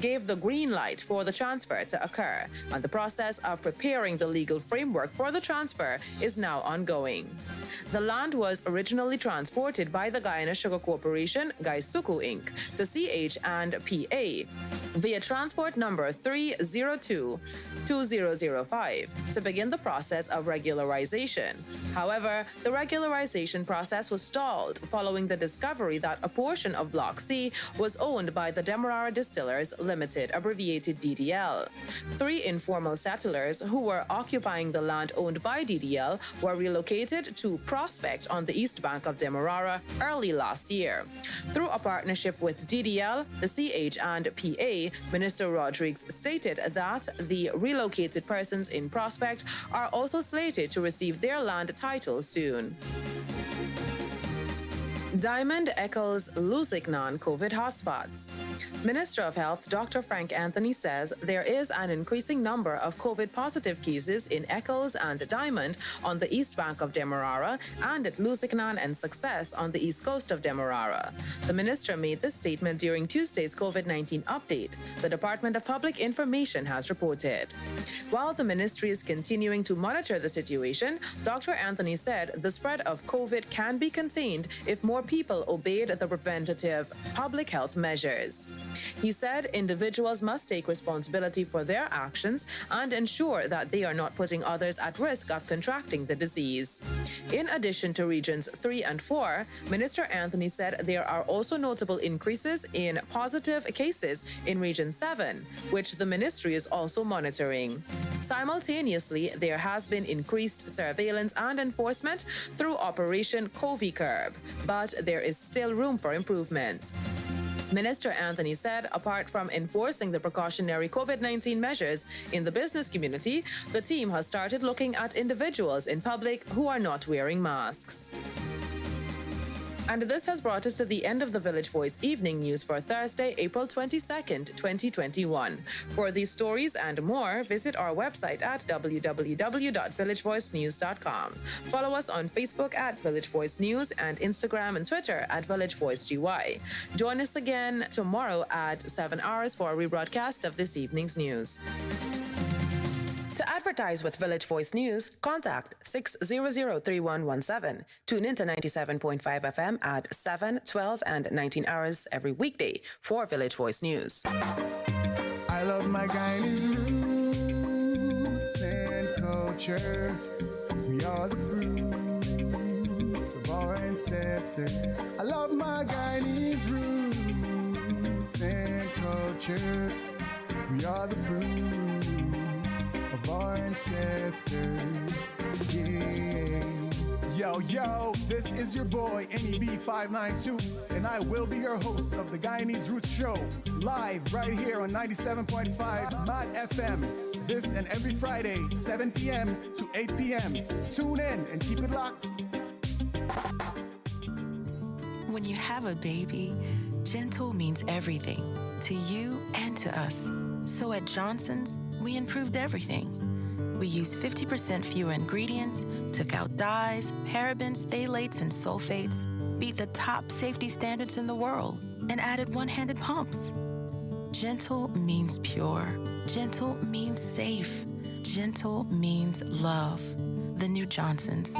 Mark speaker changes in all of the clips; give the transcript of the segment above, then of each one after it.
Speaker 1: gave the green light for the transfer to occur, and the process of preparing the legal framework for the transfer is now ongoing. The land was originally transported by the Guyana Sugar Corporation, Gaisuku Inc., to CH and PA via transport number 302-2005 to begin the process of regularization. However, the regularization process was stalled following the discovery that a portion of Block C was owned by the Demerara Distillers Limited, abbreviated DDL. 3 informal settlers who were occupying the land owned by DDL were relocated to Prospect on the east bank of Demerara early last year. Through a partnership with DDL, the CH and PA, Minister Rodriguez stated that the relocated persons in Prospect are also slated to receive their land title soon. Diamond echoes Lusignan COVID hotspots. Minister of Health Dr. Frank Anthony says there is an increasing number of COVID positive cases in Eccles and Diamond on the east bank of Demerara and at Lusignan and Success on the east coast of Demerara. The minister made this statement during Tuesday's COVID-19 update, the Department of Public Information has reported. While the ministry is continuing to monitor the situation, Dr. Anthony said the spread of COVID can be contained if more people obeyed the preventative public health measures. He said individuals must take responsibility for their actions and ensure that they are not putting others at risk of contracting the disease. In addition to Regions 3 and 4, Minister Anthony said there are also notable increases in positive cases in Region 7, which the ministry is also monitoring. Simultaneously, there has been increased surveillance and enforcement through Operation COVID Curb, but there is still room for improvement. Minister Anthony said apart from enforcing the precautionary COVID-19 measures in the business community, the team has started looking at individuals in public who are not wearing masks. And this has brought us to the end of the Village Voice Evening News for Thursday, April 22nd, 2021. For these stories and more, visit our website at www.villagevoicenews.com. Follow us on Facebook at Village Voice News and Instagram and Twitter at Village Voice GY. Join us again tomorrow at 7 hours for a rebroadcast of this evening's news. To advertise with Village Voice News, contact 600-3117. Tune in to 97.5 FM at 7, 12, and 19 hours every weekday for Village Voice News.
Speaker 2: I love my Guyanese roots and culture. We are the fruits of our ancestors. I love my Guyanese roots and culture. We are the fruits of our ancestors, yeah. Yo, this is your boy, NEB592, and I will be your host of the Guyanese Roots Show, live right here on 97.5 Maad FM, this and every Friday, 7 p.m. to 8 p.m. Tune in and keep it locked.
Speaker 3: When you have a baby, gentle means everything to you and to us. So at Johnson's, we improved everything. We used 50% fewer ingredients, took out dyes, parabens, phthalates, and sulfates, beat the top safety standards in the world, and added one-handed pumps. Gentle means pure. Gentle means safe. Gentle means love. The new Johnson's.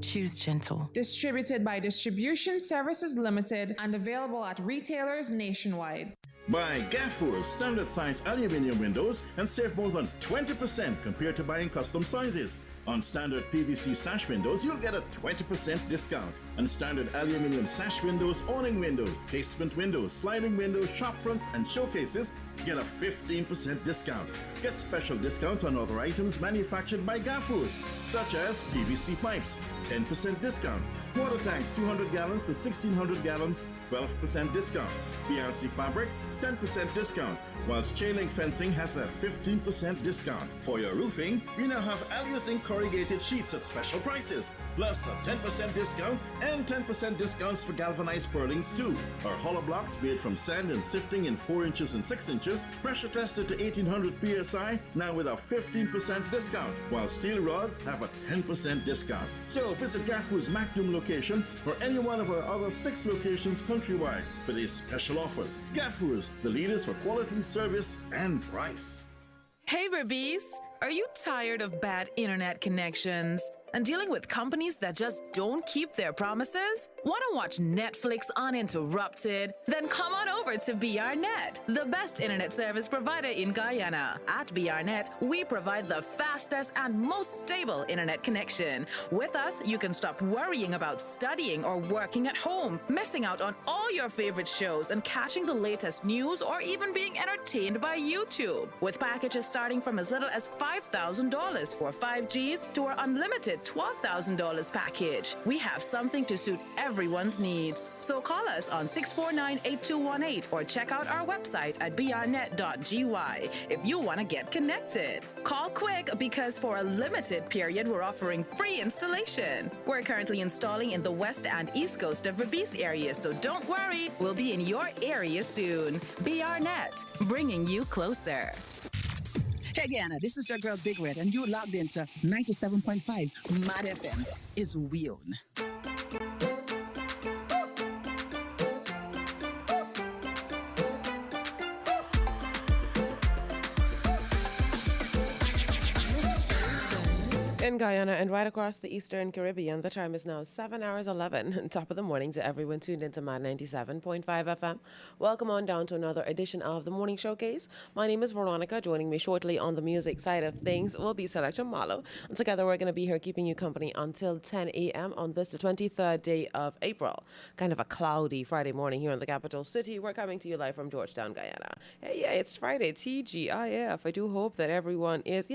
Speaker 3: Choose gentle.
Speaker 4: Distributed by Distribution Services Limited and available at retailers nationwide.
Speaker 5: Buy Gaffur's standard size aluminum windows and save more than 20% compared to buying custom sizes. On standard PVC sash windows, you'll get a 20% discount. On standard aluminum sash windows, awning windows, casement windows, sliding windows, shop fronts, and showcases, get a 15% discount. Get special discounts on other items manufactured by Gaffur's, such as PVC pipes, 10% discount. Water tanks, 200 gallons to 1,600 gallons, 12% discount. PRC fabric, 10% discount, whilst chain link fencing has a 15% discount. For your roofing, we now have Alias Inc. corrugated sheets at special prices, plus a 10% discount and 10% discounts for galvanized purlins too. Our hollow blocks made from sand and sifting in 4 inches and 6 inches, pressure tested to 1800 psi, now with a 15% discount, while steel rods have a 10% discount. So visit Gaffoo's Macdum location or any one of our other 6 locations countrywide for these special offers. Gaffoo's, the leaders for quality, service, and price.
Speaker 1: Hey, Barbies! Are you tired of bad internet connections and dealing with companies that just don't keep their promises? Want to watch Netflix uninterrupted? Then come on over to BRNet, the best internet service provider in Guyana. At BRNet, we provide the fastest and most stable internet connection. With us, you can stop worrying about studying or working at home, missing out on all your favorite shows and catching the latest news or even being entertained by YouTube. With packages starting from as little as $5,000 for 5Gs to our unlimited $12,000 package. We have something to suit everyone's needs. So call us on 649-8218 or check out our website at brnet.gy if you want to get connected. Call quick because for a limited period, we're offering free installation. We're currently installing in the west and east coast of Berbice area, so don't worry, we'll be in your area soon. BRNet, bringing you closer.
Speaker 6: Hey Guyana, this is your girl Big Red, and you logged into 97.5 Maad FM is weird.
Speaker 7: In Guyana and right across the Eastern Caribbean, the time is now 7 hours 11. Top of the morning to everyone tuned into Maad 97.5 FM. Welcome on down to another edition of the Morning Showcase. My name is Veronica. Joining me shortly on the music side of things will be Selector Marlo. And together we're going to be here keeping you company until 10 a.m. on this, the 23rd day of April. Kind of a cloudy Friday morning here in the capital city. We're coming to you live from Georgetown, Guyana. Hey, yeah, it's Friday, TGIF. I do hope that everyone is,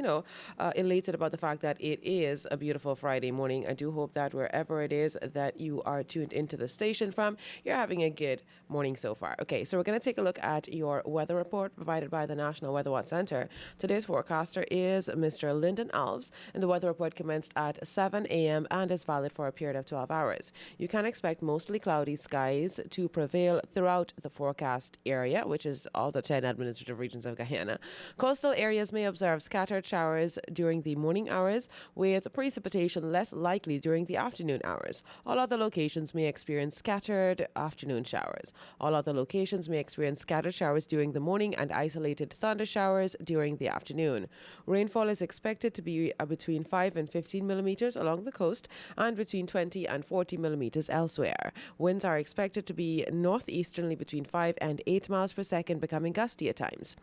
Speaker 7: elated about the fact that it is a beautiful Friday morning. I do hope that wherever it is that you are tuned into the station from, you're having a good morning so far. Okay, so we're going to take a look at your weather report provided by the National Weather Watch Center. Today's forecaster is Mr. Lyndon Alves, and the weather report commenced at 7 a.m. and is valid for a period of 12 hours. You can expect mostly cloudy skies to prevail throughout the forecast area, which is all the 10 administrative regions of Guyana. Coastal areas may observe scattered showers during the morning hours, with precipitation less likely during the afternoon hours. All other locations may experience scattered afternoon showers. All other locations may experience scattered showers during the morning and isolated thunder showers during the afternoon. Rainfall is expected to be between 5 and 15 millimeters along the coast and between 20 and 40 millimeters elsewhere. Winds are expected to be northeasterly between 5 and 8 miles per second, becoming gusty at times.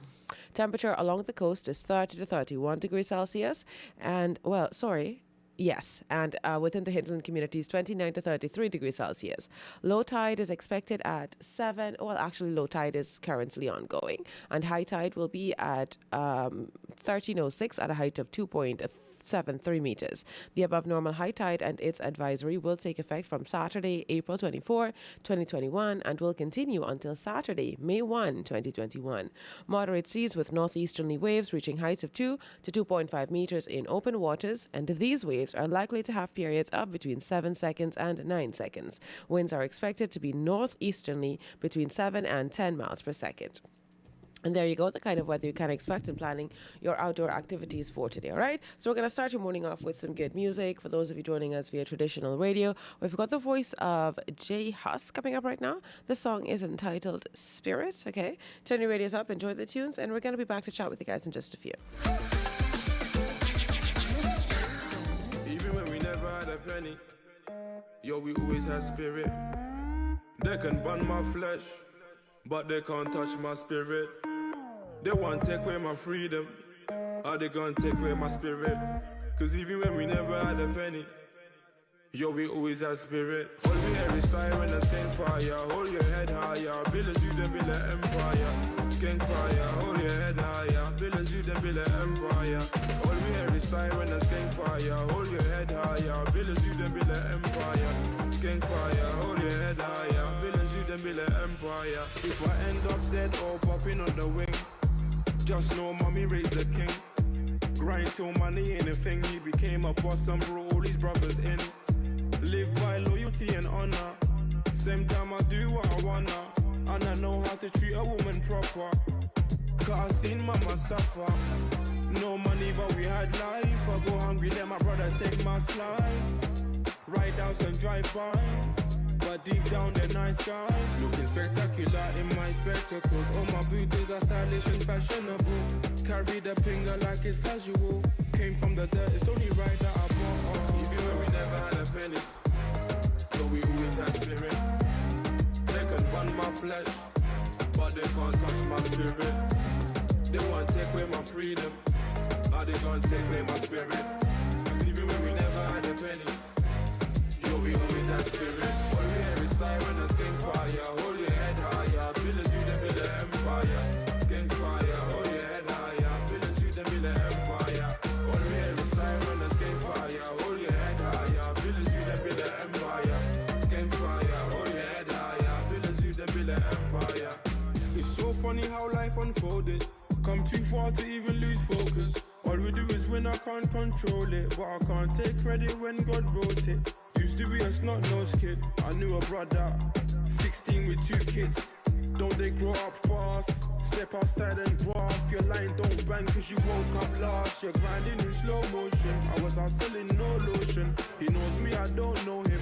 Speaker 7: Temperature along the coast is 30 to 31 degrees Celsius and, within the hinterland communities, 29 to 33 degrees Celsius. Low tide is expected at 7. Well, actually, low tide is currently ongoing. And high tide will be at 13:06 at a height of 2.73 meters. The above normal high tide and its advisory will take effect from Saturday, April 24, 2021, and will continue until Saturday, May 1, 2021. Moderate seas with northeasterly waves reaching heights of 2 to 2.5 meters in open waters, and these waves are likely to have periods of between 7 seconds and 9 seconds. Winds are expected to be northeasterly between 7 and 10 miles per second. And there you go, the kind of weather you can expect in planning your outdoor activities for today, all right? So we're going to start your morning off with some good music. For those of you joining us via traditional radio, we've got the voice of Jay Huss coming up right now. The song is entitled Spirit, okay? Turn your radios up, enjoy the tunes, and we're going to be back to chat with you guys in just a few.
Speaker 8: Even when we never had a penny, yo, we always had spirit. They can burn my flesh, but they can't touch my spirit. They want to take away my freedom, or they gonna take away my spirit. Cause even when we never had a penny, yo, we always had spirit. All we hear is siren and skank fire. Hold your head higher, build as you then build an empire. Skank fire, hold your head higher, build as you then build an empire. All we hear is siren and skank fire. Hold your head higher, build as you then build an empire. Skank fire, hold your head higher, build as you then build an empire. If I end up dead or popping on the wing, just know mommy raised the king. Grind till money ain't a thing. He became a boss and brought all his brothers in. Live by loyalty and honor. Same time I do what I wanna. And I know how to treat a woman proper. Cause I seen mama suffer. No money but we had life. I go hungry, let my brother take my slice. Ride outs and drive-bys, but deep down they're nice guys. Looking spectacular in my spectacles. All my booties are stylish and fashionable. Carry the finger like it's casual. Came from the dirt, it's only right that I bought. Even when we never had a penny, so we always had spirit. They can burn my flesh, but they can't touch my spirit. They want to take away my freedom, but they can't take away my spirit. Cause even when we never had a penny, we always have spirit. All we hear is siren and skin fire. Hold your head higher. Pillars you them build an empire. Skin fire. Hold your head higher. Pillars you them build an empire. All we hear is siren and skin fire. Hold your head higher. Pillars you them build an empire. Skin fire. Hold your head higher. Pillars you them build an empire. It's so funny how life unfolded. Come too far to even lose focus. All we do is win, I can't control it. But I can't take credit when God wrote it. Used to be a snot-nosed kid. I knew a brother, 16 with 2 kids. Don't they grow up fast? Step outside and graft. Your line don't bang cause you woke up last. You're grinding in slow motion. I was out selling no lotion. He knows me, I don't know him.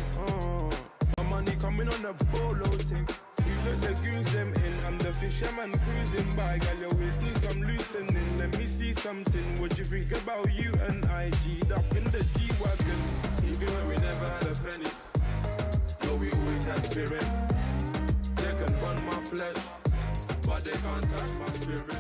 Speaker 8: My money coming on a bolo thing. You let the goons them in. I'm the fisherman cruising by. Gal, your waist needs some loosening. Let me see something. What you think about you and I? G'd up in the G-Wagon. Even when we never had a penny, yo, we always had spirit. They can burn my flesh, but they can't touch my spirit.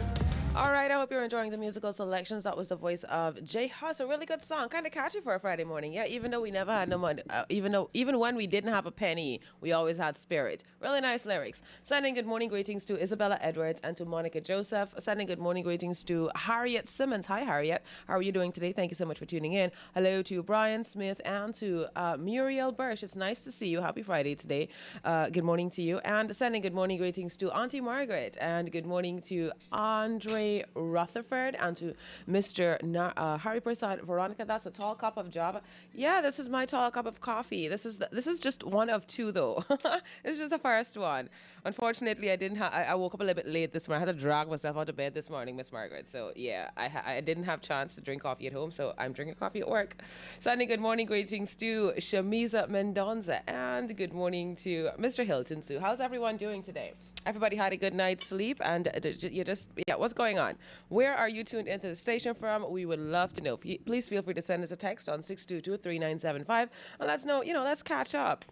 Speaker 7: All right, I hope you're enjoying the musical selections. That was the voice of Jay Huss, a really good song, kind of catchy for a Friday morning. Yeah, even though we never had no money, even when we didn't have a penny, we always had spirit. Really nice lyrics. Sending good morning greetings to Isabella Edwards and to Monica Joseph. Sending good morning greetings to Harriet Simmons. Hi, Harriet. How are you doing today? Thank you so much for tuning in. Hello to Brian Smith and to Muriel Bursch. It's nice to see you. Happy Friday today. Good morning to you. And sending good morning greetings to Auntie Margaret. And good morning to Andre Rutherford and to Mr. Harry Prasad. Veronica, that's a tall cup of Java. Yeah, this is my tall cup of coffee. This is just one of 2 though. This is just the first one. Unfortunately, I woke up a little bit late this morning. I had to drag myself out of bed this morning, Miss Margaret. So yeah, I didn't have chance to drink coffee at home, so I'm drinking coffee at work. Sending good morning greetings to Shamiza Mendonza and good morning to Mr. Hilton Sue. How's everyone doing today? Everybody had a good night's sleep and what's going on? Where are you tuned into the station from? We would love to know. Please feel free to send us a text on 622-3975 and let's know, let's catch up.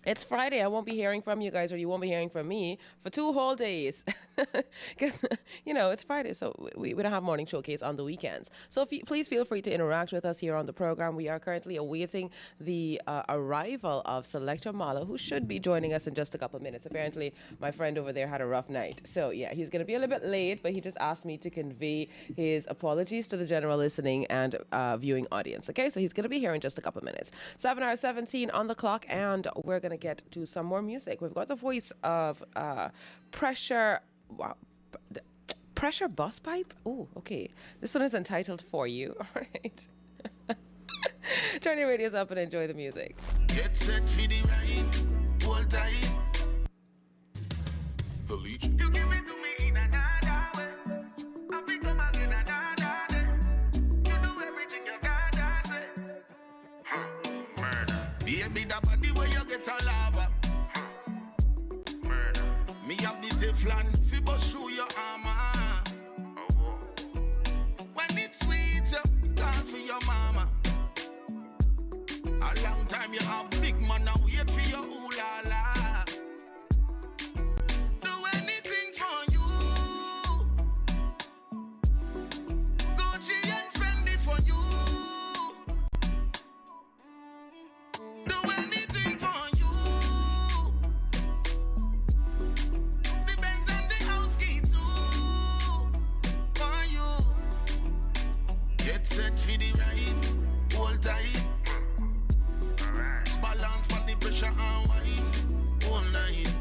Speaker 7: It's Friday. I won't be hearing from you guys, or you won't be hearing from me for 2 whole days. Because, it's Friday, so we don't have morning showcase on the weekends. So please feel free to interact with us here on the program. We are currently awaiting the arrival of Selector Malo, who should be joining us in just a couple of minutes. Apparently, my friend over there had a rough night. So, yeah, he's going to be a little bit late, but he just asked me to convey his apologies to the general listening and viewing audience. Okay, so he's going to be here in just a couple of minutes. 7:17 on the clock, and we're going to get to some more music. We've got the voice of Pressure Bus Pipe. Oh, okay. This one is entitled For You. All right. Turn your radios up and enjoy the music.
Speaker 9: Get set for the ride. Hold tight. The leech. You give it to me in another way. I become again another day. You do everything you gotta say. Murder. Baby, that body where you get a lava. Murder. Me have the Teflon, fi bust through your armor. Oh. When it's sweet, you call for your mama. A long time you have big man and wait for your ooh la la. Do anything for you. Gucci and Fendi for you. Do anything for you. The Benz and the house key too. For you. Get set for the ride. Hold tight. Balance for the pressure and wine. All night.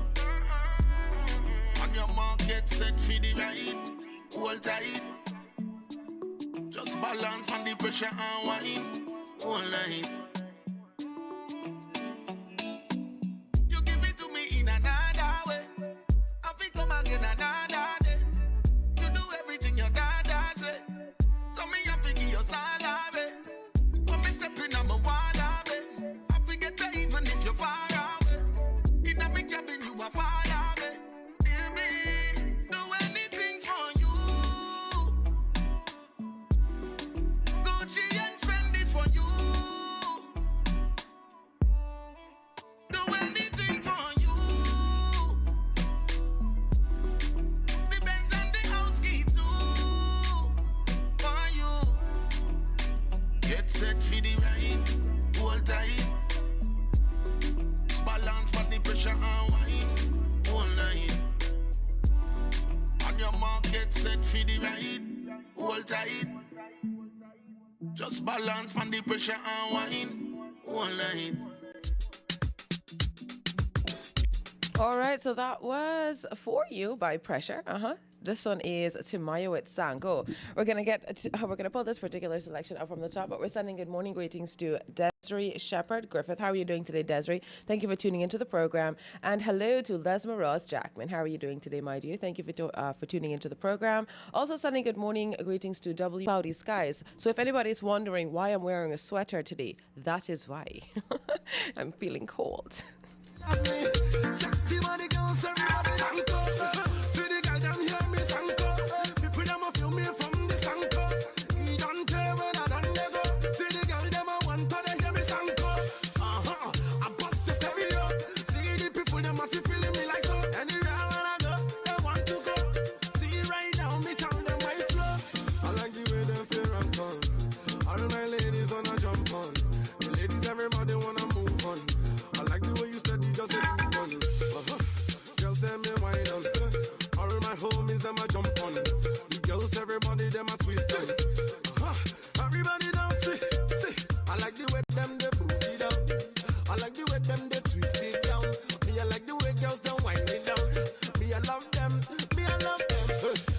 Speaker 9: On your mark, get set for the ride. Hold tight. Just Just balance from the pressure and wine all night. You give it to me in another way. I feel come again another day. You do everything your dada say. So me have to give you salary. When me stepping on my wall, I forget that even if you're far away. In a big cabin you are far away. Do anything for you. Gucci and Fendi for you. Do anything for you. The Benz and the house key too. For you. Get set for the ride. Hold tight. Balance from the pressure and wine all night. On your mark, get set for the ride. Hold tight. Just balance from the pressure and wine all night.
Speaker 7: All right, so that was For You by Pressure. This one is Timayo with Sango. We're gonna pull this particular selection up from the top, but we're sending good morning greetings to Desiree Shepherd Griffith. How are you doing today, Desiree? Thank you for tuning into the program. And hello to Lesma Ross Jackman. How are you doing today, my dear? Thank you for tuning into the program. Also sending good morning greetings to W Cloudy Skies. So if anybody's wondering why I'm wearing a sweater today, that is why. I'm feeling cold.
Speaker 2: Sexy body girls, everybody sanko. See the girl them hear me sanko. People them a feel me from the sanko. He don't care when I done they go. See the girl them a want to they hear me sanko. I bust the stereo. See the people them a feel feeling me like so. Anywhere when I go, they want to go. See right now me tell them my flow. I like the way them feel and come. All my ladies wanna jump on. The ladies everybody wanna move on. I like the way you steady just a move on. Girls them me wine on. All my homies them a jump on. The girls everybody them a twist on. Everybody dance see. I like the way them they booty down. I like the way them they twist it down. Me I like the way girls them wind it down. Me I love them. Me I love them.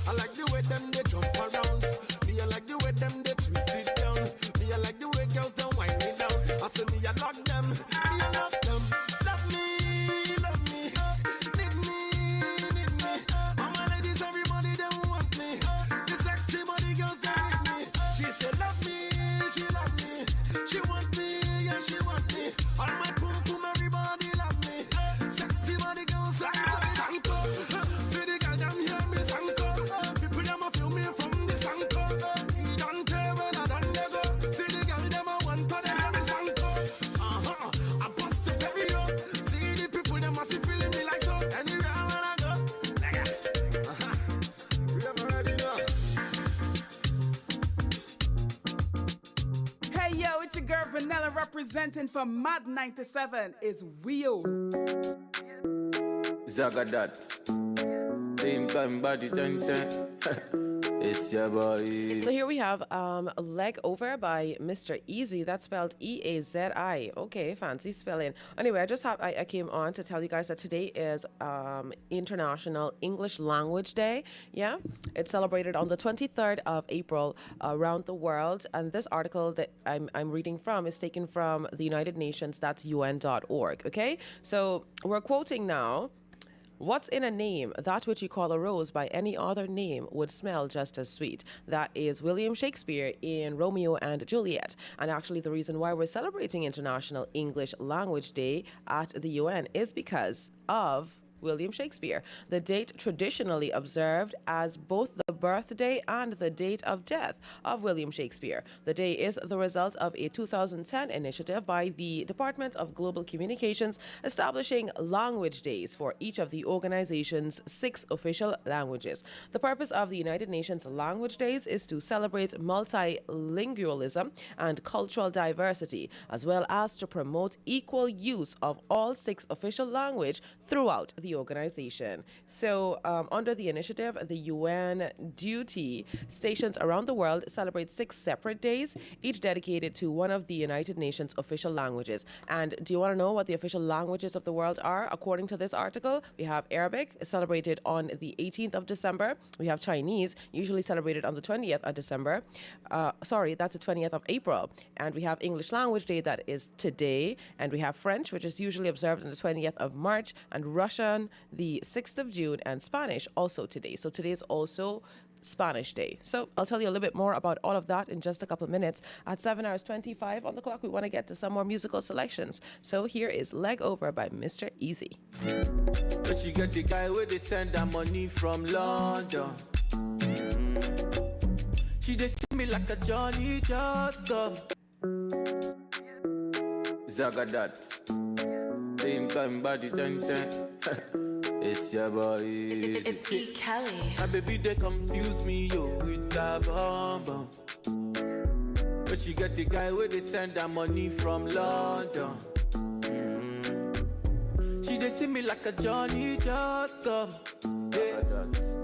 Speaker 2: I like the way them they jump around. Me I like the way them they twist it down. Me I like the way girls them wind it down. I say me I love them. Me I love them. Love me, love me. Need me. All my ladies, everybody them want me. The sexy body girls they need me. She say love me, she love me. She want me, yeah she want me. All my pum pum, everybody love me. Sexy body girls, everybody sanko. See the girl them hear me sanko. People them a feel me from the sanko. He don't care when I done they go. See the girl them a want to they hear me sanko. I bust the stereo. See the people them a feel feeling me like so. Anywhere when I go, like we ever ready now.
Speaker 10: Hey yo, it's your girl Vanilla representing for Maad 97 is Wheel.
Speaker 11: Zagadat. Same time body 10. It's your boy.
Speaker 7: So here we have Leg Over by Mr. Easy. That's spelled E-A-Z-I. Okay, fancy spelling. Anyway, I came on to tell you guys that today is International English Language Day. Yeah, it's celebrated on the 23rd of April around the world. And this article that I'm reading from is taken from the United Nations. That's UN.org. Okay, so we're quoting now. What's in a name? That which you call a rose by any other name would smell just as sweet. That is William Shakespeare in Romeo and Juliet. And actually the reason why we're celebrating International English Language Day at the UN is because of William Shakespeare, the date traditionally observed as both the birthday and the date of death of William Shakespeare. The day is the result of a 2010 initiative by the Department of Global Communications establishing language days for each of the organization's 6 official languages. The purpose of the United Nations Language Days is to celebrate multilingualism and cultural diversity, as well as to promote equal use of all 6 official languages throughout the organization. So under the initiative, the UN duty, stations around the world celebrate 6 separate days, each dedicated to one of the United Nations official languages. And do you want to know what the official languages of the world are? According to this article, we have Arabic, celebrated on the 18th of December. We have Chinese, usually celebrated on the 20th of December. That's the 20th of April. And we have English Language Day, that is today. And we have French, which is usually observed on the 20th of March, and Russian, the 6th of June, and Spanish also today. So today is also Spanish Day. So I'll tell you a little bit more about all of that in just a couple of minutes. At 7 hours 25 on the clock, we want to get to some more musical selections. So here is Leg Over by Mr. Easy.
Speaker 11: But she got the guy where they send that money from London. She just see me like a Johnny just come. Zagadat. Same time body 10-10. It's your boy.
Speaker 3: It's E. Kelly.
Speaker 11: My baby, they confuse me, yo, with that bomb bomb. But she got the guy where they send that money from London. She they see me like a Johnny just come. Yeah.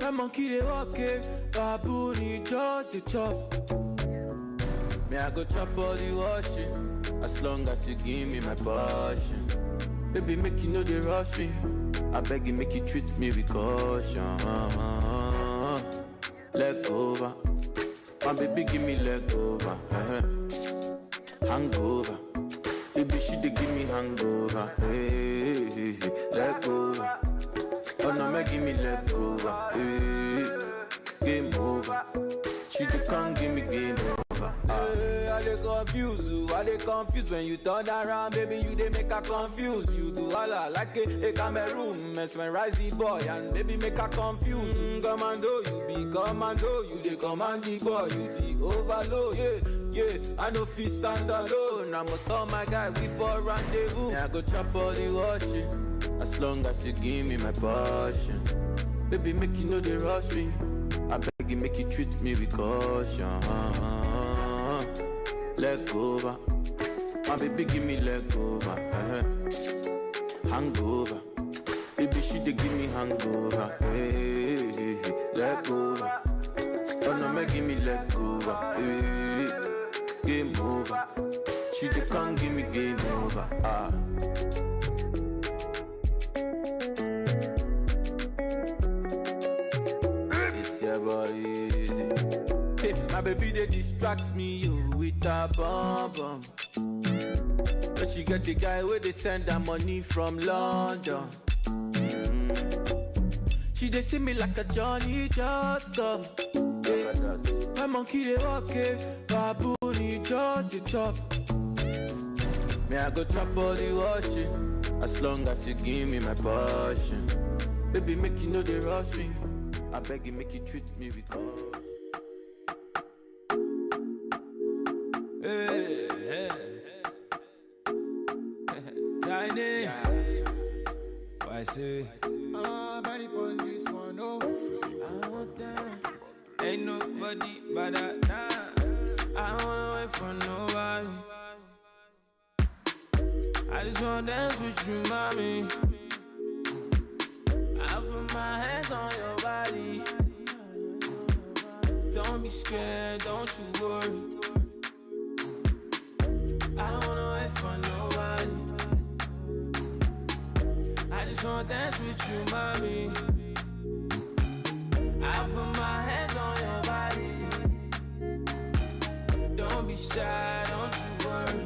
Speaker 11: My monkey they walk it, baboon he just the chop. Me I go chop all the washing, as long as you give me my passion. Baby, make you know they rush me. I beg you, make you treat me with caution. Leg over, my baby, give me leg over. Hangover, baby, she dey give me hangover. Hey, leg over. Oh no, make give me leg over. Hey, game over. She dey come give me game over. Hey, I dey confuse you, I dey confused when you turn around, baby, you dey make her confuse. You do all like a Cameroon, mesmerize the boy, and baby make her confused. Commando, you be commando, you dey command the boy, you the overload, yeah, I no fit stand alone, I must call my guy, we for rendezvous. Yeah, I go chop all the washing, as long as you give me my passion. Baby, make you know they rush me, I beg you, make you treat me with caution. Leg over, my baby give me leg over. Hangover, baby she dey give me hangover. Hey, leg over, oh no, make give me leg over. Hey, game over, she dey come give me game over. It's your boy Easy. My baby, they distract me, yo, with a bomb bomb. But she got the guy where they send that money from London. She they see me like a Johnny just come. Yeah. My monkey they walk it, baboon he just the chop. Me I go chop all the washing, as long as you give me my passion. Baby, make you know they rush me, I beg you, make you treat me with caution. Hey, Deane. What I say?
Speaker 2: Body on this one, oh.
Speaker 11: Ain't nobody but that. I don't wanna wait for nobody. I just wanna dance with you, mommy. I put my hands on your body. Don't be scared, don't you worry. I don't wanna wait for nobody. I just wanna dance with you, mommy. I put my hands on your body. Don't be shy, don't you worry.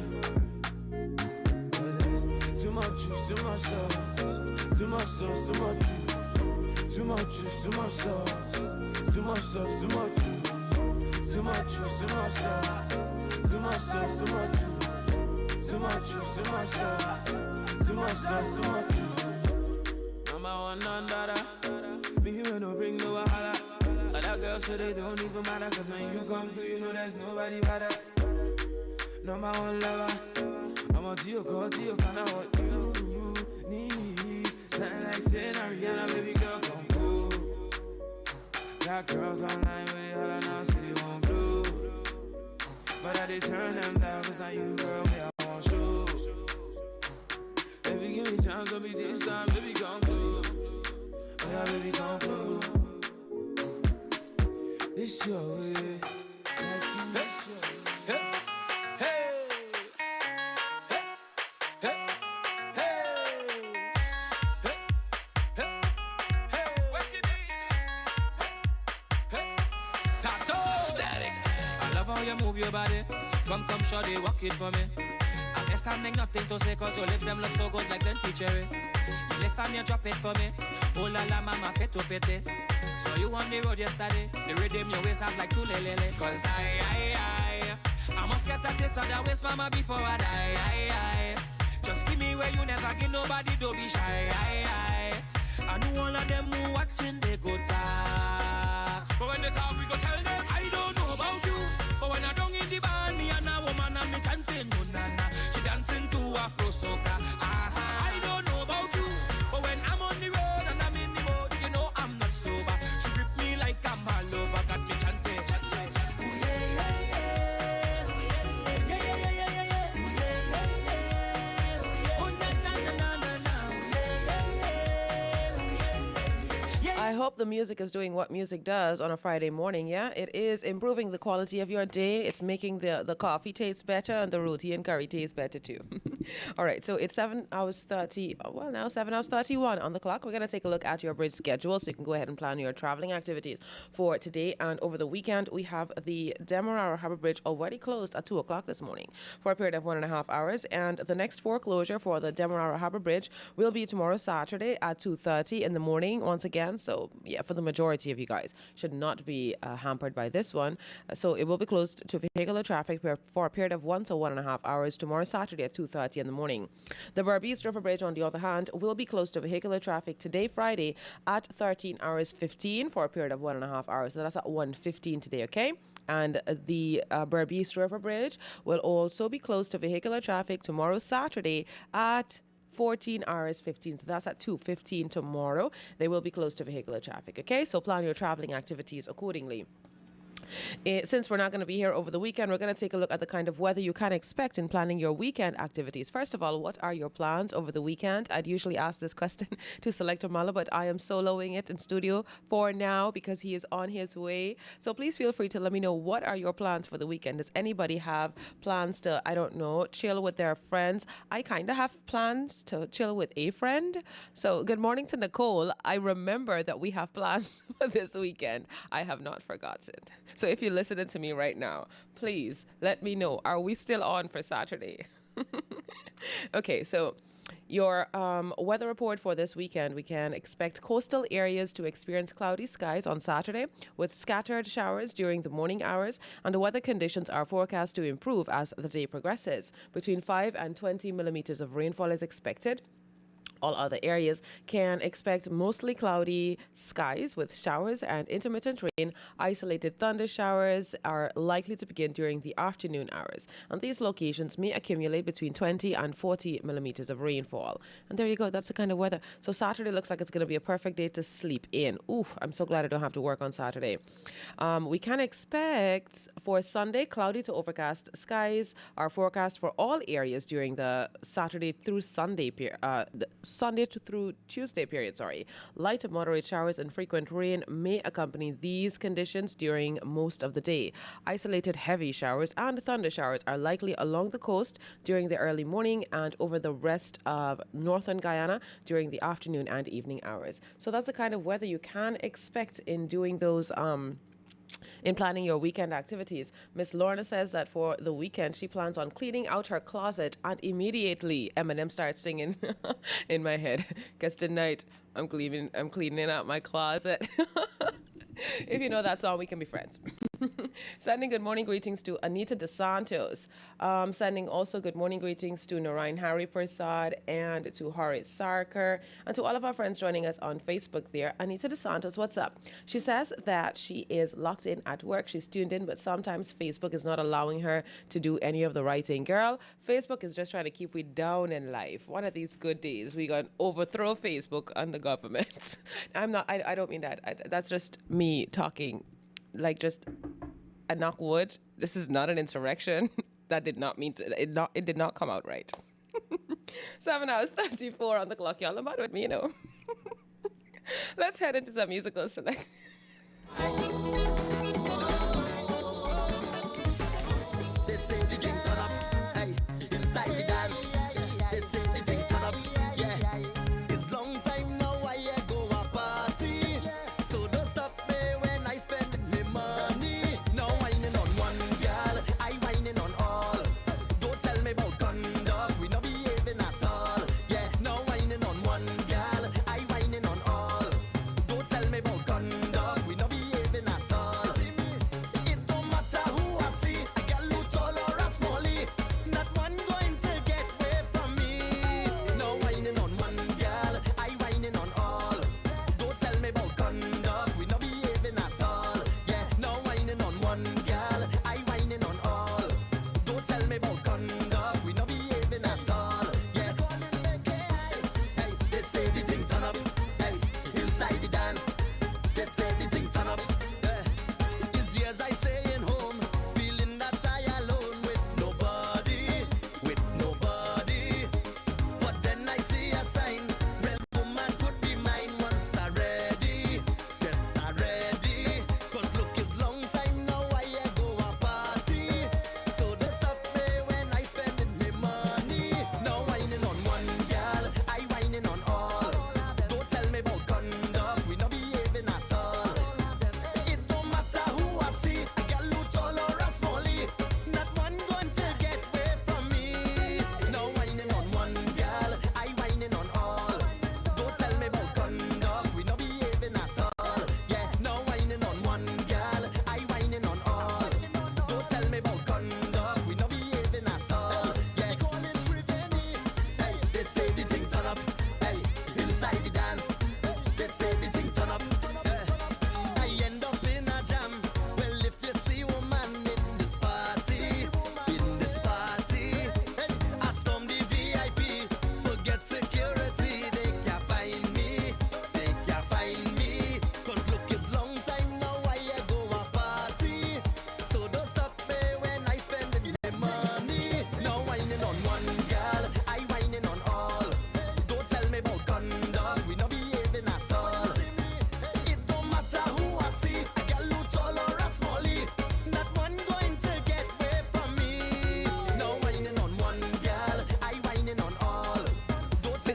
Speaker 11: Too much juice, too much sauce. Too much sauce, too much juice. Too much juice, too much sauce. Too much sauce, too much juice. Too much juice, too much sauce. Too much sauce, too much juice. Too much juice, too much sauce. Too much sauce, too much juice. Number one under. Me here no bring no wahala. Other girls so they don't even matter. Cause when you come through, you know there's nobody better. Number one lover. I'm a to your call, to your kind of what you need. Something like saying Ariana, baby girl, come go. Got girls online with it, holla now, say they won't blow. But I did turn them down, cause now you, girl, me, I won't show. Baby, give me chance, don't be this time, baby, come close. Oh yeah, baby, come close. It's your way.
Speaker 12: Move your body, come shawty, walk it for me. I'm just standing nothing to say, cause your lips them look so good like plenty cherry. You lift and you drop it for me. Oh la la mama, fit to pity. So you on the road yesterday, the rhythm your waist up like two lele. Cause I must get at this other waist mama before I die. Just give me where you never give nobody, don't be shy. I know all of them who watching, they go talk. But when they talk, we go tell them, I don't know about you. But when I don't in the band, me and a woman and me chanting, no nana. She dancing to Afro soca. I don't know about you. But when I'm on the road and I'm in the mode, you know I'm not sober. She grip me like I'm all over, got me chanting.
Speaker 7: I hope the music is doing what music does on a Friday morning, yeah? It is improving the quality of your day. It's making the coffee taste better and the roti and curry taste better too. All right, so it's 7 hours 30, well now 7 hours 31 on the clock. We're going to take a look at your bridge schedule so you can go ahead and plan your traveling activities for today and over the weekend. We have the Demerara Harbour Bridge already closed at 2 o'clock this morning for a period of 1.5 hours, and the next foreclosure for the Demerara Harbour Bridge will be tomorrow Saturday at 2:30 in the morning once again. So yeah, for the majority of you guys, should not be hampered by this one. So it will be closed to vehicular traffic for a period of 1 to 1.5 hours tomorrow Saturday at 2:30 in the morning. The Berbice River Bridge, on the other hand, will be closed to vehicular traffic today, Friday, at 13 hours 15 for a period of 1.5 hours. So that's at 1:15 today, okay? And the Berbice River Bridge will also be closed to vehicular traffic tomorrow Saturday at 14 hours 15. So that's at 2:15 tomorrow. They will be closed to vehicular traffic, okay? So plan your traveling activities accordingly. Since we're not going to be here over the weekend, we're going to take a look at the kind of weather you can expect in planning your weekend activities. First of all, what are your plans over the weekend? I'd usually ask this question to Selector Mala, but I am soloing it in studio for now because he is on his way. So please feel free to let me know, what are your plans for the weekend? Does anybody have plans to, I don't know, chill with their friends? I kind of have plans to chill with a friend. So good morning to Nicole. I remember that we have plans for this weekend. I have not forgotten. So if you're listening to me right now, please let me know. Are we still on for Saturday? Okay, so your weather report for this weekend, we can expect coastal areas to experience cloudy skies on Saturday with scattered showers during the morning hours, and the weather conditions are forecast to improve as the day progresses. Between 5 and 20 millimeters of rainfall is expected. All other areas can expect mostly cloudy skies with showers and intermittent rain. Isolated thunder showers are likely to begin during the afternoon hours, and these locations may accumulate between 20 and 40 millimeters of rainfall. And there you go, that's the kind of weather. So Saturday looks like it's going to be a perfect day to sleep in. Oof, I'm so glad I don't have to work on Saturday. We can expect for Sunday, cloudy to overcast skies are forecast for all areas during the Saturday through Sunday Sunday through Tuesday period, Light to moderate showers and frequent rain may accompany these conditions during most of the day. Isolated heavy showers and thunder showers are likely along the coast during the early morning and over the rest of northern Guyana during the afternoon and evening hours. So that's the kind of weather you can expect in doing those in planning your weekend activities. Miss Lorna says that for the weekend, she plans on cleaning out her closet, and immediately Eminem starts singing in my head, because tonight I'm cleaning out my closet. If you know that song, we can be friends. Sending good morning greetings to Anita DeSantos. Sending also good morning greetings to Narayan Harry Prasad and to Horace Sarkar, and to all of our friends joining us on Facebook there. Anita DeSantos, what's up? She says that she is locked in at work. She's tuned in, but sometimes Facebook is not allowing her to do any of the writing. Girl, Facebook is just trying to keep we down in life. One of these good days, we gonna overthrow Facebook and the government. I don't mean that. That's just me talking like just a knock wood. This is not an insurrection. That did not mean to, it did not come out right. 7 hours 34 on the clock, y'all. I'm mad with me, you know. Let's head into some musical selection.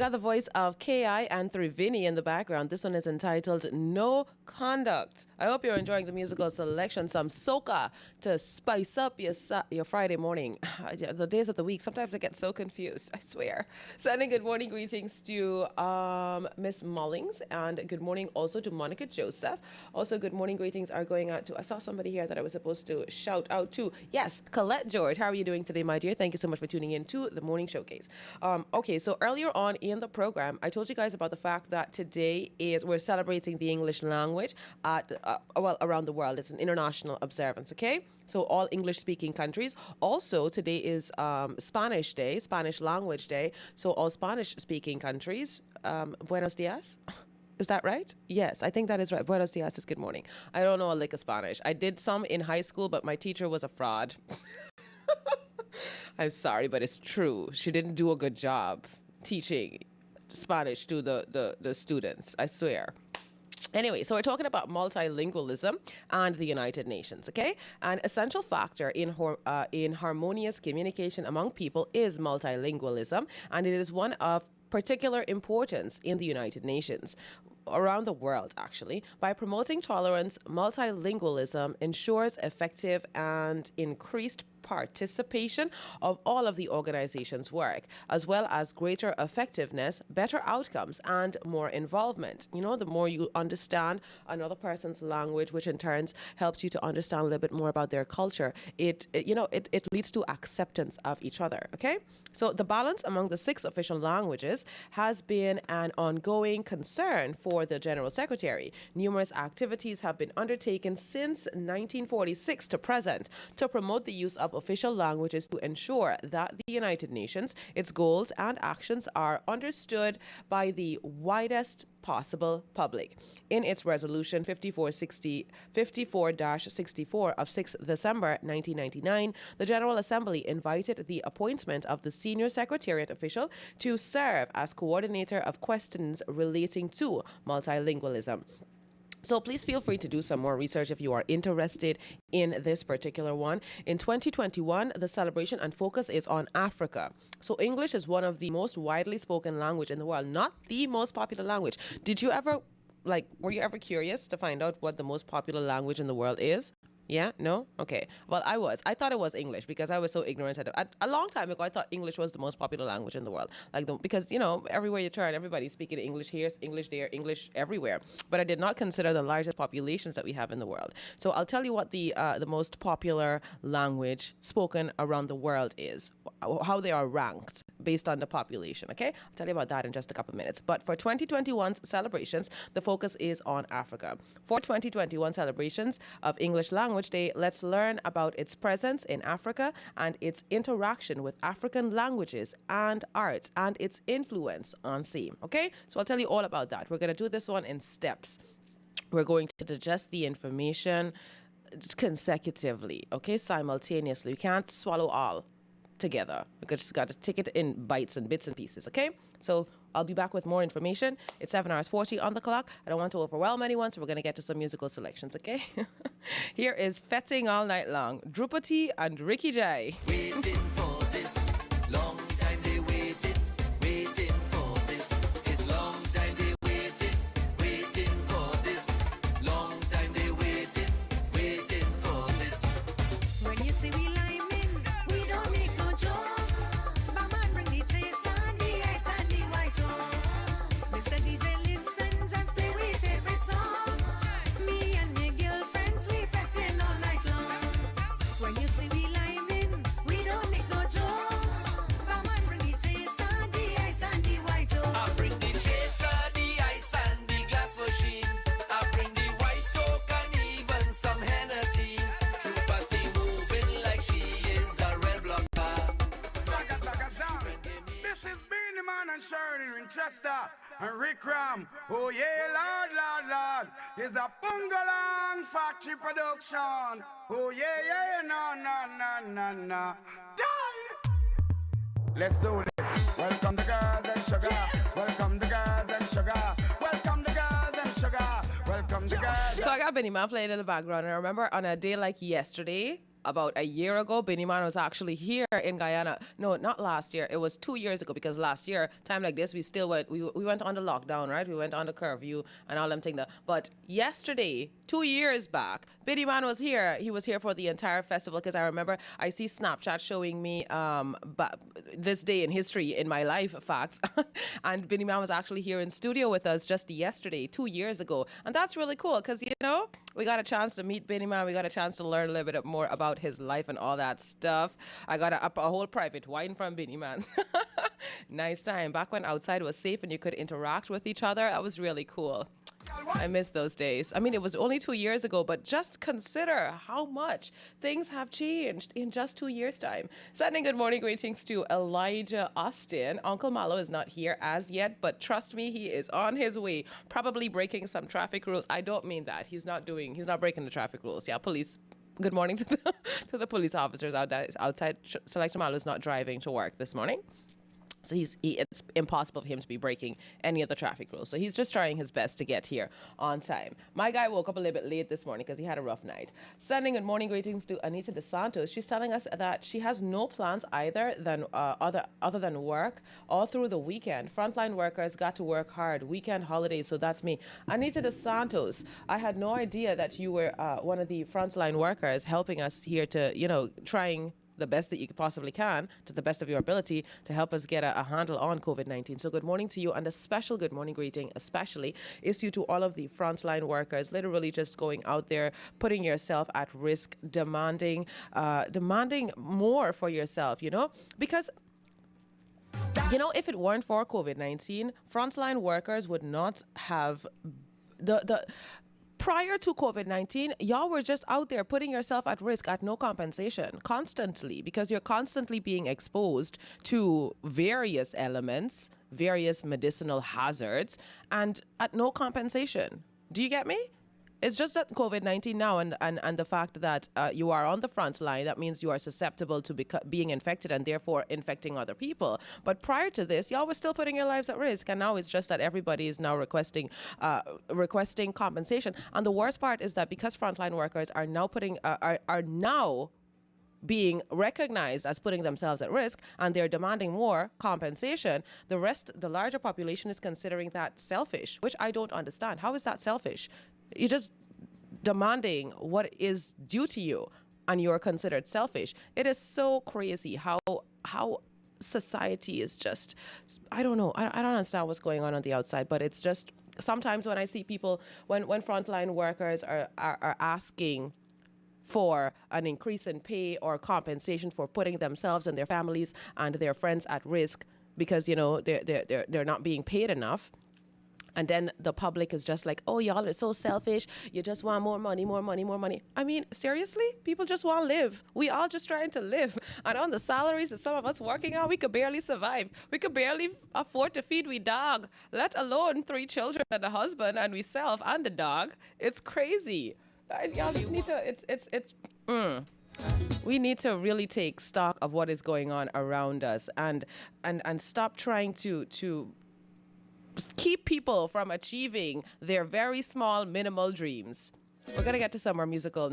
Speaker 7: got the voice of K.I. and Thrivini in the background. This one is entitled No Conduct. I hope you're enjoying the musical selection. Some soca to spice up your Friday morning. The days of the week, sometimes I get so confused, I swear. Sending good morning greetings to Miss Mullings, and good morning also to Monica Joseph. Also, good morning greetings are going out to, I saw somebody here that I was supposed to shout out to. Yes, Colette George. How are you doing today, my dear? Thank you so much for tuning in to the Morning Showcase. Okay, so earlier on in the program, I told you guys about the fact that today we're celebrating the English language at, around the world. It's an international observance, okay? So all English-speaking countries. Also, today is Spanish Day, Spanish Language Day. So all Spanish-speaking countries, buenos dias. Is that right? Yes, I think that is right. Buenos dias is good morning. I don't know a lick of Spanish. I did some in high school, but my teacher was a fraud. I'm sorry, but it's true. She didn't do a good job teaching Spanish to the students, I swear. Anyway, so we're talking about multilingualism and the United Nations, okay? An essential factor in harmonious communication among people is multilingualism, and it is one of particular importance in the United Nations, around the world, actually. By promoting tolerance, multilingualism ensures effective and increased participation of all of the organization's work, as well as greater effectiveness, better outcomes, and more involvement. You know, the more you understand another person's language, which in turn helps you to understand a little bit more about their culture, it leads to acceptance of each other, okay? So the balance among the 6 official languages has been an ongoing concern for the General Secretary. Numerous activities have been undertaken since 1946 to present to promote the use of official languages to ensure that the United Nations, its goals and actions are understood by the widest possible public. In its resolution 54-64 of 6 December 1999, the General Assembly invited the appointment of the senior secretariat official to serve as coordinator of questions relating to multilingualism. So please feel free to do some more research if you are interested in this particular one. In 2021, the celebration and focus is on Africa. So English is one of the most widely spoken language in the world, not the most popular language. Were you ever curious to find out what the most popular language in the world is? Yeah? No? Okay. Well, I thought it was English because I was so ignorant. A long time ago, I thought English was the most popular language in the world. Because, everywhere you turn, everybody's speaking English here, English there, English everywhere. But I did not consider the largest populations that we have in the world. So I'll tell you what the most popular language spoken around the world is, how they are ranked based on the population, okay? I'll tell you about that in just a couple of minutes. But for 2021's celebrations, the focus is on Africa. For 2021 celebrations of English Language Day, let's learn about its presence in Africa and its interaction with African languages and arts and its influence on SEAM, okay? So I'll tell you all about that. We're going to do this one in steps. We're going to digest the information consecutively, okay, simultaneously. You can't swallow all together. We just got to take it in bites and bits and pieces, okay? So I'll be back with more information. It's 7:40 on the clock. I don't want to overwhelm anyone, so we're going to get to some musical selections, okay? Here is Fetting All Night Long, Drupati and Ricky J.
Speaker 13: Waiting for this, long time they waiting for this. It's long time they waiting for this. Long time they waiting for this.
Speaker 14: When you see we liming, we don't make no joke. Bama bring the trace and the ice and the white on. Mr. DJ listen, just play we favorite song. Me and my girlfriends, we fetting all night long. When you see we liming, we don't make no joke. Bama bring the trace and the ice and the white on.
Speaker 13: I bring the chaser, the ice and the glass machine. I bring the white oak and even some Hennessy. Drupati moving like she is a red blocker.
Speaker 15: This is Beanie Man and Sharon in Chester and Rick Ram. Oh yeah, Lord. It's a Bungalang factory production. Oh yeah, no. Die! Let's do this. Welcome the girls and sugar. Welcome the girls and sugar. Welcome the girls and sugar. Welcome the girls.
Speaker 7: So I got Benny Man playing in the background, and I remember on a day like yesterday, about a year ago, Benny Man was actually here in Guyana. No, not last year. It was 2 years ago, because last year, time like this, we still went, we went on the lockdown, right? We went on the curfew and all them things. But yesterday, 2 years back, Benny Man was here. He was here for the entire festival, because I remember I see Snapchat showing me this day in history in my life facts. And Benny Man was actually here in studio with us just yesterday, 2 years ago. And that's really cool, because, you know, we got a chance to meet Benny Man. We got a chance to learn a little bit more about his life and all that stuff. I got a whole private wine from Benny Man. Nice time. Back when outside was safe and you could interact with each other, that was really cool. I miss those days. I mean, it was only 2 years ago, but just consider how much things have changed in just 2 years' time. Sending good morning greetings to Elijah Austin. Uncle Malo is not here as yet, but trust me, he is on his way, probably breaking some traffic rules. I don't mean that. He's not breaking the traffic rules. Yeah, police. Good morning to the police officers outside. Selector Malo is not driving to work this morning. So it's impossible for him to be breaking any of the traffic rules. So he's just trying his best to get here on time. My guy woke up a little bit late this morning because he had a rough night. Sending good morning greetings to Anita DeSantos. She's telling us that she has no plans either than other than work all through the weekend. Frontline workers got to work hard. Weekend holidays, so that's me. Anita DeSantos, I had no idea that you were one of the frontline workers helping us here to, you know, trying the best that you possibly can, to the best of your ability, to help us get a handle on COVID-19. So good morning to you, and a special good morning greeting especially is due to all of the frontline workers, literally just going out there, putting yourself at risk, demanding more for yourself, you know, because you know, if it weren't for COVID-19, frontline workers would not have the prior to COVID-19, y'all were just out there putting yourself at risk at no compensation constantly, because you're constantly being exposed to various elements, various medicinal hazards, and at no compensation. Do you get me? It's just that COVID-19 now and the fact that you are on the front line, that means you are susceptible to being infected and therefore infecting other people. But prior to this, y'all were still putting your lives at risk. And now it's just that everybody is now requesting compensation. And the worst part is that because frontline workers are now being recognized as putting themselves at risk, and they're demanding more compensation, the larger population is considering that selfish, which I don't understand. How is that selfish? You're just demanding what is due to you, and you're considered selfish. It is so crazy how society is just, I don't know. I don't understand what's going on the outside, but it's just, sometimes when I see people, when frontline workers are asking for an increase in pay or compensation for putting themselves and their families and their friends at risk because, you know, they're not being paid enough. And then the public is just like, oh, y'all are so selfish. You just want more money, more money, more money. I mean, seriously? People just want to live. We all just trying to live. And on the salaries that some of us working on, we could barely survive. We could barely afford to feed we dog, let alone 3 children and a husband and we self and the dog. It's crazy. Y'all just need to, we need to really take stock of what is going on around us and stop trying to keep people from achieving their very small, minimal dreams. We're going to get to some more musical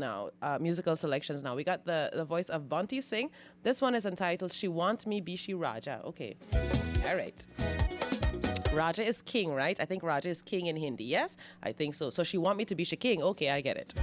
Speaker 7: selections now. We got the voice of Bunty Singh. This one is entitled She Wants Me, Be She Raja. Okay. All right. Raja is king, right? I think Raja is king in Hindi. Yes? I think so. So she want me to be she king. Okay, I get it.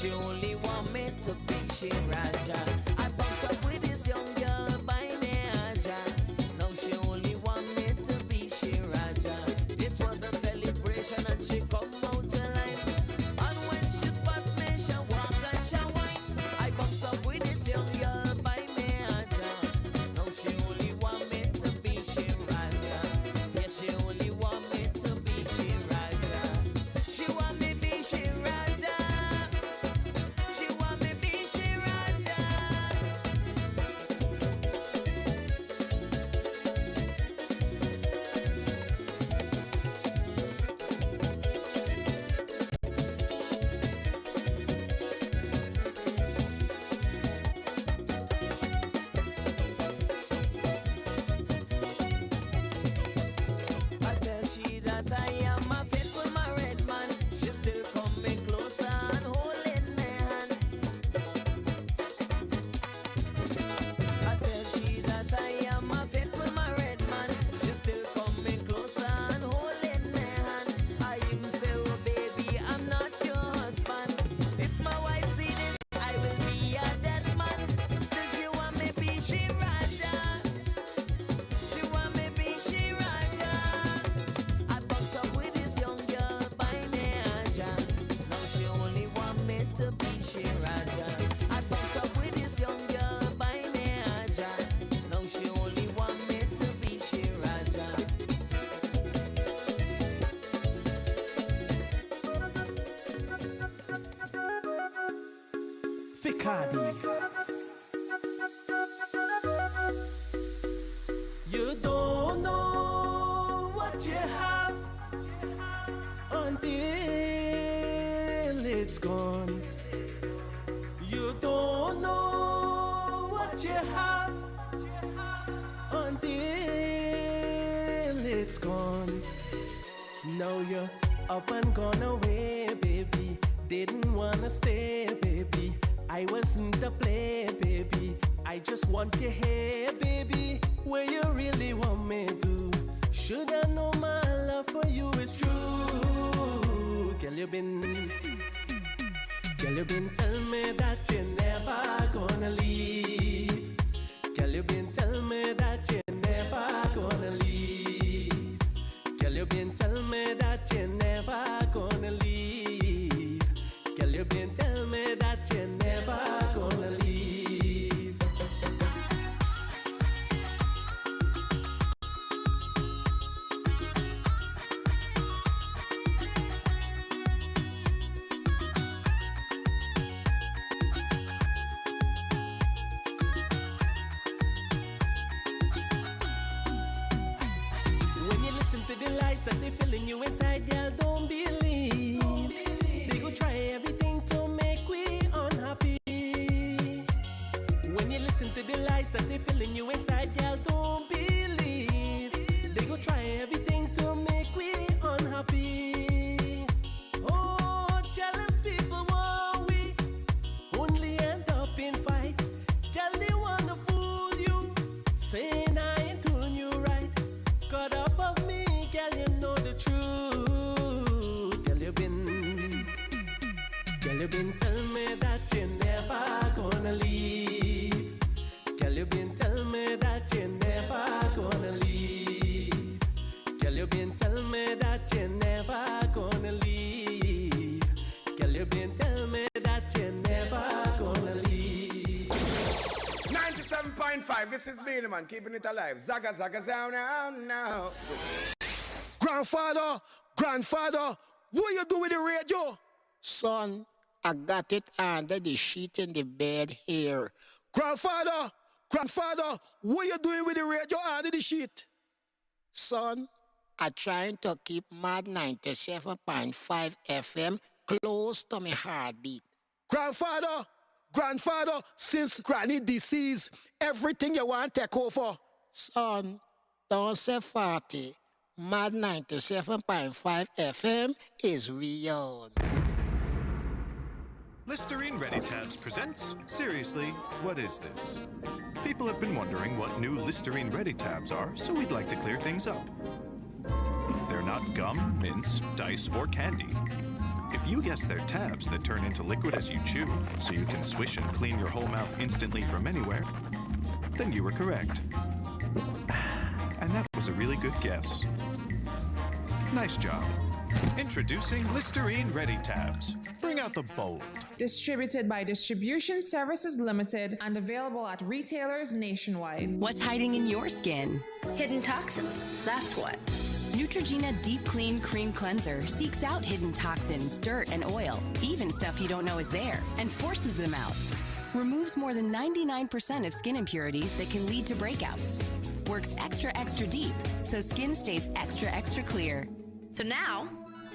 Speaker 16: She only want me to be she Raja. I bounce up with this young girl by me Aja. Now she only want me to be she Raja. It was a celebration and she come out to life. And when she spot me, she walk and she whine. I bounce up with this young girl by me Aja. Now she only want me to be she Raja. Yeah, she only want me to be she Raja. She want me be she Raja. I am a faithful married man. She still coming closer and holding my hand. I tell she that I am a faithful married man. She still coming closer and holding my hand. I even say, oh baby, I'm not your husband. If my wife see this, I will be a dead man. Still she want me be she Raja. She want me be she Raja. I box up with this young girl by Naja. Now she only want me to be she Raja. I box up with this young girl by Naja. Now she only want me to be she Raja.
Speaker 11: Ficadi. You don't know what you have until it's gone. You don't know what you have until it's gone. Now you're up and gone away, baby. Didn't wanna stay, baby. I wasn't to play, baby. I just want you here, baby. Where you really want me to. Should I know my love for you is true? Girl, you been telling me that you're never gonna leave. Girl, you been telling me that you're never gonna leave. Girl, you been telling me that you're never gonna leave. Girl, you been telling me that you're never gonna leave. When you listen to the lies that they filling you inside, girl, don't believe. They go try everything to make we unhappy. When you listen to the lies that they filling you inside, girl, don't believe. They go try everything to make we unhappy. Oh, jealous people, want we only end up in fight. Girl, they wanna fool you, saying I ain't doing you right. Caught up of me, girl, you know the truth. Girl, you been telling me that you're never gonna leave. Girl, you been telling me that you're never gonna leave. Girl, you been telling me that you're never gonna leave. Girl, you been telling me that you're never gonna leave.
Speaker 15: 97.5, this is Deane, man, keeping it alive. Zaga, zaga, zaga, now.
Speaker 17: Grandfather, what you do with the radio? Son, I got it under the sheet in the bed here. Grandfather, what you doing with the radio under the sheet? Son, I'm trying to keep Maad 97.5 FM close to my heartbeat. Grandfather, since Granny deceased, everything you want take over. Son, don't say 40. Maad 97.5 FM is real.
Speaker 18: Listerine Ready Tabs presents Seriously, What Is This? People have been wondering what new Listerine Ready Tabs are, so we'd like to clear things up. They're not gum, mints, dice, or candy. If you guess they're tabs that turn into liquid as you chew, so you can swish and clean your whole mouth instantly from anywhere, then you were correct. And that was a really good guess. Nice job. Introducing Listerine Ready Tabs. Bring out the bold.
Speaker 4: Distributed by Distribution Services Limited and available at retailers nationwide.
Speaker 19: What's hiding in your skin? Hidden toxins, that's what. Neutrogena Deep Clean Cream Cleanser seeks out hidden toxins, dirt, and oil, even stuff you don't know is there, and forces them out. Removes more than 99% of skin impurities that can lead to breakouts. Works extra, extra deep, so skin stays extra, extra clear.
Speaker 20: So now,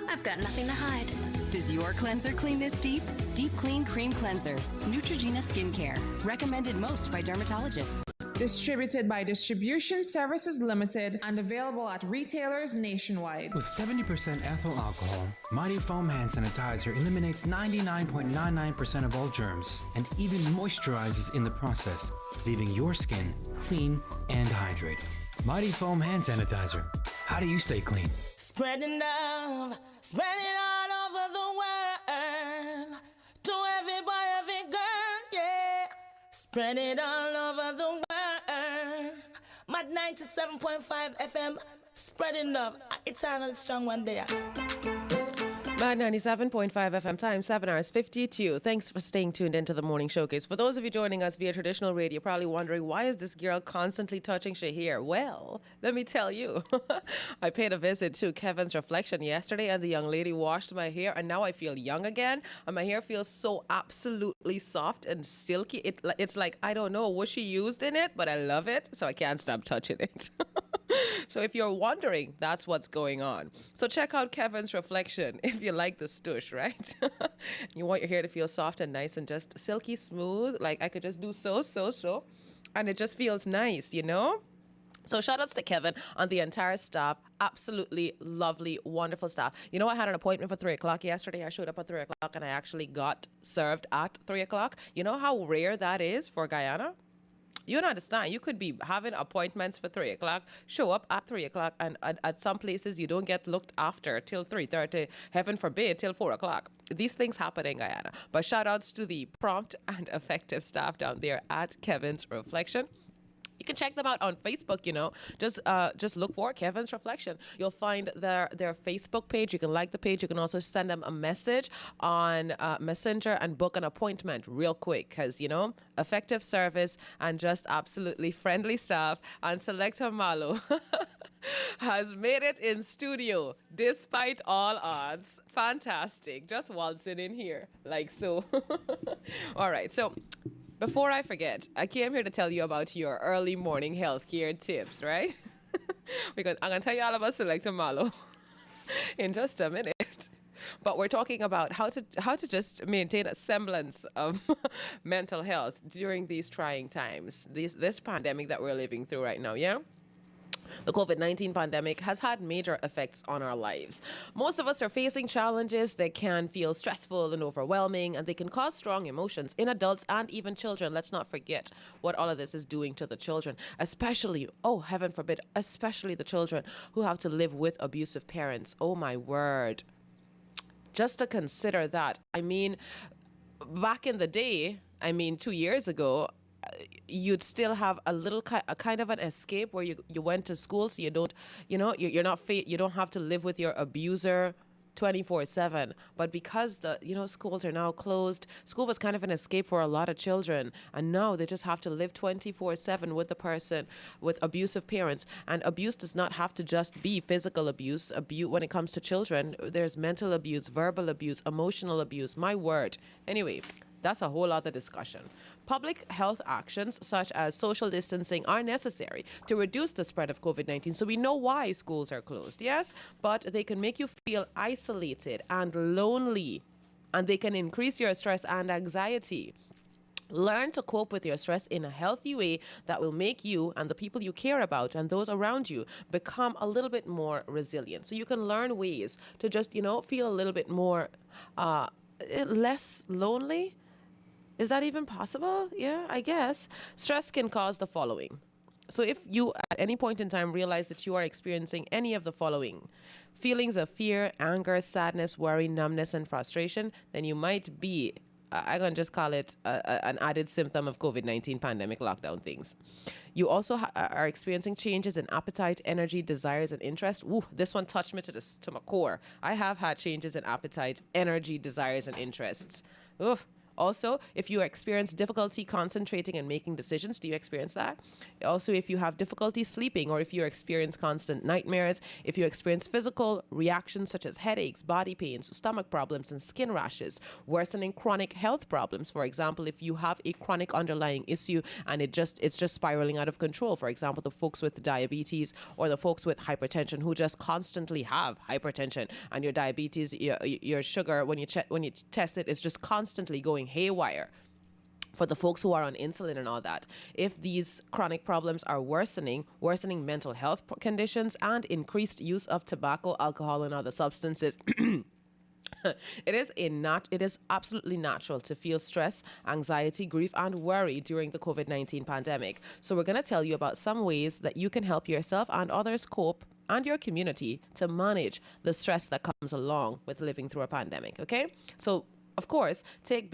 Speaker 20: I've got nothing to hide.
Speaker 19: Does your cleanser clean this deep? Deep Clean Cream Cleanser. Neutrogena Skincare. Recommended most by dermatologists.
Speaker 4: Distributed by Distribution Services Limited and available at retailers nationwide.
Speaker 21: With 70% ethyl alcohol, Mighty Foam Hand Sanitizer eliminates 99.99% of all germs and even moisturizes in the process, leaving your skin clean and hydrated. Mighty Foam Hand Sanitizer. How do you stay clean?
Speaker 16: Spreading love, spread it all over the world. To every boy, every girl, yeah. Spread it all over the world. Maad 97.5 FM, spreading love. It's on a strong one there.
Speaker 7: Maad 97.5 FM time, 7 hours 52. Thanks for staying tuned into the morning showcase. For those of you joining us via traditional radio, probably wondering, why is this girl constantly touching Shahir? Well, let me tell you. I paid a visit to Kevin's Reflection yesterday, and the young lady washed my hair, and now I feel young again. And my hair feels so absolutely soft and silky. It's like, I don't know what she used in it, but I love it, so I can't stop touching it. So if you're wondering, that's what's going on. So check out Kevin's Reflection if you like the stush, right? You want your hair to feel soft and nice and just silky smooth. Like I could just do so. And it just feels nice, you know? So shout outs to Kevin and the entire staff. Absolutely lovely, wonderful staff. You know, I had an appointment for 3 o'clock yesterday. I showed up at 3 o'clock and I actually got served at 3 o'clock. You know how rare that is for Guyana? You don't understand. You could be having appointments for 3 o'clock, show up at 3 o'clock, and at some places you don't get looked after till 3:30, heaven forbid, till 4 o'clock. These things happen in Guyana. But shout outs to the prompt and effective staff down there at Kevin's Reflection. You can check them out on Facebook, you know. Just look for Kevin's Reflection. You'll find their Facebook page. You can like the page. You can also send them a message on Messenger and book an appointment real quick because, you know, effective service and just absolutely friendly staff. And Selector Malo has made it in studio despite all odds. Fantastic. Just waltzing in here like so. All right. So before I forget, I came here to tell you about your early morning healthcare tips, right? Because I'm going to tell you all about Selector Malo in just a minute. But we're talking about how to just maintain a semblance of mental health during these trying times, this pandemic that we're living through right now, yeah? The COVID-19 pandemic has had major effects on our lives. Most of us are facing challenges that can feel stressful and overwhelming, and they can cause strong emotions in adults and even children. Let's not forget what all of this is doing to the children, especially, oh, heaven forbid, especially the children who have to live with abusive parents. Oh, my word. Just to consider that. I mean, back in the day, 2 years ago, you'd still have a kind of an escape where you went to school, so you don't, you know, you don't have to live with your abuser 24/7. But because schools are now closed, school was kind of an escape for a lot of children, and now they just have to live 24/7 with the person with abusive parents. And abuse does not have to just be physical abuse. When it comes to children, there's mental abuse, verbal abuse, emotional abuse. My word. Anyway, that's a whole other discussion. Public health actions such as social distancing are necessary to reduce the spread of COVID-19. So we know why schools are closed, yes, but they can make you feel isolated and lonely, and they can increase your stress and anxiety. Learn to cope with your stress in a healthy way that will make you and the people you care about and those around you become a little bit more resilient. So you can learn ways to just, feel a little bit more less lonely. Is that even possible? Yeah, I guess. Stress can cause the following. So if you at any point in time realize that you are experiencing any of the following: feelings of fear, anger, sadness, worry, numbness, and frustration, then you might be, I'm going to just call it an added symptom of COVID-19 pandemic lockdown things. You also are experiencing changes in appetite, energy, desires, and interest. Ooh, this one touched me to my core. I have had changes in appetite, energy, desires, and interests. Oof. Also, if you experience difficulty concentrating and making decisions, do you experience that? Also, if you have difficulty sleeping, or if you experience constant nightmares, if you experience physical reactions such as headaches, body pains, stomach problems, and skin rashes, worsening chronic health problems. For example, if you have a chronic underlying issue and it's just spiraling out of control. For example, the folks with diabetes or the folks with hypertension who just constantly have hypertension, and your diabetes, your sugar, when you test it, is just constantly going haywire. for the folks who are on insulin and all that, if these chronic problems are worsening mental health conditions and increased use of tobacco, alcohol, and other substances, it is absolutely natural to feel stress, anxiety, grief, and worry during the COVID-19 pandemic. So we're going to tell you about some ways that you can help yourself and others cope and your community to manage the stress that comes along with living through a pandemic, okay? So of course, take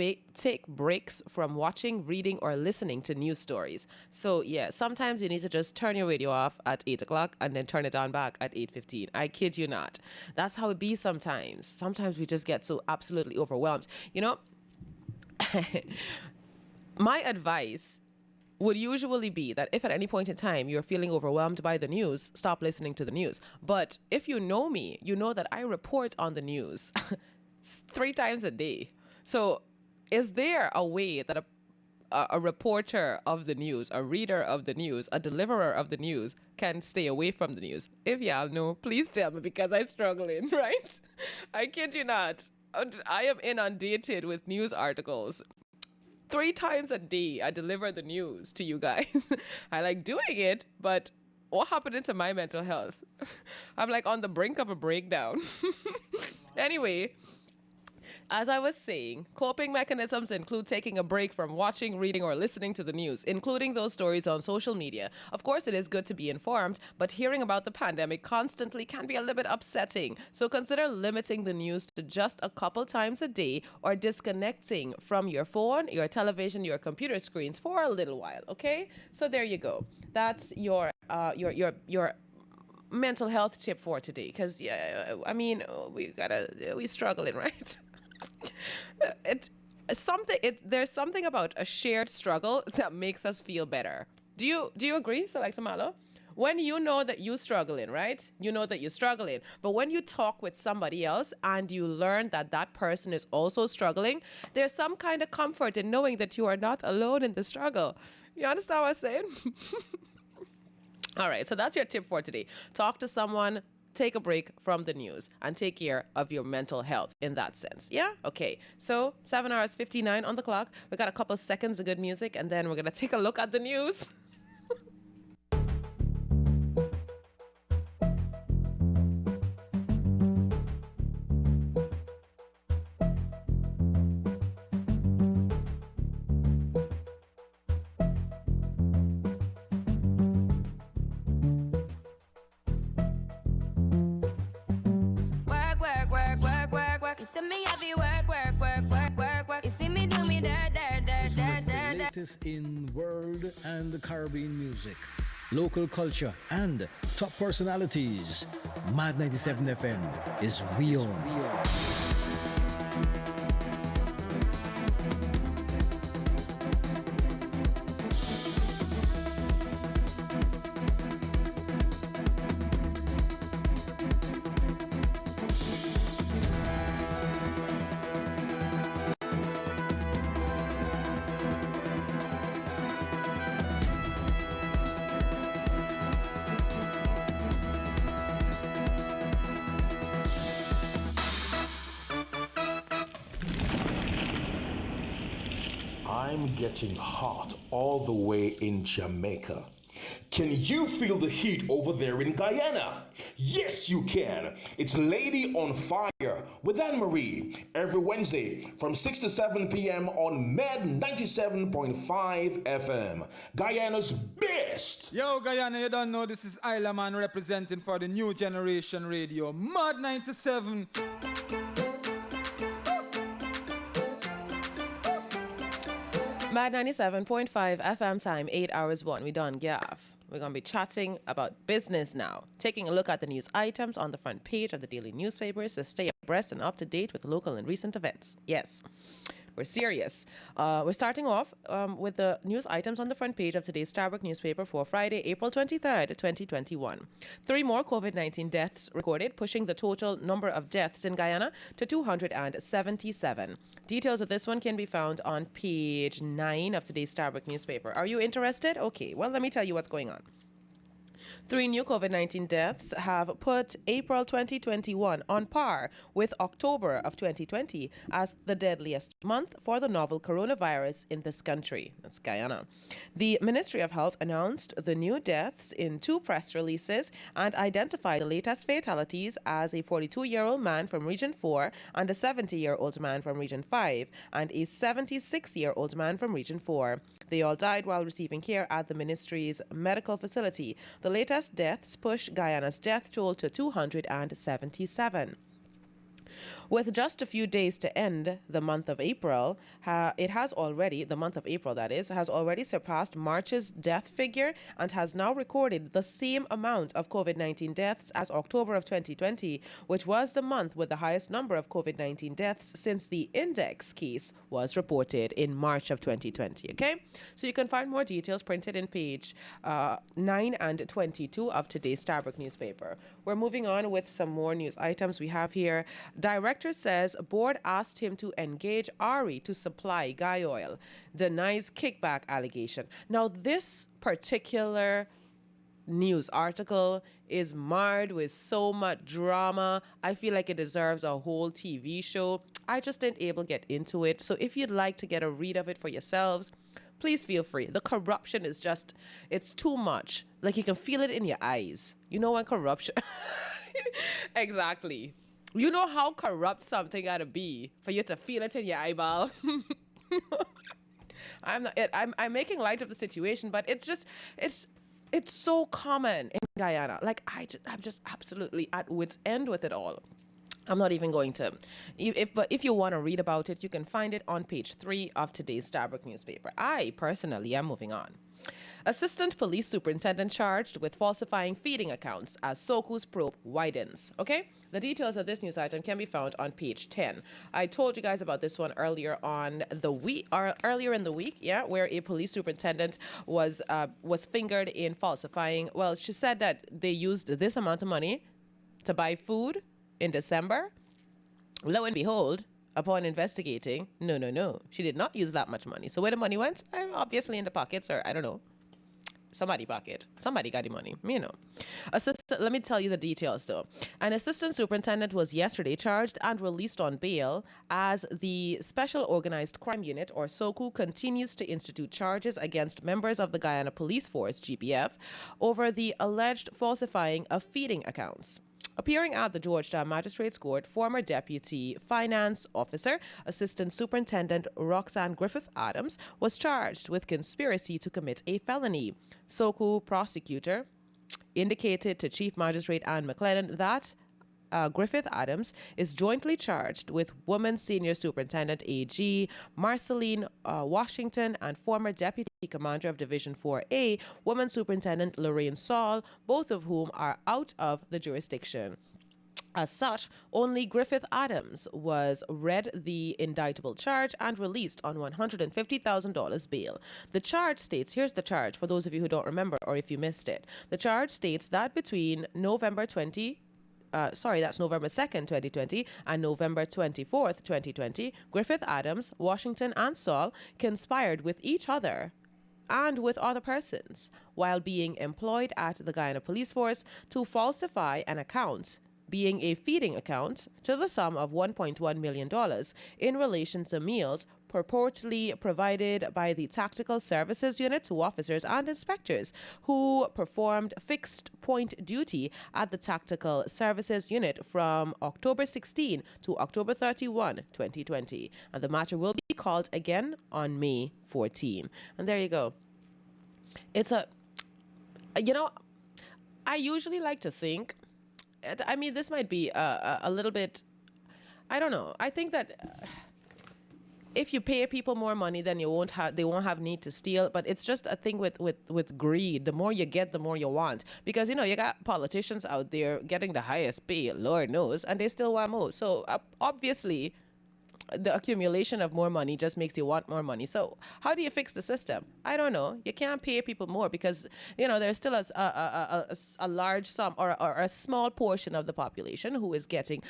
Speaker 7: breaks from watching, reading, or listening to news stories. So yeah, sometimes you need to just turn your radio off at 8 o'clock and then turn it on back at 8:15. I kid you not. That's how it be sometimes. Sometimes we just get so absolutely overwhelmed. You know, my advice would usually be that if at any point in time you're feeling overwhelmed by the news, stop listening to the news. But if you know me, you know that I report on the news 3 times a day. So is there a way that a reporter of the news, a reader of the news, a deliverer of the news can stay away from the news? If y'all know, please tell me, because I'm struggling, right? I kid you not. I am inundated with news articles. 3 times a day, I deliver the news to you guys. I like doing it, but what happened to my mental health? I'm like on the brink of a breakdown. Anyway, as I was saying, coping mechanisms include taking a break from watching, reading, or listening to the news, including those stories on social media. Of course, it is good to be informed, but hearing about the pandemic constantly can be a little bit upsetting. So consider limiting the news to just a couple times a day, or disconnecting from your phone, your television, your computer screens for a little while, okay? So there you go. That's your mental health tip for today, because I mean, we struggling, right? There's something about a shared struggle that makes us feel better. Do you agree, Selector Malo? When you know that you're struggling, right? You know that you're struggling. But when you talk with somebody else and you learn that that person is also struggling, there's some kind of comfort in knowing that you are not alone in the struggle. You understand what I'm saying? All right, so that's your tip for today. Talk to someone, take a break from the news, and take care of your mental health in that sense. Yeah? Okay. So 7 hours 59 on the clock. We got a couple seconds of good music, and then we're going to take a look at the news.
Speaker 5: You see me heavy work. You see me do me
Speaker 22: The latest in world and the Caribbean music, local culture, and top personalities. Maad 97 FM is We On.
Speaker 23: I'm getting hot all the way in Jamaica. Can you feel the heat over there in Guyana? Yes, you can. It's Lady on Fire with Anne-Marie every Wednesday from 6 to 7 p.m. on Med 97.5 FM. Guyana's best.
Speaker 24: Yo, Guyana, you don't know this is Isla Man representing for the new generation radio. Maad 97.
Speaker 7: Maad 97.5 FM time, 8 hours 1. We done gaff. We're going to be chatting about business now, taking a look at the news items on the front page of the daily newspapers to stay abreast and up to date with local and recent events. Yes, we're serious. We're starting off with the news items on the front page of today's Starbuck newspaper for Friday, April 23rd, 2021. 3 more COVID-19 deaths recorded, pushing the total number of deaths in Guyana to 277. Details of this one can be found on page 9 of today's Starbuck newspaper. Are you interested? Okay, well, let me tell you what's going on. 3 new COVID-19 deaths have put April 2021 on par with October of 2020 as the deadliest month for the novel coronavirus in this country. That's Guyana. The Ministry of Health announced the new deaths in 2 press releases and identified the latest fatalities as a 42-year-old man from Region 4 and a 70-year-old man from Region 5 and a 76-year-old man from Region 4. They all died while receiving care at the ministry's medical facility. The latest deaths push Guyana's death toll to 277. With just a few days to end the month of April, the month of April has already surpassed March's death figure and has now recorded the same amount of COVID-19 deaths as October of 2020, which was the month with the highest number of COVID-19 deaths since the index case was reported in March of 2020. Okay, so you can find more details printed in page 9 and 22 of today's Starbuck newspaper. We're moving on with some more news items we have here. Director says board asked him to engage Ari to supply guy oil. Denies kickback allegation. Now, this particular news article is marred with so much drama. I feel like it deserves a whole TV show. I just didn't able to get into it. So if you'd like to get a read of it for yourselves, please feel free. The corruption is just, it's too much. Like, you can feel it in your eyes. You know when corruption... Exactly. You know how corrupt something gotta be for you to feel it in your eyeball. I'm making light of the situation, but it's so common in Guyana. Like, I'm just absolutely at wit's end with it all. I'm not even going to. But if you want to read about it, you can find it on page 3 of today's Starbuck newspaper. I personally am moving on. Assistant Police Superintendent charged with falsifying feeding accounts as Soku's probe widens. Okay? The details of this news item can be found on page 10. I told you guys about this one earlier in the week, where a police superintendent was fingered in falsifying. Well, she said that they used this amount of money to buy food in December. Lo and behold, upon investigating, no, she did not use that much money. So where the money went? Obviously in the pockets, or I don't know. Somebody pocket. Somebody got the money. Me know. Let me tell you the details though. An assistant superintendent was yesterday charged and released on bail as the Special Organized Crime Unit, or SOCU, continues to institute charges against members of the Guyana Police Force, GPF, over the alleged falsifying of feeding accounts. Appearing at the Georgetown Magistrates Court, former Deputy Finance Officer, Assistant Superintendent Roxanne Griffith Adams, was charged with conspiracy to commit a felony. SOCU prosecutor indicated to Chief Magistrate Anne McLennan that Griffith Adams is jointly charged with Woman Senior Superintendent AG Marceline Washington and former Deputy Commander of Division 4A, Woman Superintendent Lorraine Saul, both of whom are out of the jurisdiction. As such, only Griffith Adams was read the indictable charge and released on $150,000 bail. The charge states, here's the charge for those of you who don't remember or if you missed it. The charge states that between November 2nd, 2020 and November 24th, 2020, Griffith Adams, Washington, and Saul conspired with each other and with other persons while being employed at the Guyana Police Force to falsify an account, being a feeding account, to the sum of $1.1 million in relation to meals purportedly provided by the Tactical Services Unit to officers and inspectors who performed fixed point duty at the Tactical Services Unit from October 16 to October 31, 2020. And the matter will be called again on May 14. And there you go. It's I usually like to think, I mean, this might be a little bit, I don't know. I think that if you pay people more money, then they won't have need to steal. But it's just a thing with greed. The more you get, the more you want. Because, you got politicians out there getting the highest pay, Lord knows, and they still want more. So obviously, the accumulation of more money just makes you want more money. So how do you fix the system? I don't know. You can't pay people more because, there's still a large sum or a small portion of the population who is getting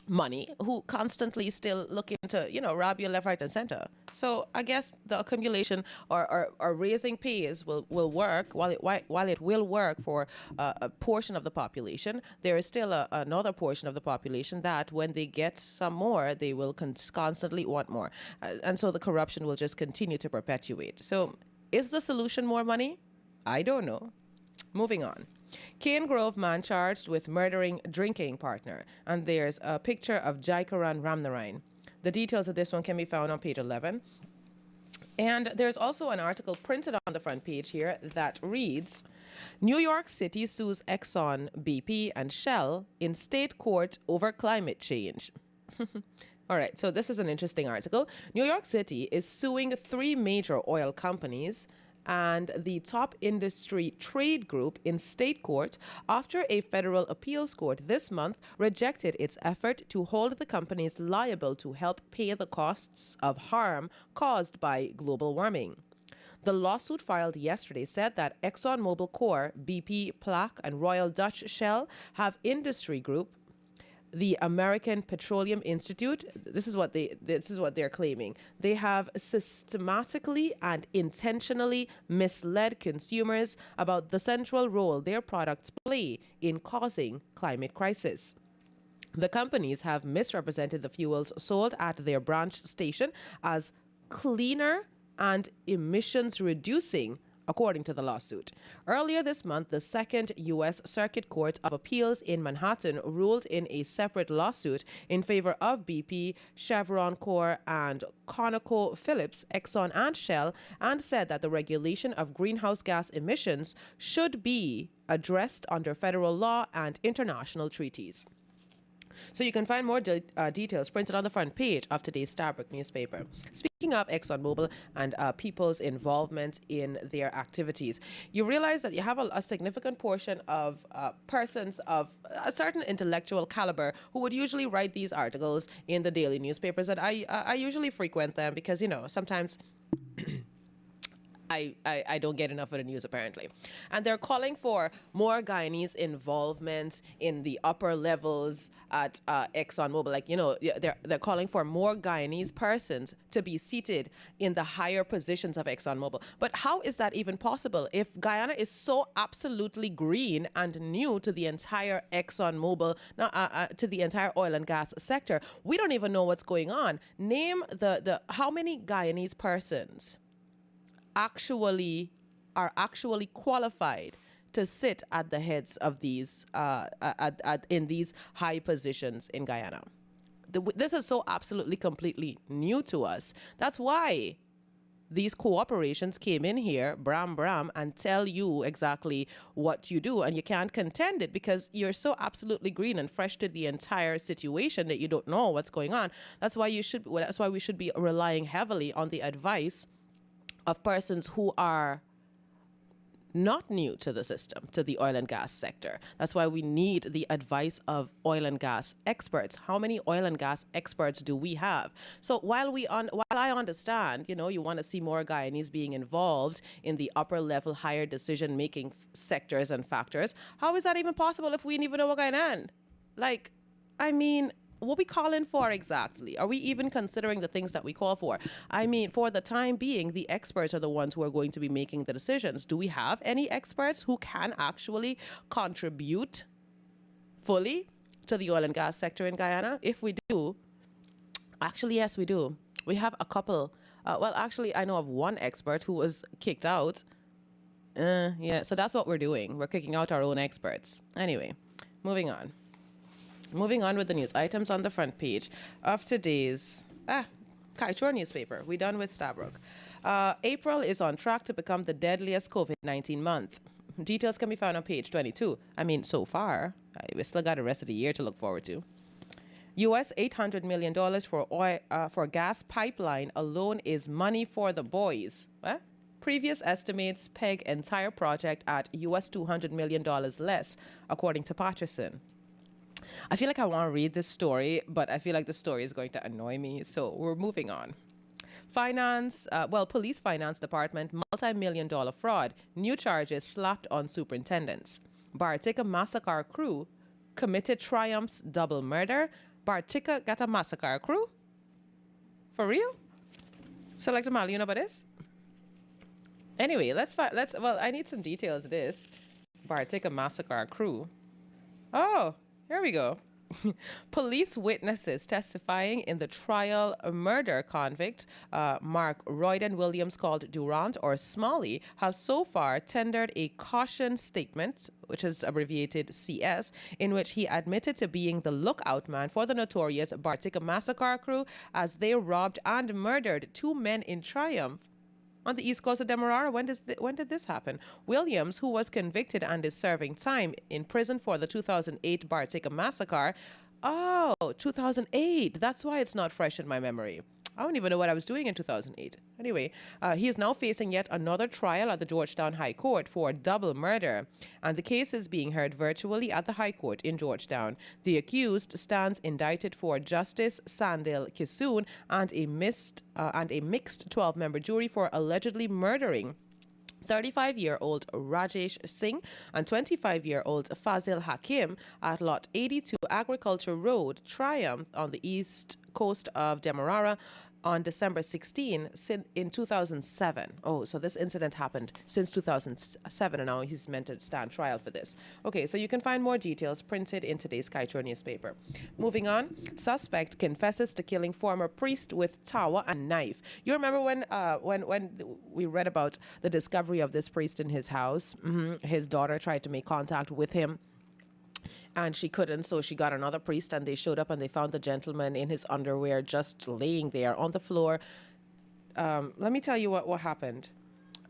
Speaker 7: money who constantly still looking to, rob you left, right, and center. So I guess the accumulation or raising pays will work. While it will work for a portion of the population, there is still another portion of the population that when they get some more, they will constantly want more. And so the corruption will just continue to perpetuate. So is the solution more money? I don't know. Moving on. Cane Grove man charged with murdering drinking partner. And there's a picture of Jaikaran Ramnarayan. The details of this one can be found on page 11. And there's also an article printed on the front page here that reads, New York City sues Exxon, BP, and Shell in state court over climate change. All right, so this is an interesting article. New York City is suing 3 major oil companies and the top industry trade group in state court after a federal appeals court this month rejected its effort to hold the companies liable to help pay the costs of harm caused by global warming. The lawsuit filed yesterday said that ExxonMobil Corp, BP, Plaque, and Royal Dutch Shell have industry group, the American Petroleum Institute, this is what they're claiming. They have systematically and intentionally misled consumers about the central role their products play in causing climate crisis. The companies have misrepresented the fuels sold at their branch station as cleaner and emissions reducing, according to the lawsuit. Earlier this month, the Second U.S. Circuit Court of Appeals in Manhattan ruled in a separate lawsuit in favor of BP, Chevron Corp, and ConocoPhillips, Exxon, and Shell, and said that the regulation of greenhouse gas emissions should be addressed under federal law and international treaties. So you can find more details printed on the front page of today's Starbrook newspaper. Speaking of ExxonMobil and people's involvement in their activities, you realize that you have a significant portion of persons of a certain intellectual caliber who would usually write these articles in the daily newspapers. And I usually frequent them because, sometimes I don't get enough of the news, apparently. And they're calling for more Guyanese involvement in the upper levels at ExxonMobil. They're calling for more Guyanese persons to be seated in the higher positions of ExxonMobil. But how is that even possible if Guyana is so absolutely green and new to the entire ExxonMobil, to the entire oil and gas sector? We don't even know what's going on. Name the how many Guyanese persons are actually qualified to sit at the heads of these in these high positions in Guyana. This is so absolutely completely new to us. That's why these corporations came in here, bram, and tell you exactly what you do, and you can't contend it because you're so absolutely green and fresh to the entire situation that you don't know what's going on. That's why we should be relying heavily on the advice of persons who are not new to the system, to the oil and gas sector. That's why we need the advice of oil and gas experts. How many oil and gas experts do we have? So while I understand, you want to see more Guyanese being involved in the upper level, higher decision-making sectors and factors, how is that even possible if we ain't even know what going on? What we calling for exactly? Are we even considering the things that we call for? For the time being, the experts are the ones who are going to be making the decisions. Do we have any experts who can actually contribute fully to the oil and gas sector in Guyana? If we do, actually, yes, we do. We have a couple. I know of one expert who was kicked out. So that's what we're doing. We're kicking out our own experts. Anyway, moving on. Moving on with the news items on the front page of today's Kaichor newspaper. We're done with Stabrook. April is on track to become the deadliest COVID-19 month. Details can be found on page 22. So far, we still got the rest of the year to look forward to. U.S. $800 million for gas pipeline alone is money for the boys. Previous estimates peg entire project at U.S. $200 million less, according to Patterson. I feel like I want to read this story, but I feel like the story is going to annoy me, so we're moving on. Police finance department, multi-million-dollar fraud. New charges slapped on superintendents. Bartica massacre crew committed Triumph's double murder. Bartica got a massacre crew? For real? Selector Mali, you know about this? Anyway, well, I need some details of this. Bartica massacre crew. Oh, here we go. Police witnesses testifying in the trial murder convict Mark Royden Williams, called Durant or Smalley, have so far tendered a caution statement, which is abbreviated CS, in which he admitted to being the lookout man for the notorious Bartica massacre crew as they robbed and murdered 2 men in Triumph on the east coast of Demerara. When did this happen? Williams, who was convicted and is serving time in prison for the 2008 Bartica massacre. Oh, 2008. That's why it's not fresh in my memory. I don't even know what I was doing in 2008. Anyway, he is now facing yet another trial at the Georgetown High Court for double murder, and the case is being heard virtually at the High Court in Georgetown. The accused stands indicted for Justice Sandil Kisoon and a mixed 12-member jury for allegedly murdering 35-year-old Rajesh Singh and 25-year-old Fazil Hakim at Lot 82 Agriculture Road, Triumph, on the east coast of Demerara on December 16 in 2007. Oh, so this incident happened since 2007, and now he's meant to stand trial for this. Okay, so you can find more details printed in today's Kaito newspaper. Moving on, suspect confesses to killing former priest with tawa and knife. You remember when we read about the discovery of this priest in his house? His daughter tried to make contact with him, and she couldn't, so she got another priest, and they showed up and they found the gentleman in his underwear just laying there on the floor. Let me tell you what happened.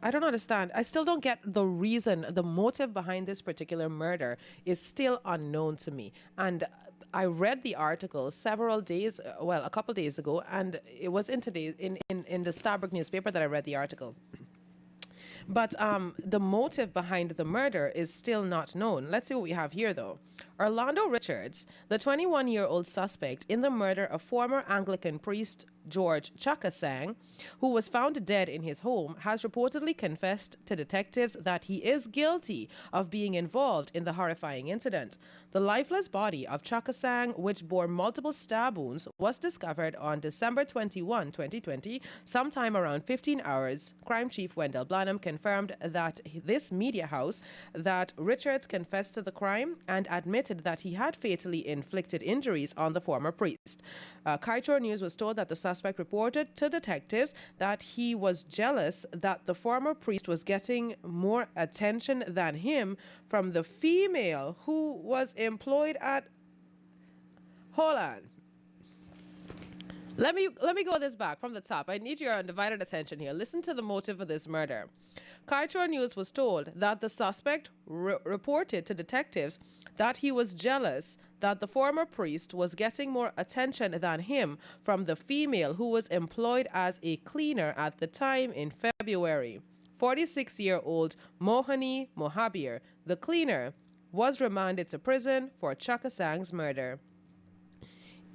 Speaker 7: I don't understand. I still don't get the reason, the motive behind this particular murder is still unknown to me. And I read the article a couple days ago, and it was in the Starbuck newspaper that I read the article. But the motive behind the murder is still not known. Let's see what we have here, though. Orlando Richards, the 21-year-old suspect in the murder of former Anglican priest George Chakasang, who was found dead in his home, has reportedly confessed to detectives that he is guilty of being involved in the horrifying incident. The lifeless body of Chakasang, which bore multiple stab wounds, was discovered on December 21, 2020, sometime around 15 hours. Crime Chief Wendell Blanham confirmed that this media house that Richards confessed to the crime and admitted that he had fatally inflicted injuries on the former priest. Kaito News was told that the suspect reported to detectives that he was jealous that the former priest was getting more attention than him from the female who was employed at... Hold on. Let me go this back from the top. I need your undivided attention here. Listen to the motive of this murder. Kaito News was told that the suspect reported to detectives that he was jealous that the former priest was getting more attention than him from the female who was employed as a cleaner at the time in February. 46-year-old Mohani Mohabir, the cleaner, was remanded to prison for Chakasang's murder.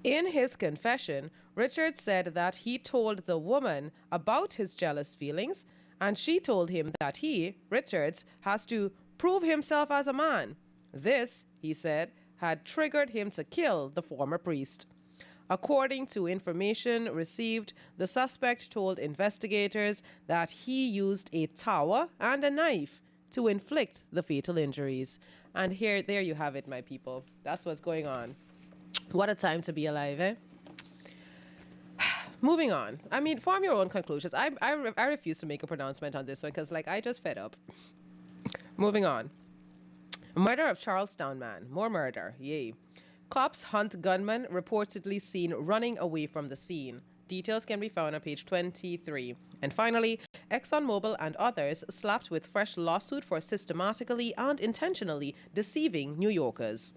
Speaker 7: In his confession, Richard said that he told the woman about his jealous feelings, and she told him that he, Richards, has to prove himself as a man. This, he said, had triggered him to kill the former priest. According to information received, the suspect told investigators that he used a tawa and a knife to inflict the fatal injuries. And there you have it, my people. That's what's going on. What a time to be alive, eh? Moving on. I mean, form your own conclusions. I refuse to make a pronouncement on this one because, I just fed up. Moving on. Murder of Charlestown man. More murder. Yay. Cops hunt gunman reportedly seen running away from the scene. Details can be found on page 23. And finally, ExxonMobil and others slapped with fresh lawsuit for systematically and intentionally deceiving New Yorkers.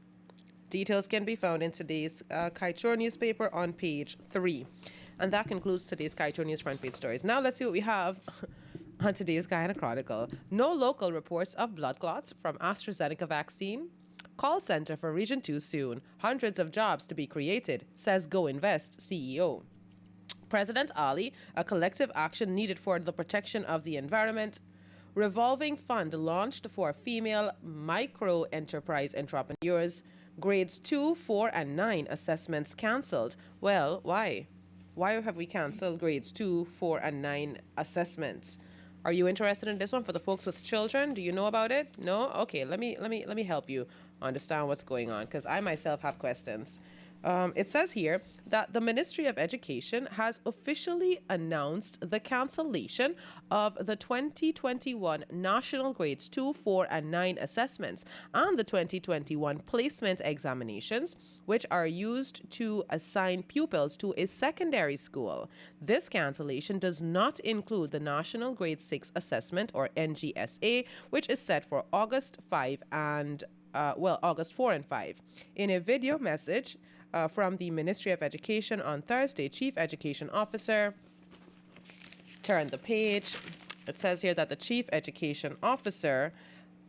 Speaker 7: Details can be found in today's Kaito newspaper on page 3. And that concludes today's Kaito News front page stories. Now let's see what we have on today's Guyana Chronicle. No local reports of blood clots from AstraZeneca vaccine. Call center for Region 2 soon. Hundreds of jobs to be created, says Go Invest CEO. President Ali, a collective action needed for the protection of the environment. Revolving fund launched for female micro-enterprise entrepreneurs. Grades 2, 4, and 9 assessments cancelled. Well, why? Why have we cancelled grades 2, 4, and 9 assessments? Are you interested in this one for the folks with children? Do you know about it? No? Okay, let me help you understand what's going on, because I myself have questions. It says here that the Ministry of Education has officially announced the cancellation of the 2021 National Grades 2, 4, and 9 assessments and the 2021 placement examinations, which are used to assign pupils to a secondary school. This cancellation does not include the National Grade 6 Assessment, or NGSA, which is set for August 5 and August 4 and 5. In a video message from the Ministry of Education on Thursday, Chief Education Officer, turn the page. It says here that the Chief Education Officer,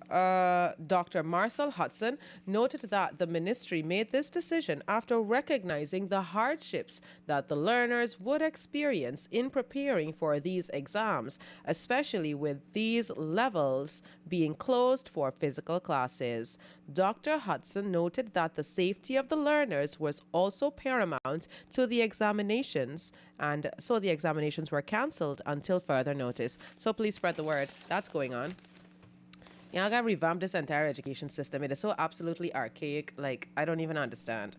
Speaker 7: Dr. Marcel Hudson, noted that the ministry made this decision after recognizing the hardships that the learners would experience in preparing for these exams, especially with these levels being closed for physical classes. Dr. Hudson noted that the safety of the learners was also paramount to the examinations, and so the examinations were cancelled until further notice. So please spread the word. That's going on. Yeah, I gotta revamp this entire education system. It is so absolutely archaic, like, I don't even understand.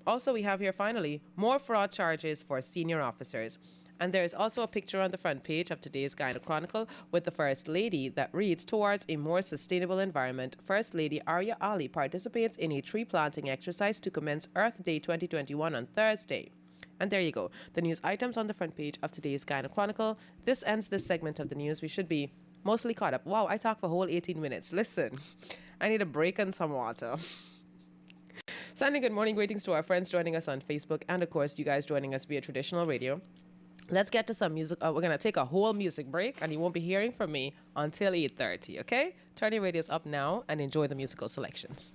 Speaker 7: Also, we have here, finally, more fraud charges for senior officers. And there is also a picture on the front page of today's Guyana Chronicle with the First Lady that reads, "Towards a more sustainable environment, First Lady Arya Ali participates in a tree planting exercise to commence Earth Day 2021 on Thursday." And there you go, the news items on the front page of today's Guyana Chronicle. This ends this segment of the news. We should be mostly caught up. Wow, I talked for a whole 18 minutes. Listen, I need a break and some water. Sending good morning greetings to our friends joining us on Facebook, and of course, you guys joining us via traditional radio. Let's get to some music. We're going to take a whole music break, and you won't be hearing from me until 8:30, okay? Turn your radios up now and enjoy the musical selections.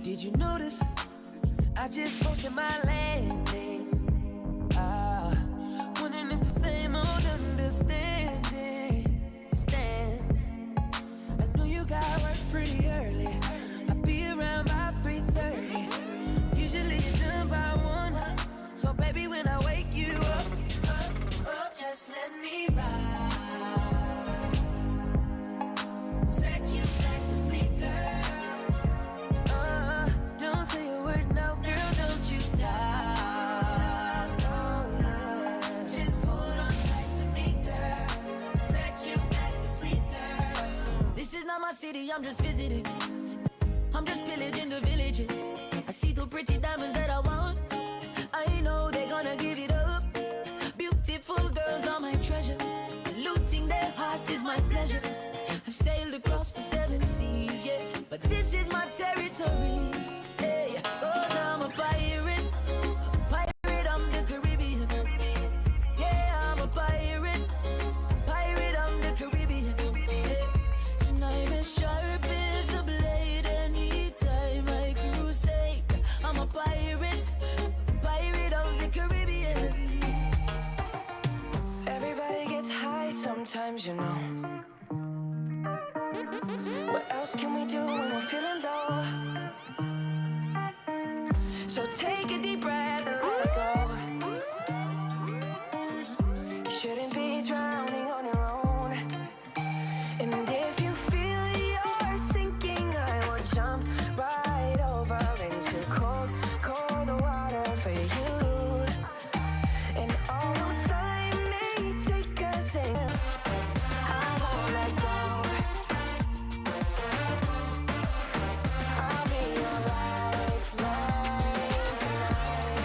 Speaker 16: Did you notice? I just posted my landing. Wondering if the same old understanding stands. I know you got work pretty early. I'll be around by 3:30. Usually you're done by 1. So baby, when I wake you up, just let me ride. Set you back to sleep, girl. This is not my city, I'm just visiting. I'm just pillaging the villages. I see two pretty diamonds that I want. I know they're gonna give it up. Beautiful girls are my treasure. Looting their hearts is my pleasure. I've sailed across the 7 seas, yeah, but this is my territory. Hey, 'cause I'm a pirate. Pirate of the Caribbean. Yeah, I'm a pirate. Pirate of the Caribbean. I'm as sharp as a blade anytime I crusade. I'm a pirate, pirate of the Caribbean. Everybody gets high sometimes, you know. What else can we do when we're feeling low? So take a deep breath and let it go. You shouldn't be drowning on your own. And if you feel you're sinking, I will jump right over into cold, cold water for you. And although time may take us in, I won't let go. I'll be your lifeline tonight.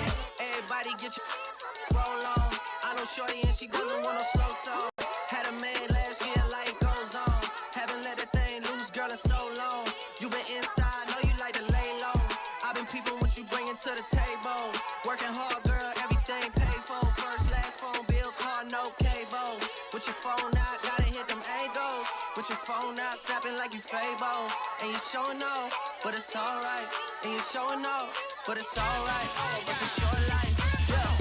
Speaker 1: to the table. Working hard, girl, everything paid for. First, last phone bill, car, no cable. With your phone out, gotta hit them angles. With your phone out, snapping like you Fable. And you showing off, but it's alright. And you showing off, but it's alright. It's a short life, yeah.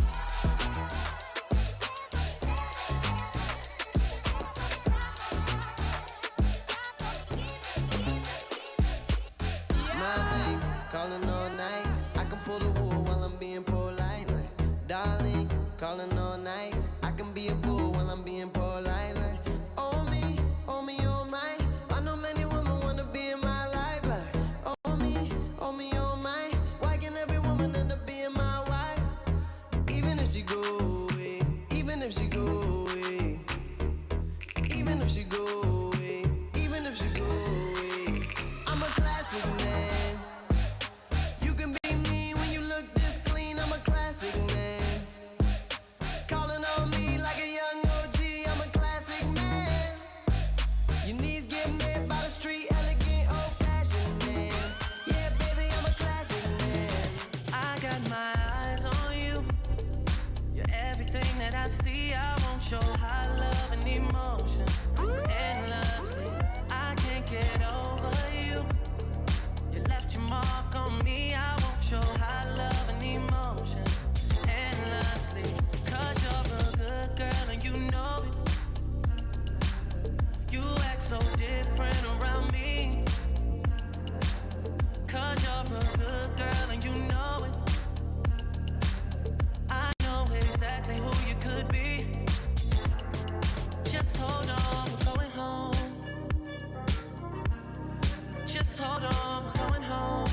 Speaker 6: Calling all night. I can pull the wool while I'm being polite. Like, darling, calling all night. I can be a bull while I'm being polite. Like, oh me, oh my. I know many women wanna be in my life. Like, oh me, oh my. Why can every woman end up being my wife? Even if she go away, even if she go away, even if she go away, even if she go away. I'm a classic man. Classic man, calling on me like a young OG. I'm a classic man. Your knees get met by the street, elegant, old-fashioned man. Yeah, baby, I'm a classic man.
Speaker 16: I got my eyes on you. You're everything that I see. I want your high love and emotion endlessly. I can't get over you. You left your mark on me. I want your high love and emotion endlessly. 'Cause you're a good girl and you know it. You act so different around me. 'Cause you're a good girl and you know it. I know exactly who you could be. Just hold on, we're going home. Just hold on, we're going home.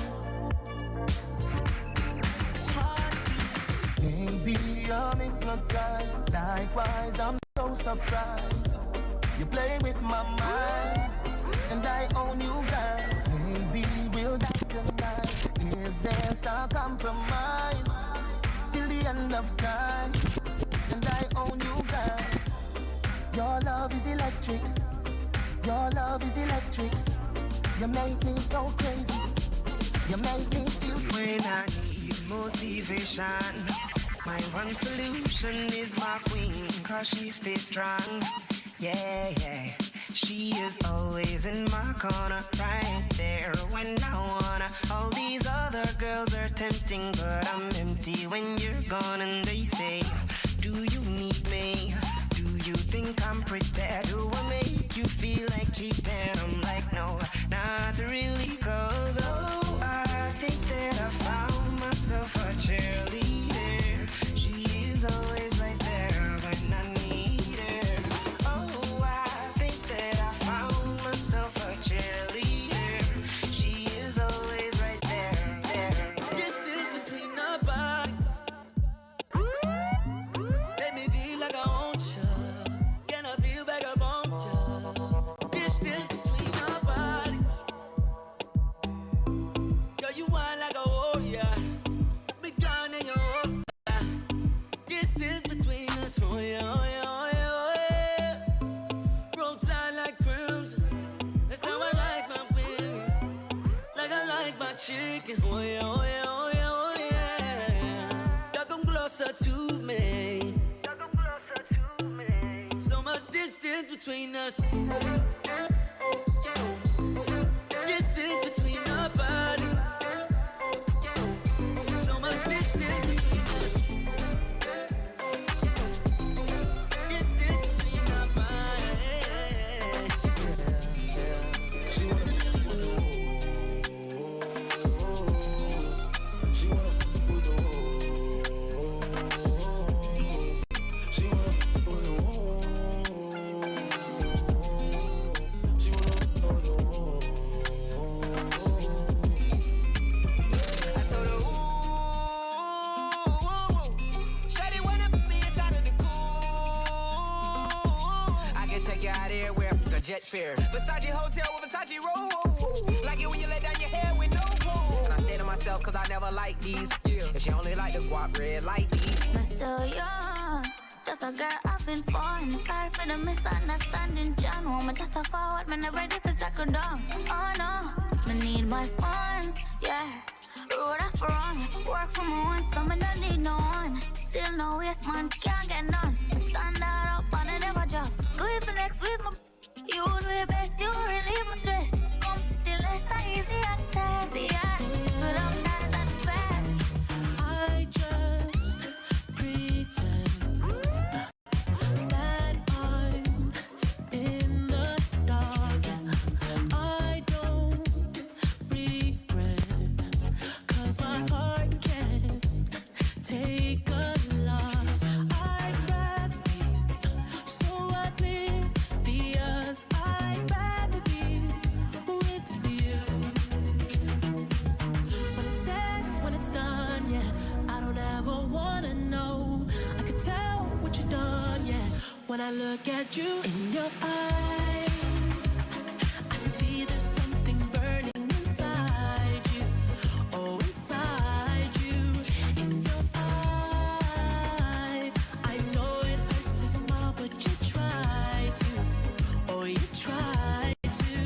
Speaker 2: Baby, I'm hypnotized. Likewise, I'm so surprised. You play with my mind, and I own you, girl. Maybe we'll die tonight. Is there some compromise till the end of time? And I own you, girl. Your love is electric. Your love is electric. You make me so crazy. You make me feel
Speaker 1: when I need motivation. My one solution is my queen, 'cause she stays strong. Yeah, yeah. She is always in my corner, right there when I wanna. All these other girls are tempting, but I'm empty when you're gone. And they say, do you need me? Do you think I'm pretty? Do I make you feel like cheating? I'm like, no, not really, 'cause oh, I think that I found myself a cheerleader. She is always right there when I need her. Oh, I think that I found myself a cheerleader. She is always right there, there.
Speaker 16: Distance between our bodies make me feel like I want you. Can I feel back up on you? Distance between our bodies. Girl, you want like a warrior. Put me down in your holster. Distance between us, oh yeah, oh yeah, oh yeah, oh yeah. Roll tight like crimson. That's how I like my baby. Like I like my chicken, oh yeah, oh yeah, oh yeah, oh yeah. Y'all come closer to me. So much distance between us. Distance between our bodies. So much distance between us. Distance between our bodies.
Speaker 11: She wanna with the She wanna with the She wanna with the She wanna with the
Speaker 16: I told her, ooh, shawty wanna put me inside of the cool. I can take you out everywhere, the jet fare. Versace hotel with Versace roll. Like it when you let down your hair with no clothes. And I say to myself, 'cause I never like these. If she only like the guap red like these.
Speaker 8: But still young, just a girl I've been falling. Sorry for the misunderstanding, John. Woman, just a forward, man, I'm ready for second down. Oh no, I need my funds, yeah. Road I for run. Work from home, some don't need no one. Still no waste, man, can't get none. Stand that up and I never drop. Squeeze the next, squeeze my. You do your best, you relieve my stress. Come still less easy access, yeah. Put up nice and fast.
Speaker 16: I just pretend that I'm in the dark. I don't regret, 'cause my heart can't take a loss. I'd rather be so oblivious. I'd rather be with you. When it's said, when it's done, yeah, I don't ever wanna know. I could tell what you've done, yeah. When I look at you in your eyes, I see there's something burning inside you. Oh, inside you, in your eyes. I know it hurts to smile, but you try to. Oh, you try to.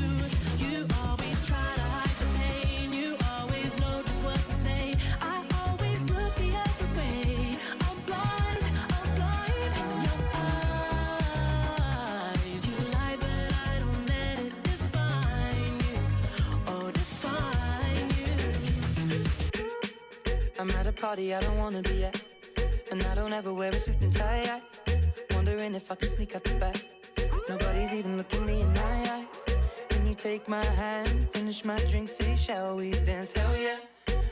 Speaker 16: You always try to hide the pain. You always know just what to say. I always look the other way. I'm blind in your eyes. You lie, but I don't let it define you. Oh, define you.
Speaker 1: I'm at a party I don't wanna be at, and I don't ever wear a suit and tie. Wondering if I can sneak out the back. Nobody's even looking me in my eyes. Can you take my hand, finish my drink, say shall we dance? Hell yeah.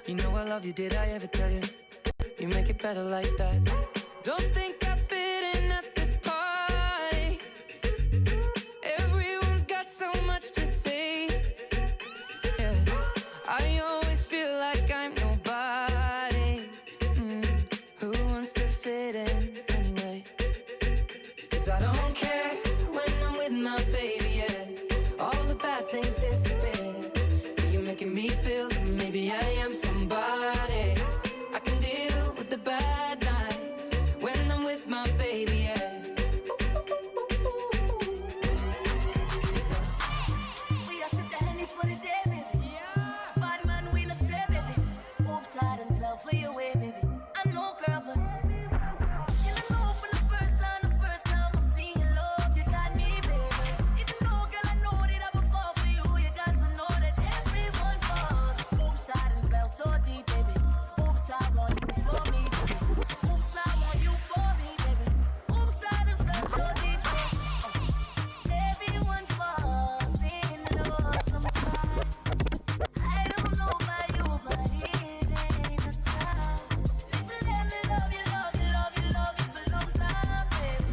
Speaker 1: You know I love you, did I ever tell you? You make it better like that. Don't think I fit in at this party. Everyone's got so much to say. Yeah. I always feel like I'm nobody. Who wants to fit in anyway? 'Cause I don't care when I'm with my baby, yeah. All the bad things disappear. You're making me feel that maybe I am somebody. I can deal with the bad nights when I'm with my baby, yeah.
Speaker 8: We are sip the honey for the day, baby. Bad man, we no stray, baby. Oops, I done fell for your way, baby. I know, girl, but you know from the first time I seen your love, you got me, baby. Even though, girl, I know that I would fall for you, you got to know that everyone falls. Oops, I done fell so deep, baby. Oops, I want you for me, baby. Oops, I want you for me, baby. Oops, I done fell so deep, baby. Everyone falls in love sometimes. I don't know about you, but it ain't a crime. If you let me love you, love you, love you, love you for a long time, baby.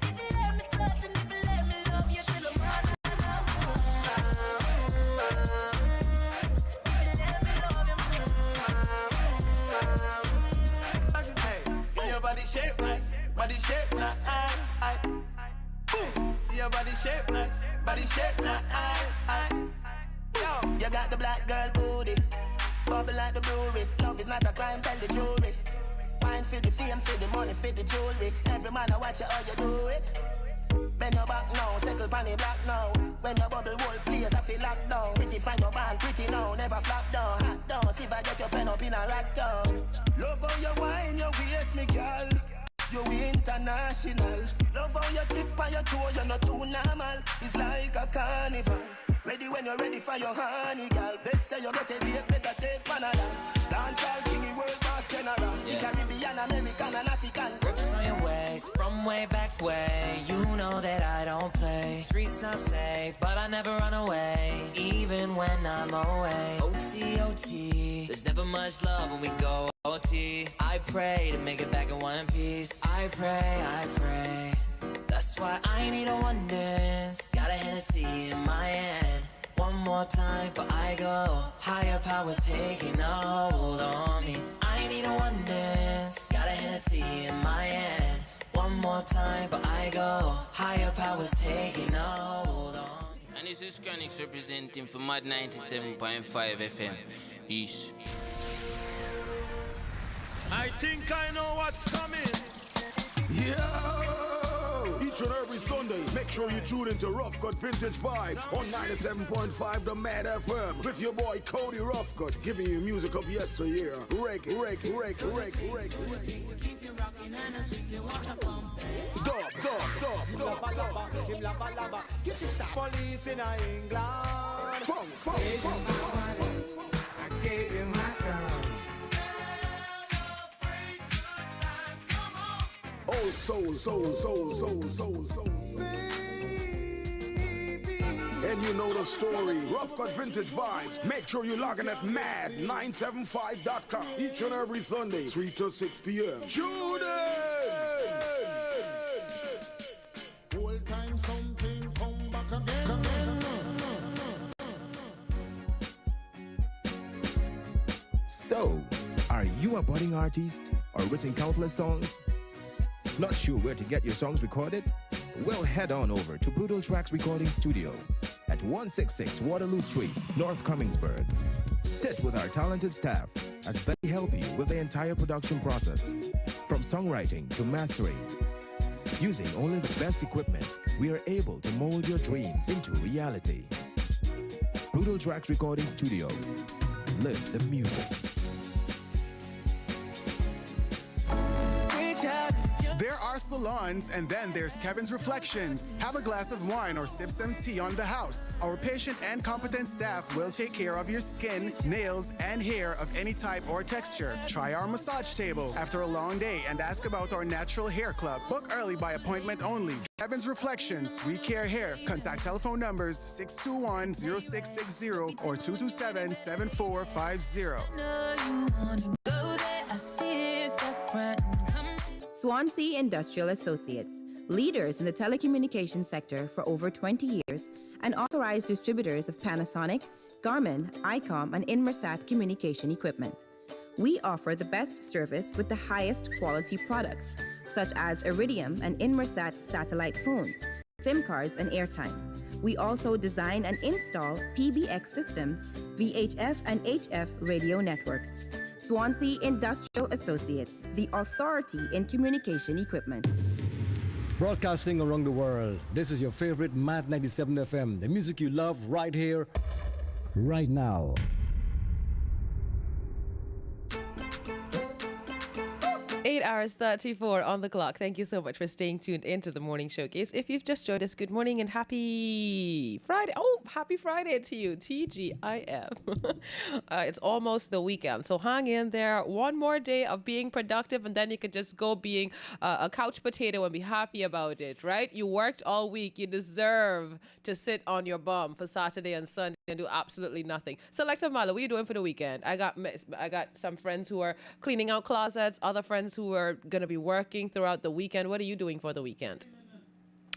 Speaker 8: If you let me touch and if you let me love you till I'm running out of time. If you let me love you,
Speaker 11: Hey, see your body shape nice, body shape nice. See your body shape nice, body shape nice. Yo, you got the black girl booty, bubble like the brewery. Love is not a crime, tell the jury. Wine for the fame, for the money, for the jewelry. Every man I watch you how you do it. Bend your back now, settle pan the black now. When your bubble whole place, I feel locked down. Pretty find your band, pretty now, never flop down. Hot down, see if I get your friend up in a rack down. Love how you wine, your waist, me girl. You international. Love how you tip on your toe, you're not too normal. It's like a carnival. Ready when you're ready for your honey, girl. Bet say you get a date, better take Panada. Dance all Jimmy World Boss General. Caribbean, American, and African.
Speaker 1: Grips on your waist from way back way. You know that I don't play. Streets not safe, but I never run away, even when I'm away. OT, OT. There's never much love when we go OT. I pray to make it back in one piece. I pray, I pray. That's why I need a one dance. Got a Hennessy in my hand. One more time, but I go. Higher powers taking a hold on me. I need a one dance. Got a Hennessy in my hand. One more time, but I go. Higher powers taking a hold on me.
Speaker 3: And this is Chronix representing for Maad 97.5 FM. East.
Speaker 11: I think I know what's coming.
Speaker 17: Yo! each and every Sunday. Make sure you tune into Rough Cut Vintage Vibes on 97.5 The Mad FM with your boy Cody Roughcut, giving you music of yesteryear. Reggae. Dub.
Speaker 11: Police in England.
Speaker 17: Funk.
Speaker 11: I gave you my song.
Speaker 17: Old soul. And you know the story. Rough Cut Vintage Vibes. Make sure you log in at mad975.com each and every Sunday, 3 to 6 p.m. Tune in!
Speaker 9: Old time something come back again.
Speaker 10: So, are you a budding artist or written countless songs? Not sure where to get your songs recorded? Well, head on over to Brutal Tracks Recording Studio at 166 Waterloo Street, North Commingsburg. Sit with our talented staff as they help you with the entire production process, from songwriting to mastering. Using only the best equipment, we are able to mold your dreams into reality. Brutal Tracks Recording Studio. Live the music.
Speaker 2: There are salons, and then there's Kevin's Reflections. Have a glass of wine or sip some tea on the house. Our patient and competent staff will take care of your skin, nails, and hair of any type or texture. Try our massage table after a long day and ask about our natural hair club. Book early by appointment only. Kevin's Reflections, We Care Hair. Contact telephone numbers 621-0660 or 227-7450.
Speaker 12: Swansea Industrial Associates, leaders in the telecommunications sector for over 20 years and authorized distributors of Panasonic, Garmin, ICOM, and Inmarsat communication equipment. We offer the best service with the highest quality products, such as Iridium and Inmarsat satellite phones, SIM cards, and airtime. We also design and install PBX systems, VHF and HF radio networks. Swansea Industrial Associates, the authority in communication equipment.
Speaker 22: Broadcasting around the world, this is your favorite Maad 97 FM, the music you love right here, right now.
Speaker 7: 8 hours 34 on the clock. Thank you so much for staying tuned into the morning showcase. If you've just joined us, good morning and happy Friday. Oh, happy Friday to you, TGIF. It's almost the weekend, so hang in there. One more day of being productive, and then you could just go being a couch potato and be happy about it, right? You worked all week. You deserve to sit on your bum for Saturday and Sunday and do absolutely nothing. Selector Malo, what are you doing for the weekend? I got some friends who are cleaning out closets, other friends who are going to be working throughout the weekend. What are you doing for the weekend?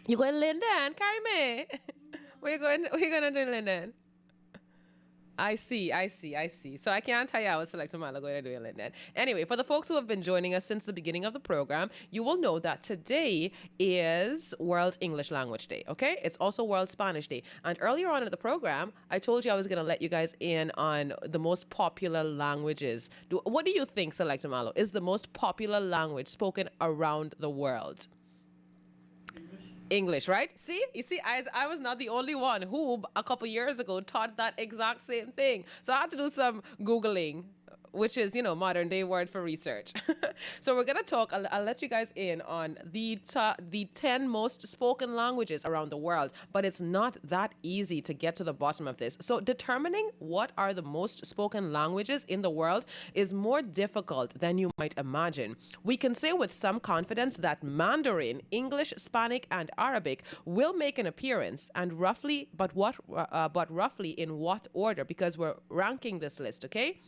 Speaker 7: You going Linden? Carry me. Where you going to do Linden? I see. So I can't tell you I was Selector Malo going to do in Linden. Anyway, for the folks who have been joining us since the beginning of the program, you will know that today is World English Language Day, okay? It's also World Spanish Day. And earlier on in the program, I told you I was going to let you guys in on the most popular languages. What do you think, Selector Malo, is the most popular language spoken around the world? English, right? See? You see, I was not the only one who, a couple years ago, taught that exact same thing. So I had to do some Googling, which is, modern day word for research. So we're going to talk, I'll let you guys in on the 10 most spoken languages around the world, but it's not that easy to get to the bottom of this. So determining what are the most spoken languages in the world is more difficult than you might imagine. We can say with some confidence that Mandarin, English, Spanish, and Arabic will make an appearance, and roughly in what order, because we're ranking this list, okay?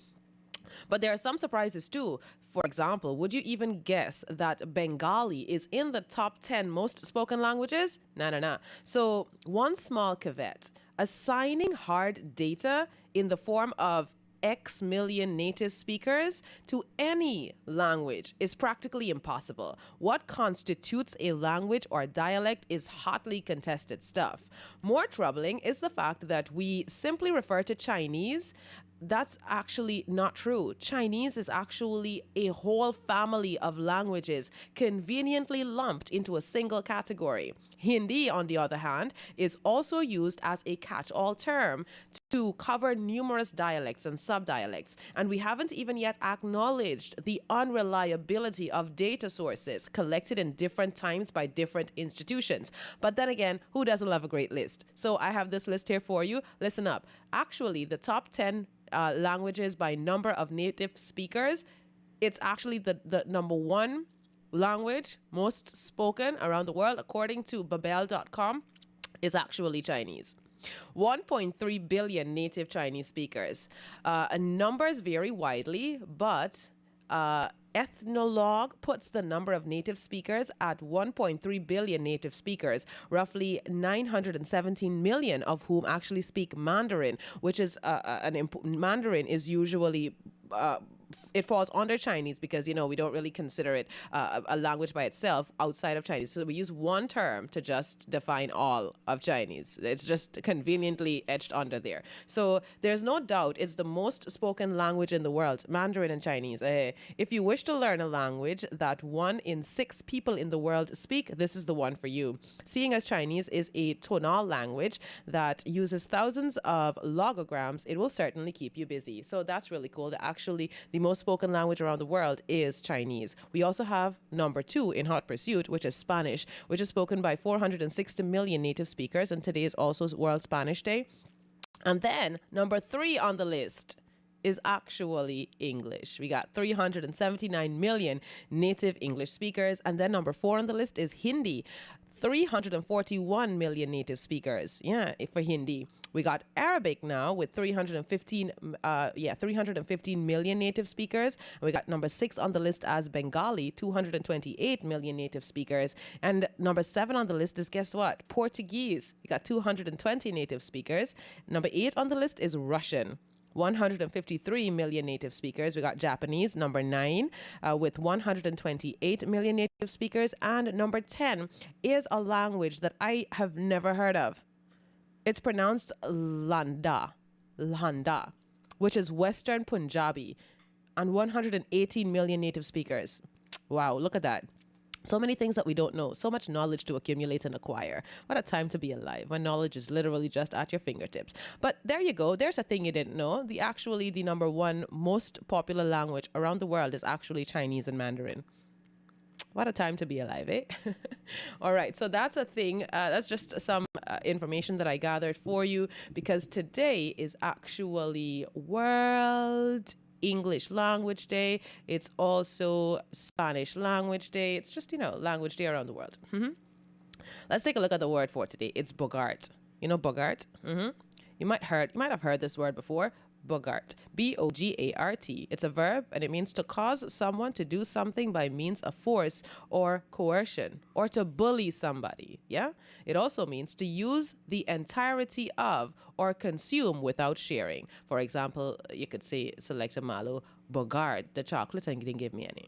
Speaker 7: But there are some surprises too. For example, would you even guess that Bengali is in the top 10 most spoken languages? Nah. So one small caveat, assigning hard data in the form of X million native speakers to any language is practically impossible. What constitutes a language or dialect is hotly contested stuff. More troubling is the fact that we simply refer to Chinese. That's actually not true. Chinese is actually a whole family of languages conveniently lumped into a single category. Hindi, on the other hand, is also used as a catch-all term to cover numerous dialects and subdialects. And we haven't even yet acknowledged the unreliability of data sources collected in different times by different institutions. But then again, who doesn't love a great list? So I have this list here for you. Listen up. Actually, the top 10 languages by number of native speakers, it's actually the number one language most spoken around the world, according to Babel.com, is actually Chinese. 1.3 billion native Chinese speakers. Numbers vary widely, but Ethnologue puts the number of native speakers at 1.3 billion native speakers, roughly 917 million of whom actually speak Mandarin, which is Mandarin is usually it falls under Chinese because, you know, we don't really consider it a language by itself outside of Chinese. So we use one term to just define all of Chinese. It's just conveniently etched under there. So there's no doubt it's the most spoken language in the world, Mandarin and Chinese. If you wish to learn a language that 1 in 6 people in the world speak, this is the one for you. Seeing as Chinese is a tonal language that uses thousands of logograms, it will certainly keep you busy. So that's really cool. Actually, the most spoken language around the world is Chinese. We also have number 2 in hot pursuit, which is Spanish, which is spoken by 460 million native speakers, and today is also World Spanish Day. And then number 3 on the list is actually English. We got 379 million native English speakers. And then number 4 on the list is Hindi. 341 million native speakers. Yeah, for Hindi. We got Arabic now with 315 million native speakers. And we got number 6 on the list as Bengali, 228 million native speakers. And number 7 on the list is, guess what? Portuguese. We got 220 native speakers. Number 8 on the list is Russian. 153 million native speakers. We got Japanese, number 9, with 128 million native speakers. And number 10 is a language that I have never heard of. It's pronounced Landa, which is Western Punjabi, and 118 million native speakers. Wow, look at that. So many things that we don't know, so much knowledge to accumulate and acquire. What a time to be alive when knowledge is literally just at your fingertips. But there you go. There's a thing you didn't know. The number 1 most popular language around the world is actually Chinese and Mandarin. What a time to be alive, eh? All right, so that's a thing. That's just some information that I gathered for you because today is actually World English Language Day. It's also Spanish Language Day. It's just, language day around the world. Let's take a look at the word for today. It's bogart. You know bogart? You might have heard this word before. Bogart. B-O-G-A-R-T. It's a verb and it means to cause someone to do something by means of force or coercion or to bully somebody. Yeah? It also means to use the entirety of or consume without sharing. For example, you could say Selector Malo Bogart the chocolate and didn't give me any.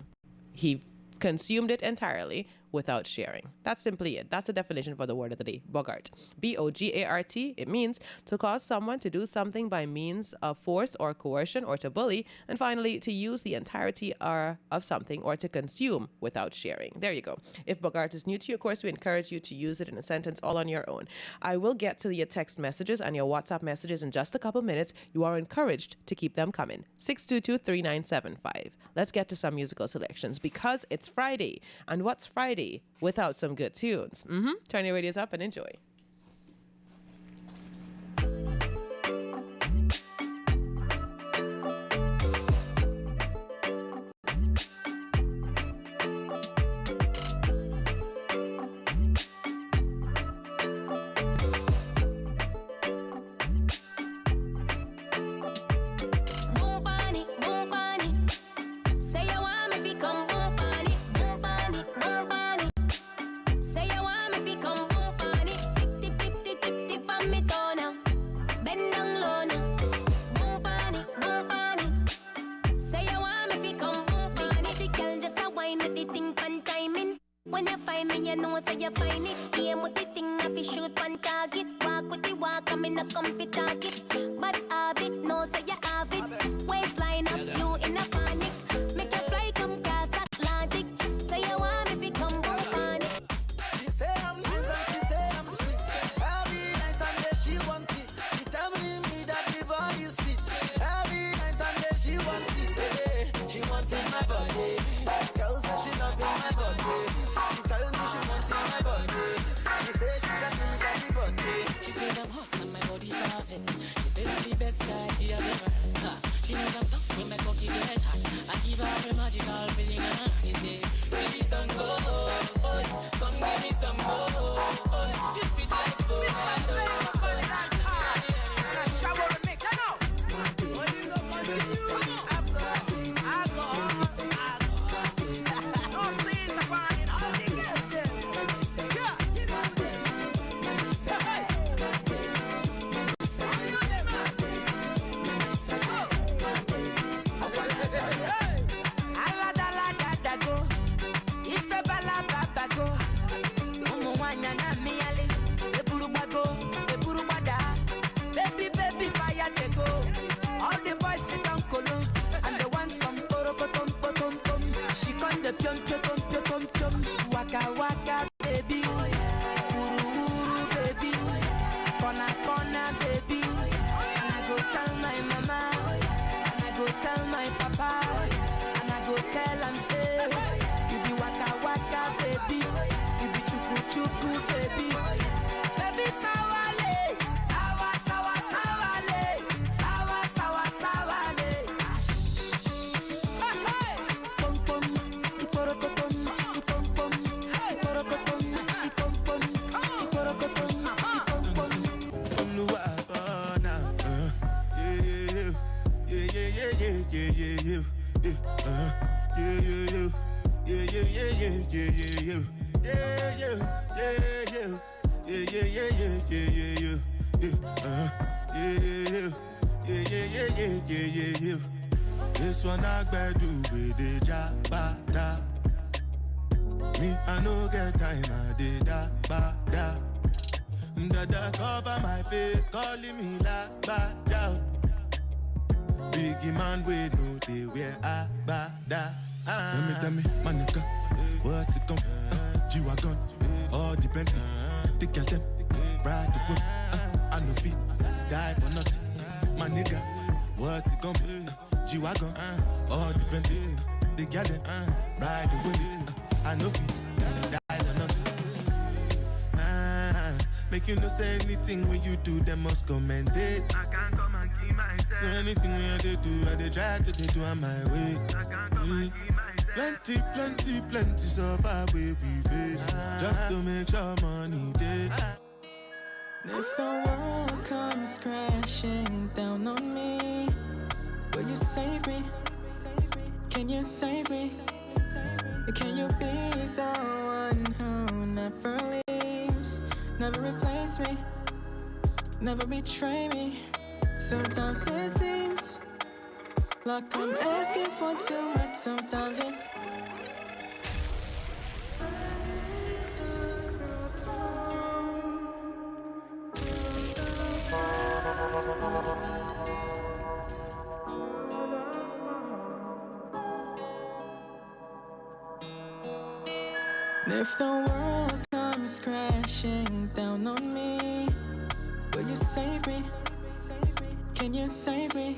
Speaker 7: He consumed it entirely without sharing. That's simply it. That's the definition for the word of the day, bogart. B-O-G-A-R-T. It means to cause someone to do something by means of force or coercion or to bully. And finally, to use the entirety of something or to consume without sharing. There you go. If bogart is new to you, of course, we encourage you to use it in a sentence all on your own. I will get to your text messages and your WhatsApp messages in just a couple minutes. You are encouraged to keep them coming. 622-3975. Let's get to some musical selections because it's Friday. And what's Friday without some good tunes? Turn your radios up and enjoy.
Speaker 5: Say you want me fi come boom on it. eye, me you know say you find it. Aim with the thing, if you shoot one target. Walk with the walk, I'm in a comfy target. But habit, no say you have it. Waistline up, you in a panic. Make you fly, come cross Atlantic. Say you want me, fi come back on it.
Speaker 6: She say I'm nice and she say I'm sweet. Every night and day she want it. She telling me that the body is fit. Every night and day she want it. Hey, she wants in my body. Girl say she loves in my body. She tell me she wants in my body. She say she got me got the body.
Speaker 16: She said I'm hot and my body perfect. She said I'm the best guy she has ever had. She knows I'm tough when my cocky gets hot. I give her a magical feeling and she said, please don't go. Come give me some more. You fit like food.
Speaker 1: Shower and mix, I know. What you gonna continue?
Speaker 16: Pium, pium, pium, pium, pium. Waka, waka, baby. Uru, uru, baby. Corner, corner, baby. And I go tell my mama. And I go tell my papa. And I go tell and say, you be waka, waka, baby. You be chuku, chuku, baby. Baby, sawale. Sawa, sawa, sawale. Sawa, sawa, sawale. Hey, hey. Pum, pum.
Speaker 13: This one I better do with the jabata. Me, I no get time, I did that, da. Dada cover my face, calling me la ba da. Biggie man, we know they wear a ba da. Tell me, my nigga, what's it come? G-Wagon, all depend. The girl them, ride the whip. I no fit, die for nothing. My nigga, what's it come? G-Wagon, all depend. The girl them, ride the whip. I no fit, die for nothing. Make you no say anything when you do, them must commend it. I can't come and keep myself. So anything when they do, I they try to do on my way. I can't come and keep myself. Plenty so far we face. Just to make sure money day.
Speaker 14: If the world comes crashing down on me, will you save me? Can you save me? Can you be the one who never leaves, never replace me, never betray me? Sometimes it seems like I'm asking for too much. Sometimes it's if the world comes crashing down on me, will you save me? Can you save me?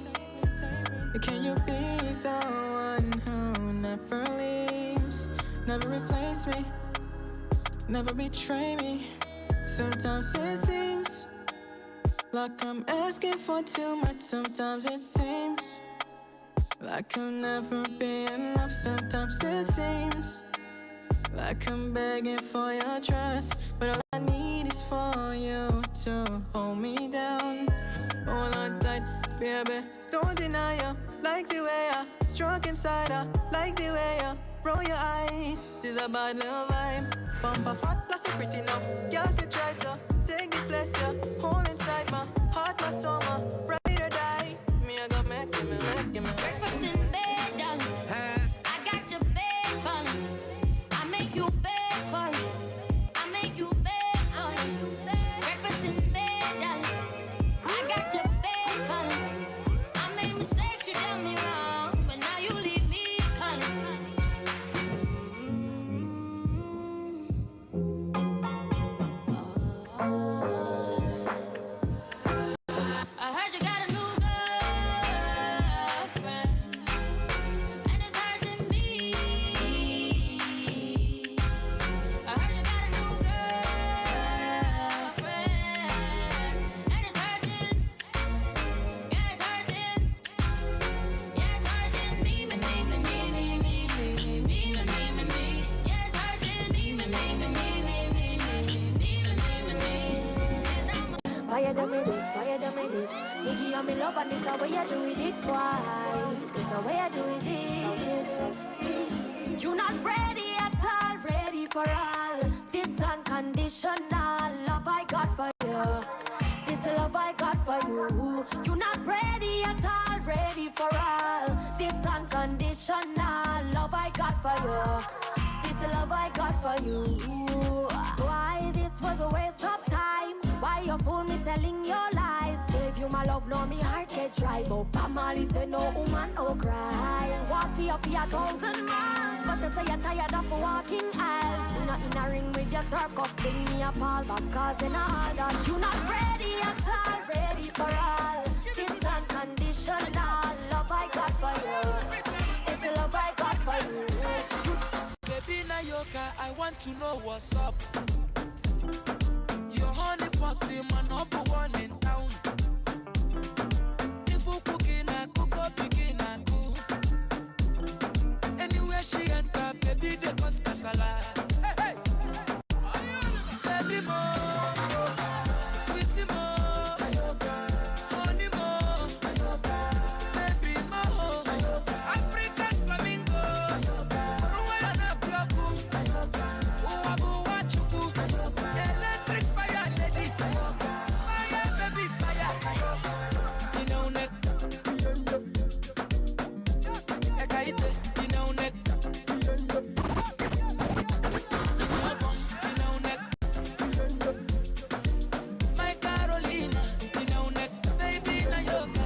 Speaker 14: Can you be the one who never leaves, never replace me, never betray me? Sometimes it seems like I'm asking for too much. Sometimes it seems like I'll never be enough. Sometimes it seems like I'm begging for your trust, but all I need is for you to hold me down. Hold on tight, baby, don't deny ya. Like the way I stroke inside her, like the way you roll your eyes. Is a bad little vibe. Bumper fat plus you pretty now. Girl could try to take this place, yeah. Hold inside my heart, my stomach, ride or die. Me I got make you.
Speaker 5: Breakfast in bed, darling. I got your bed, falling. I make you bed for you. you. You're not ready at all, ready for all. This unconditional love I got for you. This the love I got for you. Why this was a waste of time? Why you fool me telling your lies? Gave you my love, now me heart get dry. But Pamali say no woman, no cry. Walk for your 1,000 miles, but they say you're tired of walking aisles. You not in a ring with your circus thing, me a fall back cause in all that. You not ready at all, ready for all. This unconditional love I got for you. It's the love I got for you.
Speaker 11: Baby Nayoka, I want to know what's up. Your honey pot team, my number one in town. If you cooking, I cook up, begin, I cook. Anywhere she enter, baby, they cause casala. Hey, hey. Baby, more. Sweetie, more. Honey, more. Baby, more. African flamingo. Ruana Plaku. Uwabu Wachuku. Electric fire, lady. Fire, baby, fire. You know, neck. Ekaite, you know, neck. My Carolina, you know, neck. Baby, Nayoka.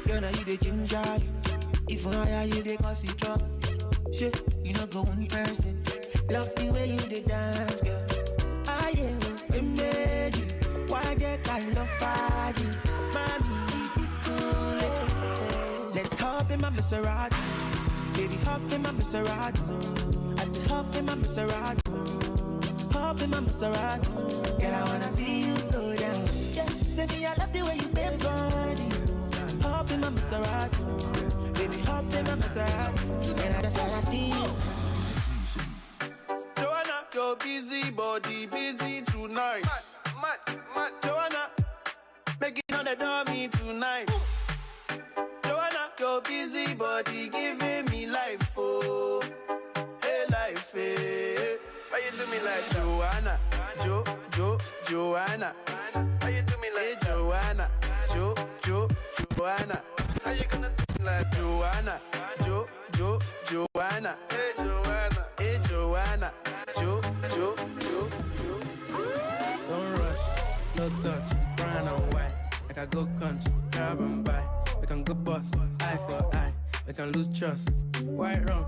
Speaker 15: Girl, now you the ginger. If I hire you, they cause it drop. Shit, you not go one person. Love the way you the dance, girl. I am a lady. Why they call love for you? Mommy, be cool. Let's hop in my Maserati. Baby, hop in my Maserati. I said hop in my Maserati. Hop in my Maserati. Girl, I wanna see you go down. Yeah, say me I love the way you bend body. Hop in my Maserati. Baby, hop in my Maserati. And I just wanna see you.
Speaker 13: Joanna, your busy body, busy tonight. Mad. Joanna, making all the dummy tonight. Joanna, your busy body, giving me life, oh. Hey, life, hey. Why you do me like Joanna? Joanna. Why you do me like Joanna? Joanna. How you gonna do me like Joanna? Joanna. Hey, Joanna. Don't rush, slow touch, brown and white. Like I go country, grab and buy. We can go bust, eye for eye. We can lose trust. White rum,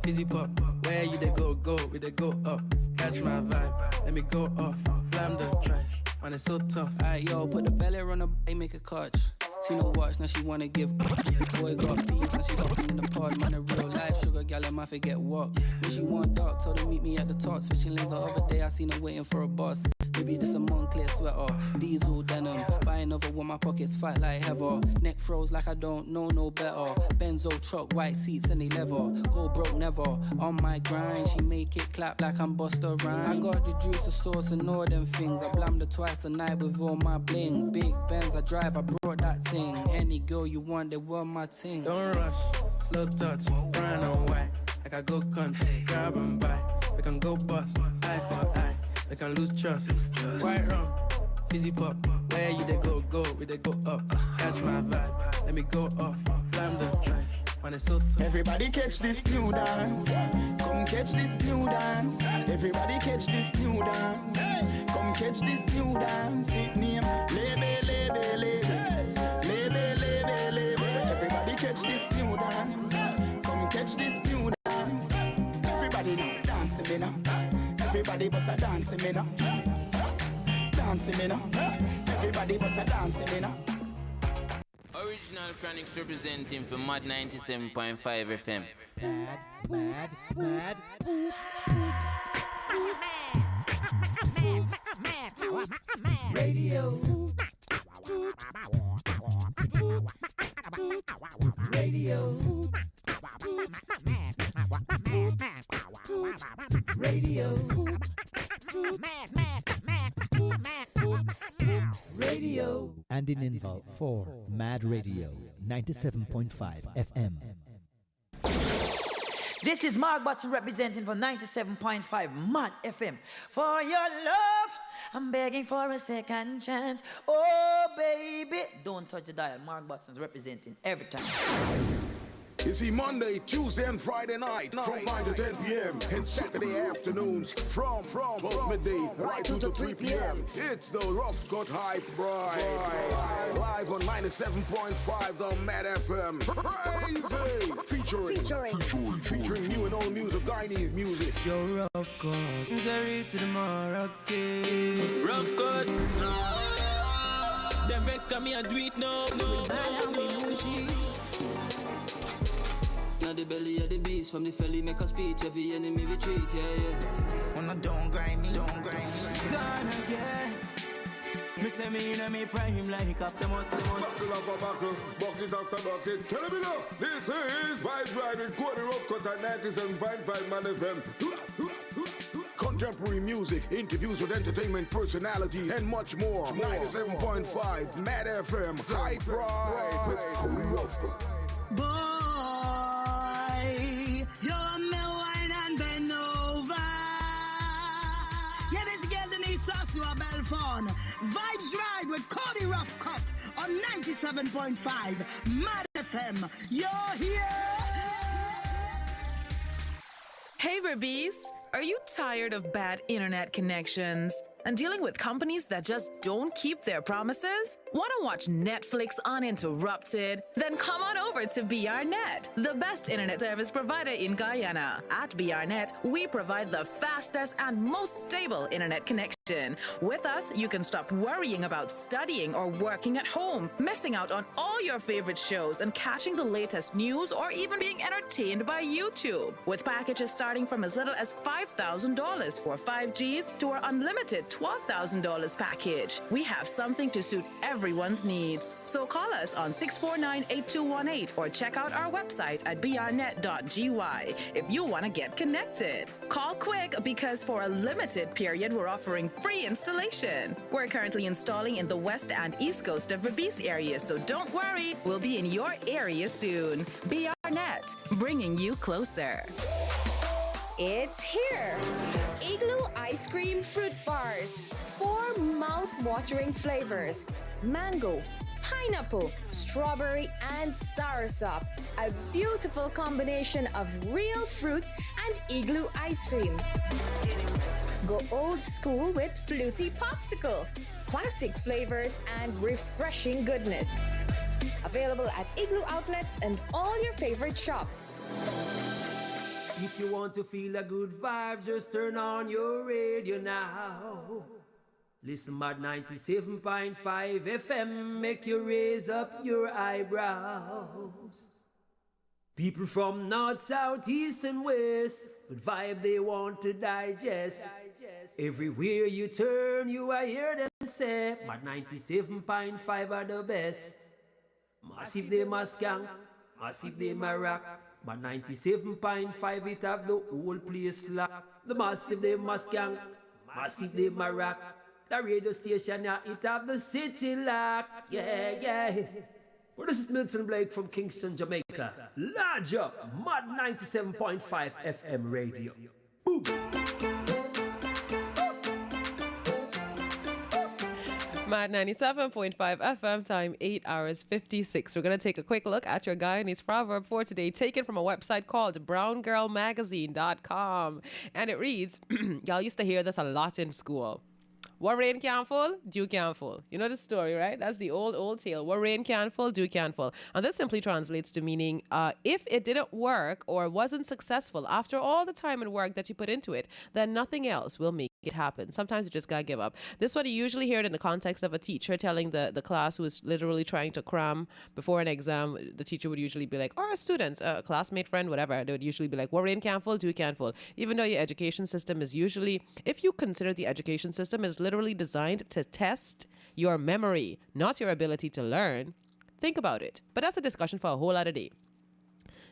Speaker 13: fizzy pop. Where you they go, we they go up. Catch my vibe, let me go off. Blam the trash, man it's so tough.
Speaker 18: Alright, yo, put the belly on the bay, make a catch. See no watch, now she wanna give. Boy got peas, now she hopping in the pod. Man, a real life sugar gal, I forget what. When she want dark, told her meet me at the top. Switching lanes the other day, I seen her waiting for a bus. Maybe this a Moncler sweater, diesel denim. Buy another one, my pockets fight like heather. Neck froze like I don't know no better. Benzo truck, white seats and they leather. Go broke never, on my grind. She make it clap like I'm Busta Rhymes. I got the juice, the sauce and all them things. I blammed her twice a night with all my bling. Big Benz I drive, I brought that thing. Any girl you want, they want my thing.
Speaker 13: Don't rush, slow touch, brown and white. Like I go country, grab and buy. We can go bust, eye for eye. We can lose trust. White rum, fizzy pop. Where you they go, we they go up. Catch my vibe, let me go off. Blam the drive, man it's so tough.
Speaker 2: Everybody catch this new dance. Come catch this new dance. Everybody catch this new dance. Come catch this new dance. It name lebe. Everybody catch this new dance. Come catch this new dance. Everybody now dancing me now. Everybody bust a dancing me now. Dancing me now. Everybody bust a dancing me now.
Speaker 3: Original Chronics representing for Maad 97.5 FM.
Speaker 19: Mad. Radio. And in Inval for Maad Radio 97.5 FM.
Speaker 20: This is Mark Batson representing for 97.5 Maad FM. For your love,
Speaker 4: I'm begging for a second chance. Oh, baby. Don't touch the dial. Mark Butson's representing every time.
Speaker 9: You see, Monday, Tuesday, and Friday night from 9 to 10 p.m. and Saturday afternoons from midday right to 3 p.m. It's the Rough Cut Hype Ride. Live on 97.5 the Maad FM. Crazy! Featuring new and old music, Guyanese music.
Speaker 15: Yo, Rough Cut. Zeri to the Moroccan.
Speaker 3: Rough Cut. Them vex come here and do it now.
Speaker 15: Now the belly of the beast from the felly make a speech. Every enemy retreat, yeah.
Speaker 4: When I don't grind me.
Speaker 15: Done again. Me say me in me prime like after must.
Speaker 9: Buckle after buckle, bucket after bucket. Tell me now, this is Vibe Ride with Cody Rough Cut at 97.5 Man FM. Contemporary music, interviews with entertainment personalities, and much more. 97.5 Maad FM. Hype Ride with Cody Rough Cut.
Speaker 20: Boy, you're me wine and bend over. Yeah, this girl Denise talks to a bell phone. Vibes Ride with Cody Rough Cut on 97.5 Maad FM. You're here.
Speaker 21: Hey, Verbies. Are you tired of bad internet connections and dealing with companies that just don't keep their promises? Want to watch Netflix uninterrupted? Then come on over to BRNet, the best internet service provider in Guyana. At BRNet, we provide the fastest and most stable internet connection. With us, you can stop worrying about studying or working at home, missing out on all your favorite shows and catching the latest news or even being entertained by YouTube. With packages starting from as little as $5,000 for 5Gs to our unlimited $12,000 package. We have something to suit everyone's needs. So call us on 649-8218 or check out our website at brnet.gy if you want to get connected. Call quick because for a limited period, we're offering free installation. We're currently installing in the west and east coast of Berbice areas, so don't worry, we'll be in your area soon. BRNet, bringing you closer.
Speaker 23: It's here! Igloo Ice Cream Fruit Bars. 4 mouth-watering flavors. Mango, pineapple, strawberry, and soursop. A beautiful combination of real fruit and Igloo ice cream. Go old school with Fluty Popsicle. Classic flavors and refreshing goodness. Available at Igloo outlets and all your favorite shops.
Speaker 15: If you want to feel a good vibe, just turn on your radio now. Listen, Maad 97.5 FM, make you raise up your eyebrows. People from north, south, east, and west, with vibe they want to digest. Everywhere you turn, you are hear them say, Maad 97.5 are the best. Massive they must skank, massive they ma rock. But 97.5 it have the whole place locked. The massive they must gang, massive they ma rock. The radio station yeah, it have the city locked. Yeah. Well, this is Milton Blake from Kingston, Jamaica. Large up, Maad 97.5 FM radio. Boom.
Speaker 7: Maad 97.5 FM, time 8 hours 56. We're going to take a quick look at your Guyanese proverb for today, taken from a website called browngirlmagazine.com. And it reads, y'all used to hear this a lot in school. What rain can't fall, dew can't fall. You know the story, right? That's the old tale. What rain can't fall, dew can't fall. And this simply translates to meaning if it didn't work or wasn't successful after all the time and work that you put into it, then nothing else will make it happen. Sometimes you just gotta give up. This one you usually hear it in the context of a teacher telling the class who is literally trying to cram before an exam. The teacher would usually be like, or a student, a classmate, friend, whatever. They would usually be like, what rain can't fall, dew can't fall. Even though your education system is usually, if you consider the education system is literally designed to test your memory, not your ability to learn, think about it. But that's a discussion for a whole other day.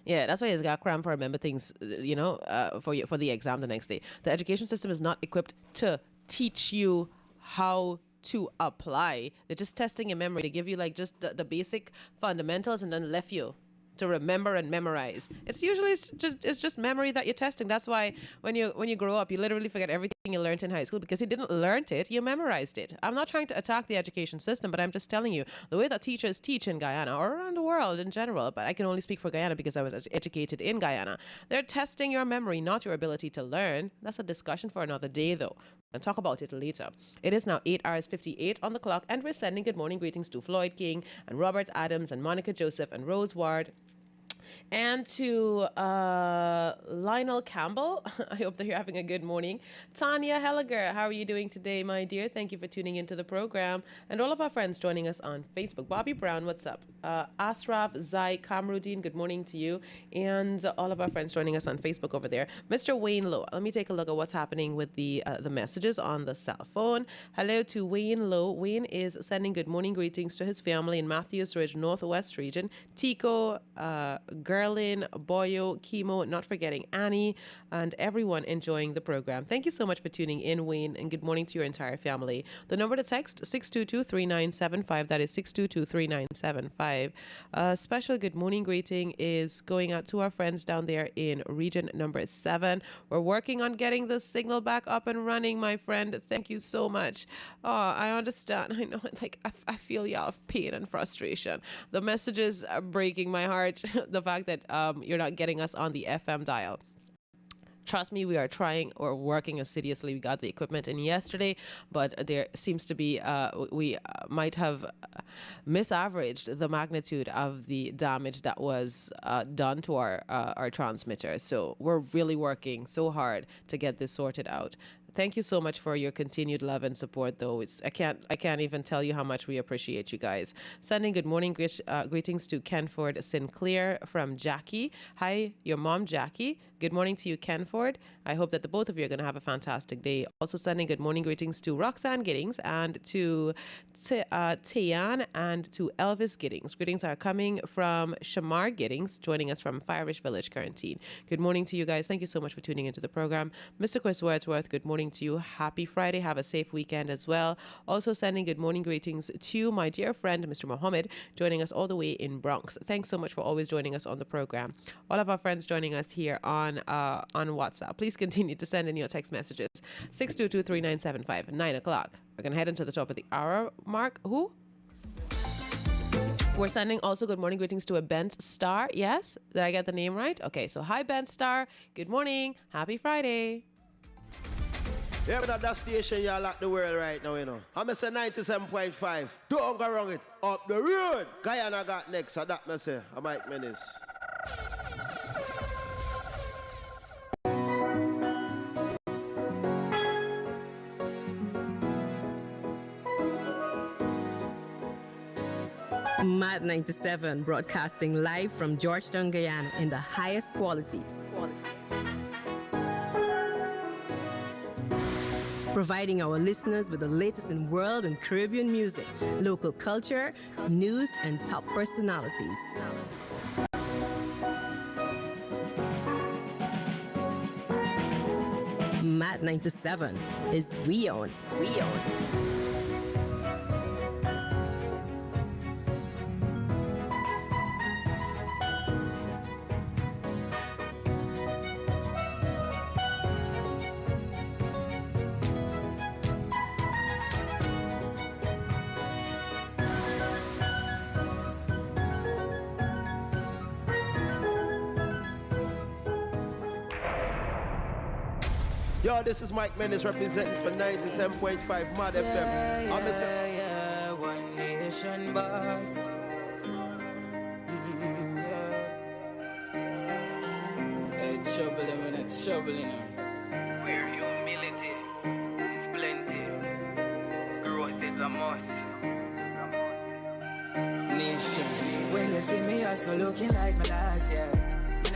Speaker 7: Yeah, that's why he's got cram for remember things, for the exam the next day. The education system is not equipped to teach you how to apply. They're just testing your memory. They give you like just the basic fundamentals and then left you to remember and memorize. It's usually it's just memory that you're testing. That's why when you grow up, you literally forget everything you learned in high school, because you didn't learn it, you memorized it. I'm not trying to attack the education system, but I'm just telling you the way that teachers teach in Guyana or around the world in general, but I can only speak for Guyana because I was educated in Guyana. They're testing your memory, not your ability to learn. That's a discussion for another day, though. I'll talk about it later. It is now 8 hours 58 on the clock, and we're sending good morning greetings to Floyd King and Robert Adams and Monica Joseph and Rose Ward. And to Lionel Campbell, I hope that you're having a good morning. Tanya Helliger, how are you doing today, my dear? Thank you for tuning into the program. And all of our friends joining us on Facebook. Bobby Brown, what's up? Asraf, Zai, Kamruddin, good morning to you. And all of our friends joining us on Facebook over there. Mr. Wayne Lowe, let me take a look at what's happening with the messages on the cell phone. Hello to Wayne Lowe. Wayne is sending good morning greetings to his family in Matthews Ridge, Northwest region. Tico, Gerlin, Boyo, Chemo, not forgetting Annie, and everyone enjoying the program. Thank you so much for tuning in, Wayne, and good morning to your entire family. The number to text, 622-3975. That is 622-3975. A special good morning greeting is going out to our friends down there in region number 7. We're working on getting the signal back up and running, my friend. Thank you so much. Oh, I understand. I know, I feel y'all of pain and frustration. The messages are breaking my heart. The fact that you're not getting us on the FM dial. Trust me, we are trying or working assiduously. We got the equipment in yesterday, but there seems to be, we might have misaveraged the magnitude of the damage that was done to our transmitter. So we're really working so hard to get this sorted out. Thank you so much for your continued love and support, though. I can't even tell you how much we appreciate you guys. Sending good morning greetings to Kenford Sinclair from Jackie. Hi, your mom, Jackie. Good morning to you, Kenford. I hope that the both of you are going to have a fantastic day. Also sending good morning greetings to Roxanne Giddings and to Tayan and to Elvis Giddings. Greetings are coming from Shamar Giddings, joining us from Fireish Village, Quarantine. Good morning to you guys. Thank you so much for tuning into the program. Mr. Chris Wordsworth, good morning to you. Happy Friday. Have a safe weekend as well. Also sending good morning greetings to my dear friend, Mr. Mohammed, joining us all the way in Bronx. Thanks so much for always joining us on the program. All of our friends joining us here on WhatsApp. Please continue to send in your text messages. 622-3975, 9 o'clock. We're going to head into the top of the hour mark. Who? We're sending also good morning greetings to a Bent Star. Yes? Did I get the name right? Okay, so hi, Bent Star. Good morning. Happy Friday.
Speaker 8: Yeah, but that station y'all like the world right now, you know. I'm say 97.5. Don't go wrong it. Up the road. Guyana got next. So that me say. I might menace.
Speaker 10: Maad 97, broadcasting live from Georgetown, Guyana in the highest quality. Providing our listeners with the latest in world and Caribbean music, local culture, news, and top personalities. Maad 97 is We On. We On.
Speaker 8: Yo, this is Mike Mendes representing for 97.5 Maad FM.
Speaker 16: Yeah, one nation boss. It's troubling when it's troubling. Where humility is plenty, growth is a must. Nation. When you see me, also looking like my last year.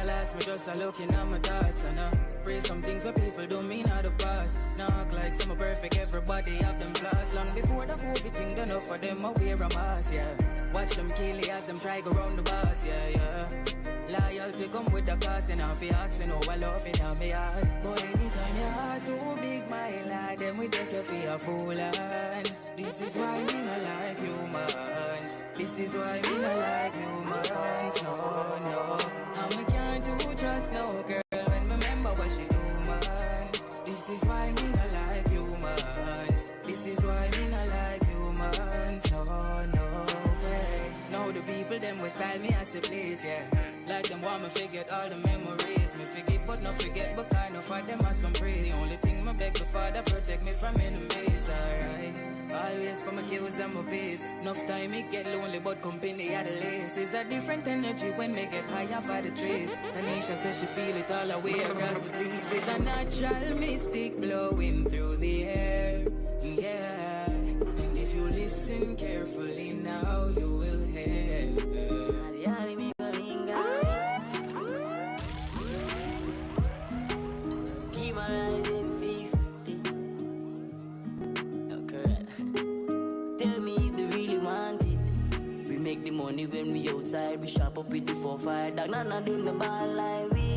Speaker 16: Last me just a looking at my thoughts and pray some things that people don't mean out the past. Now act like some perfect, everybody have them flaws. Long before the COVID thing done up for them, I wear a mask, yeah. Watch them kill it as them try go round the bus, yeah, yeah. Loyalty come with the cost and I'll be asking how I love it on me heart. But anytime your heart too big, my lad, then we take you for a fool and this is why me not like humans. This is why me not like humans, no, no. And we can't do trust no girl when remember what she do, man. This is why me not like
Speaker 15: people them will style me as they please, yeah. Like them want me forget all the memories. Me forgive but not forget, but kind of for them are some praise. The only thing my beg the Father protect me from enemies, alright. Always for my kills and my peace. Enough time me get lonely, but company at the least. It's a different energy when me get higher by the trees. Tanisha says she feel it all away across the seas. It's a natural mystic blowing through the air, yeah. And if you listen carefully now, you will hear.
Speaker 12: Keep my eyes in 50. Okay. Tell me if they really want it. We make the money when we outside. We shop up with the 4-5 dog. None of them the ball like we.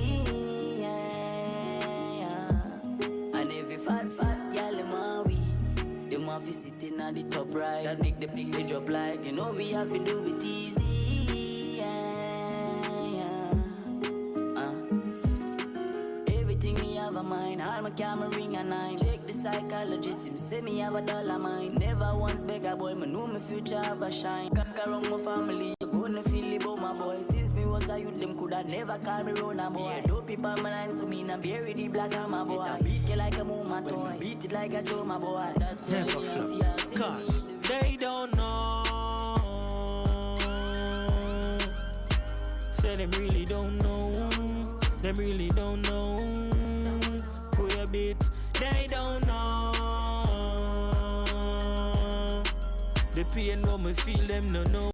Speaker 12: Yeah. And every fat gal them want we. Them want to sit in at the top right. That make the drop like. You know we have to do it easy. Everything me have a mind. All my camera ring a 9. Check the psychologist. Him say me have a dollar mind. Never once beg a boy. Me know my future have a shine. Cock around my family. You gonna feel it about my boy. Since me was a youth, them coulda never call me round a boy. Dope people on my line, so me nah bury the black on my boy. It a beat you like a mama toy. Beat it like a Joe, my boy. That's never feel.
Speaker 15: Cause they don't know. Say them really don't know. Them really don't know. Who you beat? They don't know. The pain what me feel, them no know.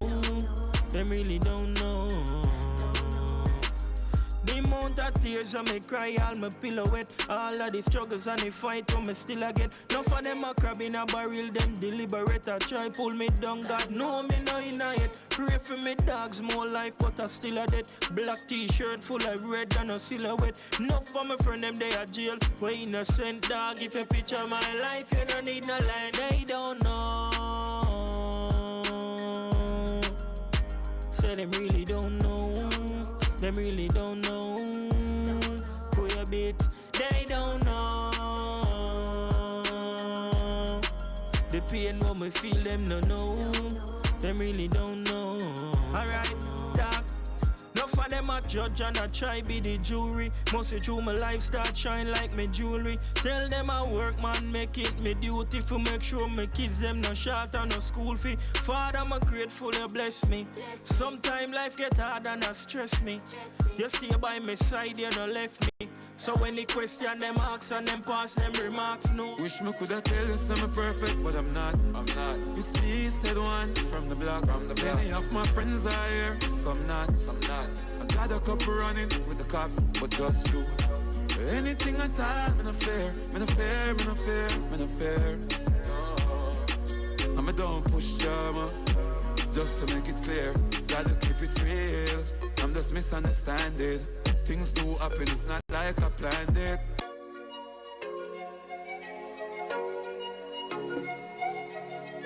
Speaker 15: Them really don't know. The amount of tears I me cry, all my pillow wet. All of the struggles and the fight what me still I get. None of them a crab in a barrel, them deliberate. I try pull me down, God know me no in a yet. Pray for me dogs, more life, but I still a dead. Black t-shirt full of red and a silhouette. Enough for my friend, them they a jail. We innocent dog, if you picture my life, you don't need no line. They don't know. Say them really don't know. Them really don't know. Who you beat? They don't know. The pain what me feel, them no know. Them really don't know. Alright, dog. Enough of them a judge and I try be the jury. Must through my life start shine like me jewelry. Tell them I work man, make it me duty for make sure my kids them no short and no school fee. Father, I'm grateful you bless me. Sometime life get hard and I stress me. You stay by my side, you no left me. So when they question them ask and them pass them remarks, no.
Speaker 17: Wish me coulda tell you I'm perfect, but I'm not. It's me, said one from the block. Many of my friends are here, some not. I got a couple running with the cops, but just you. Anything at all, me no fear. I'm a don't push drama, just to make it clear. Gotta keep it real. I'm just misunderstanding. Things do happen, it's not like I planned it.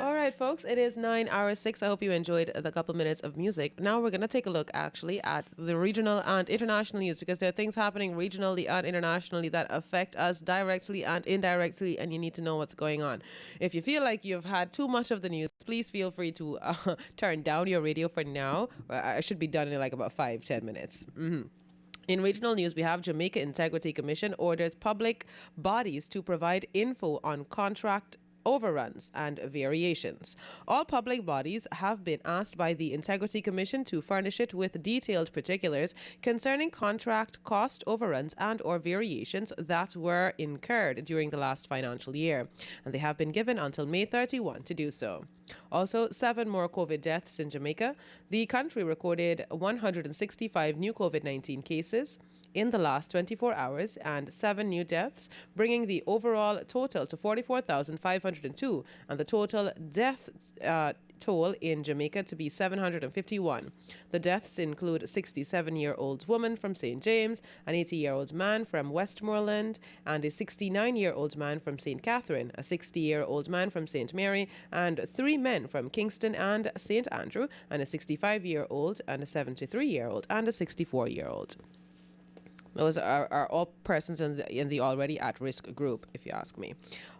Speaker 7: All right, folks, it is 9 hours 6. I hope you enjoyed the couple minutes of music. Now we're going to take a look, actually, at the regional and international news, because there are things happening regionally and internationally that affect us directly and indirectly, and you need to know what's going on. If you feel like you've had too much of the news, please feel free to turn down your radio for now. I should be done in like about 5-10 minutes. In regional news, we have Jamaica Integrity Commission orders public bodies to provide info on contract overruns and variations. All public bodies have been asked by the Integrity Commission to furnish it with detailed particulars concerning contract cost overruns and or variations that were incurred during the last financial year, and they have been given until May 31 to do so. Also, 7 more COVID deaths in Jamaica. The country recorded 165 new COVID-19 cases in the last 24 hours and 7 new deaths, bringing the overall total to 44,502 and the total death toll in Jamaica to be 751. The deaths include a 67-year-old woman from St. James, an 80-year-old man from Westmoreland, and a 69-year-old man from St. Catherine, a 60-year-old man from St. Mary, and 3 men from Kingston and St. Andrew, and a 65-year-old, and a 73-year-old, and a 64-year-old. Those are all persons in the already at-risk group, if you ask me.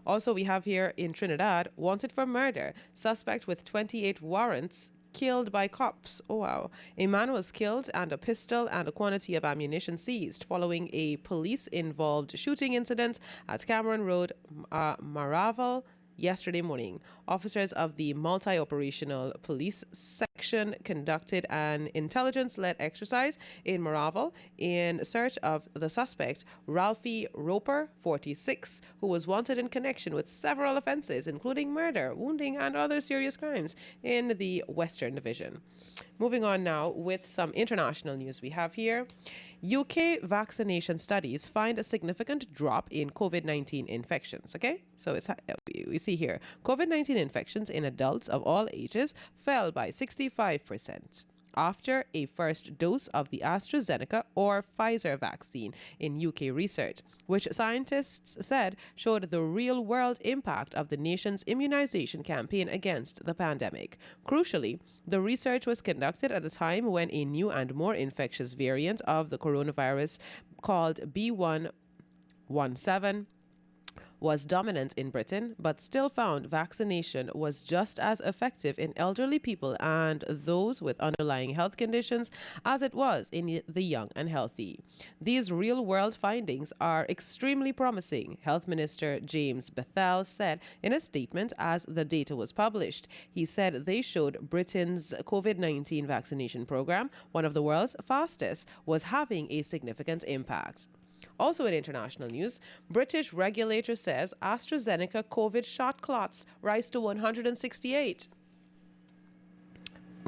Speaker 7: Also, we have here in Trinidad, wanted for murder, suspect with 28 warrants killed by cops. Oh, wow. A man was killed and a pistol and a quantity of ammunition seized following a police-involved shooting incident at Cameron Road, Maraval, yesterday morning. Officers of the multi-operational police section conducted an intelligence-led exercise in Maraval in search of the suspect, Ralphie Roper, 46, who was wanted in connection with several offenses, including murder, wounding, and other serious crimes in the Western Division. Moving on now with some international news we have here. UK vaccination studies find a significant drop in COVID-19 infections. Okay, so we see here COVID-19 infections in adults of all ages fell by 65% after a first dose of the AstraZeneca or Pfizer vaccine in UK research, which scientists said showed the real-world impact of the nation's immunization campaign against the pandemic. Crucially, the research was conducted at a time when a new and more infectious variant of the coronavirus called B.1.1.7 was dominant in Britain, but still found vaccination was just as effective in elderly people and those with underlying health conditions as it was in the young and healthy. These real-world findings are extremely promising, Health Minister James Bethell said in a statement as the data was published. He said they showed Britain's COVID-19 vaccination program, one of the world's fastest, was having a significant impact. Also in international news, British regulator says AstraZeneca COVID shot clots rise to 168.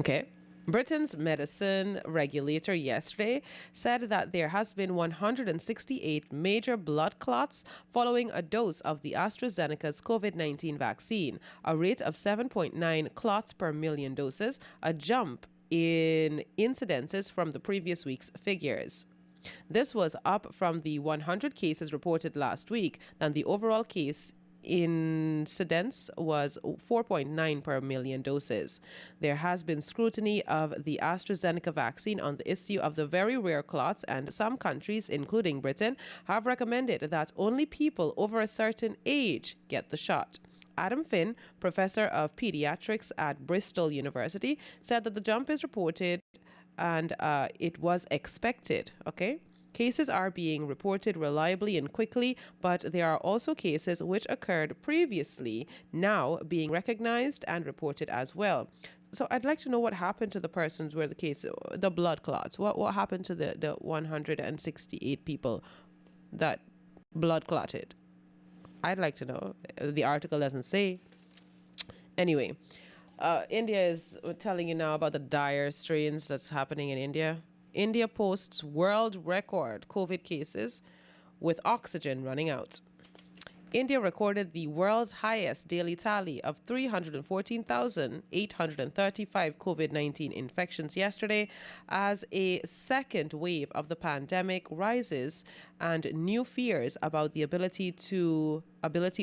Speaker 7: Okay. Britain's medicine regulator yesterday said that there has been 168 major blood clots following a dose of the AstraZeneca's COVID-19 vaccine, a rate of 7.9 clots per million doses, a jump in incidences from the previous week's figures. This was up from the 100 cases reported last week, and the overall case incidence was 4.9 per million doses. There has been scrutiny of the AstraZeneca vaccine on the issue of the very rare clots, and some countries, including Britain, have recommended that only people over a certain age get the shot. Adam Finn, professor of pediatrics at Bristol University, said that the jump is reported and it was expected, okay? Cases are being reported reliably and quickly, but there are also cases which occurred previously now being recognized and reported as well. So I'd like to know what happened to the persons where the blood clots. What happened to the 168 people that blood clotted? I'd like to know. The article doesn't say. Anyway. India is telling you now about the dire strains that's happening in India. India posts world record COVID cases with oxygen running out. India recorded the world's highest daily tally of 314,835 COVID-19 infections yesterday as a second wave of the pandemic rises and new fears about the ability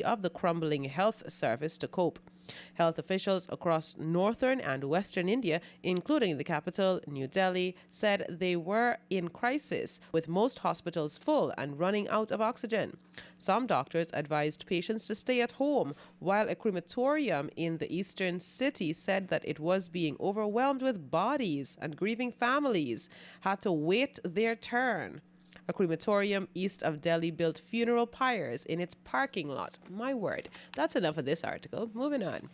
Speaker 7: of the crumbling health service to cope. Health officials across northern and western India, including the capital, New Delhi, said they were in crisis, with most hospitals full and running out of oxygen. Some doctors advised patients to stay at home, while a crematorium in the eastern city said that it was being overwhelmed with bodies and grieving families had to wait their turn. A crematorium east of Delhi built funeral pyres in its parking lot. My word. That's enough of this article. Moving on.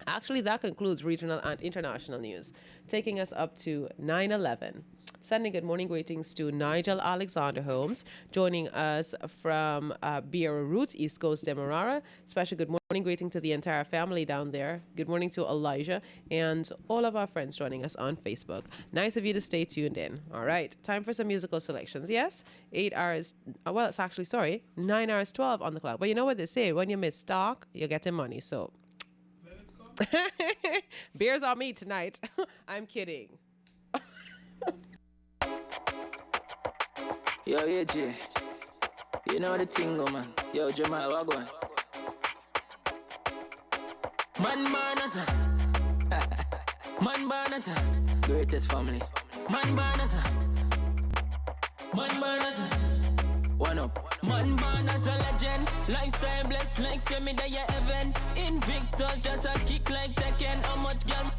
Speaker 7: Actually, that concludes regional and international news, taking us up to 9/11. Sending good morning greetings to Nigel Alexander Holmes, joining us from Beirut, East Coast, Demerara. Special good morning greeting to the entire family down there. Good morning to Elijah and all of our friends joining us on Facebook. Nice of you to stay tuned in. All right, time for some musical selections. Yes, 8 hours. Well, it's actually, 9 hours 12 on the clock. But you know what they say? When you miss stock, you're getting money. So, beers on me tonight. I'm kidding.
Speaker 1: Yo, AJ, you know the thing, man. Yo, Jamal, what going? Man, greatest family. Man, one up. Man, born as a legend. Lifestyle blessed like semi that you heaven. Invictus, just a kick like Tekken. How much gun?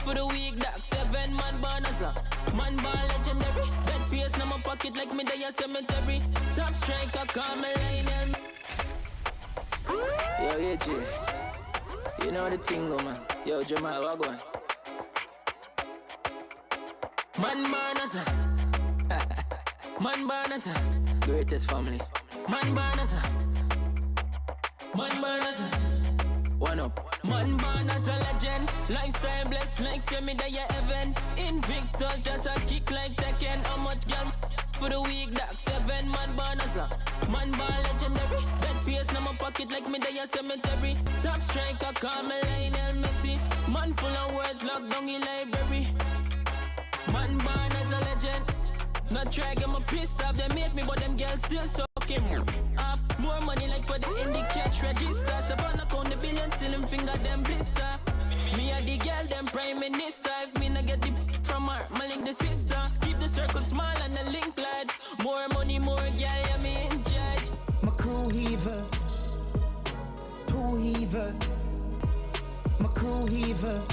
Speaker 1: For the week, dark 7 man born as a man born legendary. Red face in my pocket like me day a cemetery. Top striker, call me Lionel. Yo, AJ, you know the thing, man. Yo, Jamal, what going? Man born as a man born as a greatest family. Man born as a one up. Man born as a legend. Lifestyle blessed like semi day heaven. Invictus just a kick like Tekken. How much gal for the week? Dark 7 man born as a man born legendary. Red face in my pocket like me day a cemetery. Top striker call me Lionel Messi. Man full of words locked down in library. Man born as a legend. Not try get my pissed off. They made me but them girls still sucking. Have more money like for the in the catch register. Step on account the billions still him finger them blister. Me and the girl them prime minister. If me not get the from her, my link the sister. Keep the circle small and the link large. More money, more girl, yeah me in charge.
Speaker 15: My crew heaver, two heaver. My crew heaver,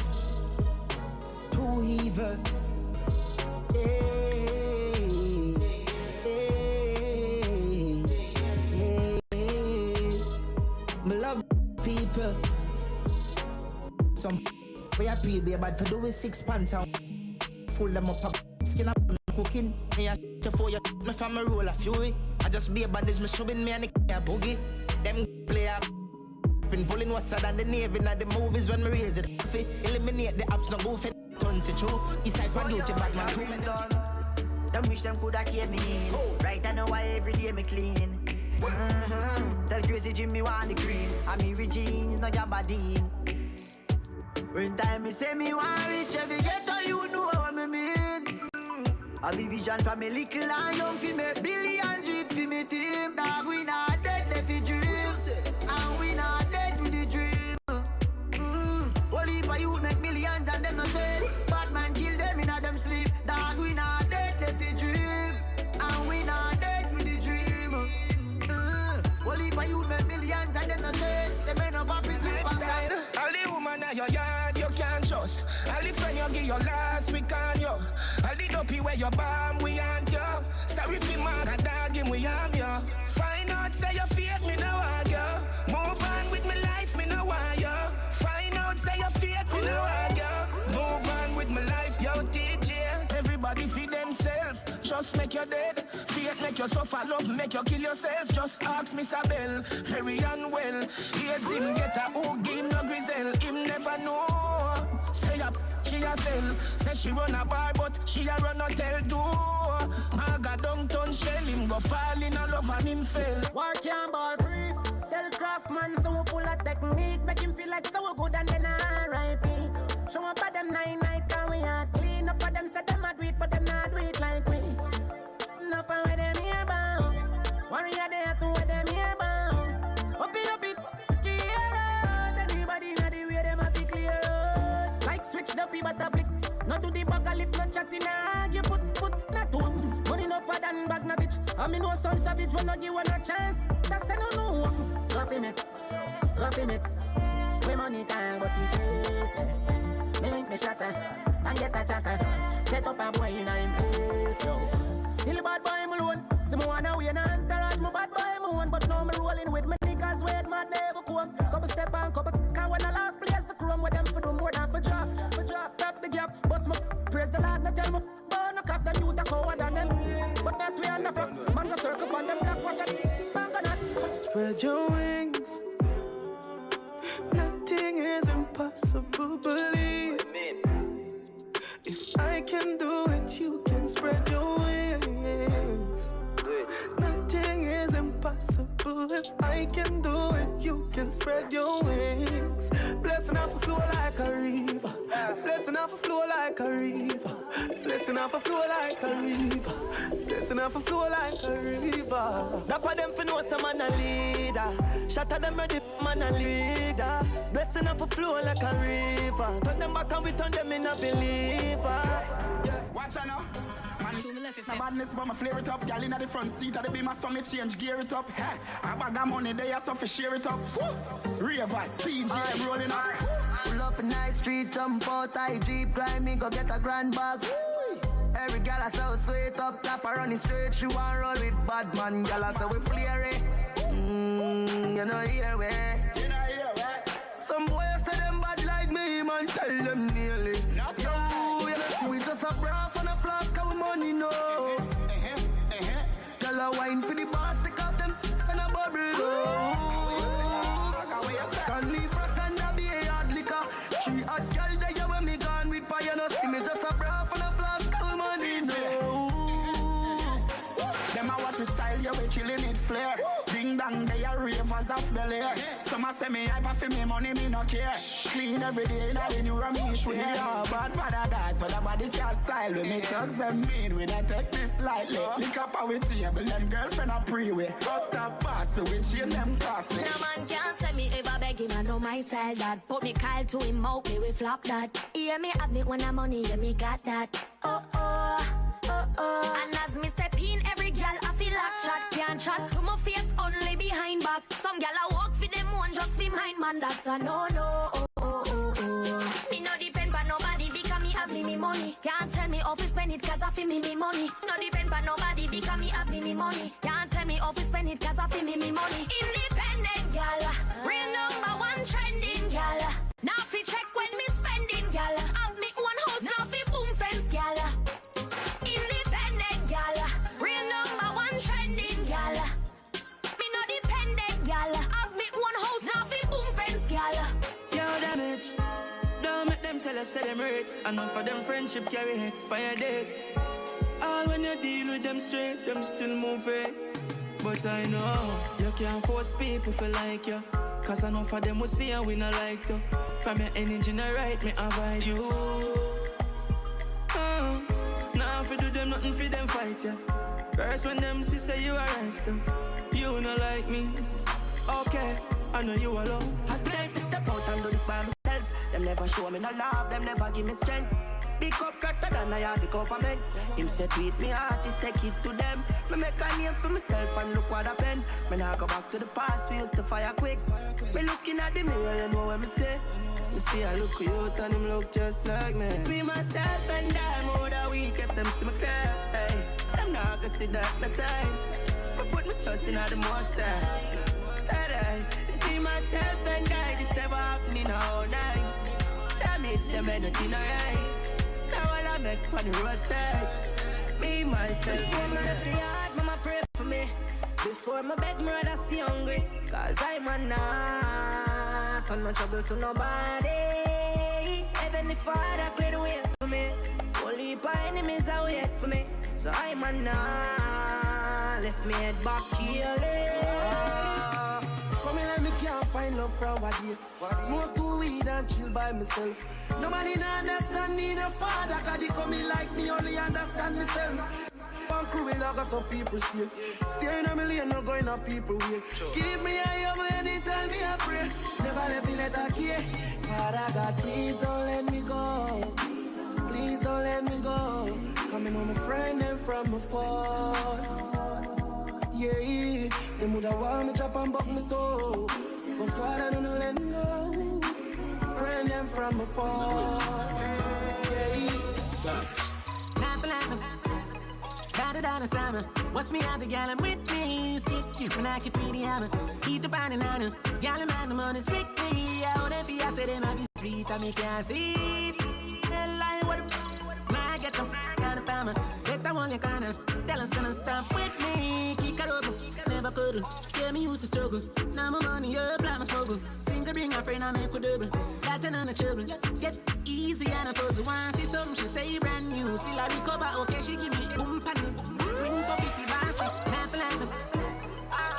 Speaker 15: two heaver. Me love people. Some we are feel be bad for doing 6 pants and full them up skin up cooking. Me a for you, me from a roll of fury. I just be a bad as me shoving me and a boogie. Them play up. Been pulling what's than the Navy in the movies when me raise it. Eliminate the apps no goofy. Turns it true. It's like my duty back my crew.
Speaker 4: Them wish them coulda kept me in. Right I know why every day me clean. Tell Crazy Jimmy want the cream. And me with jeans, no Jabadine. When time me say me want rich, every ghetto you know what me mean. I be vision from me little and young fi make billions with fi me team. Dog we not dead left fi dream, and we not dead with the dream. Whole heap of you make millions and them no say. Bad man kill them in a them sleep. Dog we not dead left fi dream, and we not dead with the dream. Whole heap of you make millions and them no say. Them ain't no prison.
Speaker 15: All the woman at your yard you can't trust. All the friend you give your last week on you. All the dopey where you bomb we aren't you. Sorry for man a dog him we am you. Find out say you fake me no want you. Move on with my life me no want you. Find out say you fake me no want you. Move on with my life yo DJ. Everybody feed themselves. Just make you dead. Fate make you suffer. Love make you kill yourself. Just ask Miss Abel. Very unwell. Hates him get a who give him no grizzle. Him never know. Say up, she a sell. Say she run a bar but she a run hotel too. Maga downtown shell. Him go fall in a love and him fell.
Speaker 16: Work your ball free. Tell Craftman so we pull a technique. Make him feel like so we good and then R.I.P. Show up at them 9 night and we are clean. Up for them say them a do it but them not do it like we. Enough of where them here bound. Warrior there to where them here bound. Up it, clear out. Anybody in the way them a be clear out. Like switch the P but a flick. Not do the back a lip, not chatting a you put not to. Money no pad and bag na bitch. I mean no son savage when I give one a chance. That's a no. Dropping it. We money time but see crazy. Me link me shatter and get a chatter. Set up a boy in a place, yo. Still a bad boy alone. See me wanna win and entourage my bad boy moon. But now me rolling with me niggas with my never come. Couple step and couple car when I lock place the chrome with them for do more than for drop. Tap the gap, bust me. Praise the Lord, not tell me. Burn a cap, them youth a coward than them. But that way on the front, man go circle on them black watch it. Bang on that.
Speaker 15: Spread your wings. Nothing is impossible, believe. If I can do it, you can spread your wings. Nothing is impossible. If I can do it, you can spread your wings. Blessing off a flow like a river. Blessing off a flow like a river. Blessing off a flow like a river. Blessing off a flow like a river. That's why them for know some man a leader. Shatter them ready, man a leader. Blessing off a flow like a river. Turn them back and we turn them in a believer.
Speaker 6: Watch out now. Man, no badness but me flare it up. Girl inna the front seat of the beamer so me change gear it up. Hey, a bag of money there so fi share it up. Ravers, TJ rolling up.
Speaker 4: Pull up off a nice street, jump out, I Jeep, grind me, go get a grand bag. Every gal I so sweet up top, I running straight, she want roll with bad man. Gal I say we flare it. You know here we. Some boys say them bad like me, man, tell them nearly. Yo, you see we just a brass and a flask of money, no. Gal I wine for the boss, take off them and a bubble. Can leave us and a be a hard liquor. She hot gal there, you when me gone with fire, you know see me just a brass and a flask of money, no. Them a watch the style, you we killing it flare. Ding dong, they are ravers of Bel Air. Some a say me hyper for me money, me no care. Clean every day, now the new Ramesh we are. Bad mother dance, but the body can't style. We make thugs them mean, we don't take this lightly. Lick up our table, them girlfriend a pre-way. Up top boss, we chain them costly.
Speaker 5: No man can't say me ever beg him, I know my style that. Put me Kyle to him out, me we flop that. Hear me have me when I'm money, yeah me got that. Oh oh, oh oh. And as me step in, every girl I feel like chat. Can't chat to my face, only behind back. Some gal I walk for them one, just for mine, man. That's a no no. Oh oh oh oh. Me no depend on nobody because me have me money. Can't tell me how to spend it cause I feel me money. No depend on nobody because me have me money. Can't tell me how to spend it cause I feel me money. Independent gal, real number one trending gal. Now fi check when me spending gal. Have me one house now fi boom fence gal. Independent gal, real number one trending gal. Me no dependent gal. Have me one house now fi boom fence gal.
Speaker 15: Yo, damage. Don't make them tell us say them rate. Enough for them friendship carry expired date. All when you deal with them straight, them still move it. But I know you can't force people to like you. Cause enough of them will see and we not like to. From your energy not right, me avoid you. Now if you do them nothing for them fight you. First when them see say you are right stuff. You not like me. Okay, I know you alone.
Speaker 4: I life to step out and do this by myself. Them never show me no love, them never give me strength. Big up cutter than I had the government. Him say tweet me artist, take it to them. Me make a name for myself and look what happened. Me now go back to the past, we used to fire quick. Me looking at the mirror, you know what me say. Me see I look cute and him look just like me. It's me, myself and I, more than week if them see me care. Hey, them not gonna see that no time. Me put my trust in all the most time. It's me, myself and I, this never happening all night. Damage them energy no right. Now all I make for the roadside. Me, myself,
Speaker 15: before me left the yard, mama pray for me. Before my bed, me rather stay hungry. Cause I'm a knock, I'm no trouble to nobody. Heavenly Father clear the way for me. Only my enemies are wait for me. So I'm a knock, left me head back healing.
Speaker 4: Come in and me can't find love from a day. Smoke two weed and chill by myself. Nobody no understand me, no father. Cause they come in like me, only understand myself. One crew will got some people straight. Stay in a million, not going up people way. Keep me high up anytime me a pray. Never let me let a key. Father God, please don't let me go. Please don't let me go. Coming home, my friend and from afar. Yeah, them woulda want me chop and buck me toe. But Father don't let me go. Friend them from afar. Yeah.
Speaker 14: Down summer. Watch me out the gallon with me. Skip you when I get really hammer. Eat the banana. Gallon man, the money strictly. I wanna be, I said, it might be sweet. I make you see it. Hell, I what I get them kind of farmer. Get that one, you kinda. Tell us and stop with me. Kick it over. Never cuddle. Yeah, me used to struggle. Now my money up, like my struggle. Single bring a friend, I make with double. Got to none of children. Get easy and a puzzle. One see something, she say brand new. Still I recover, okay, she give me boom panic. Bring for 50 bars, half a line.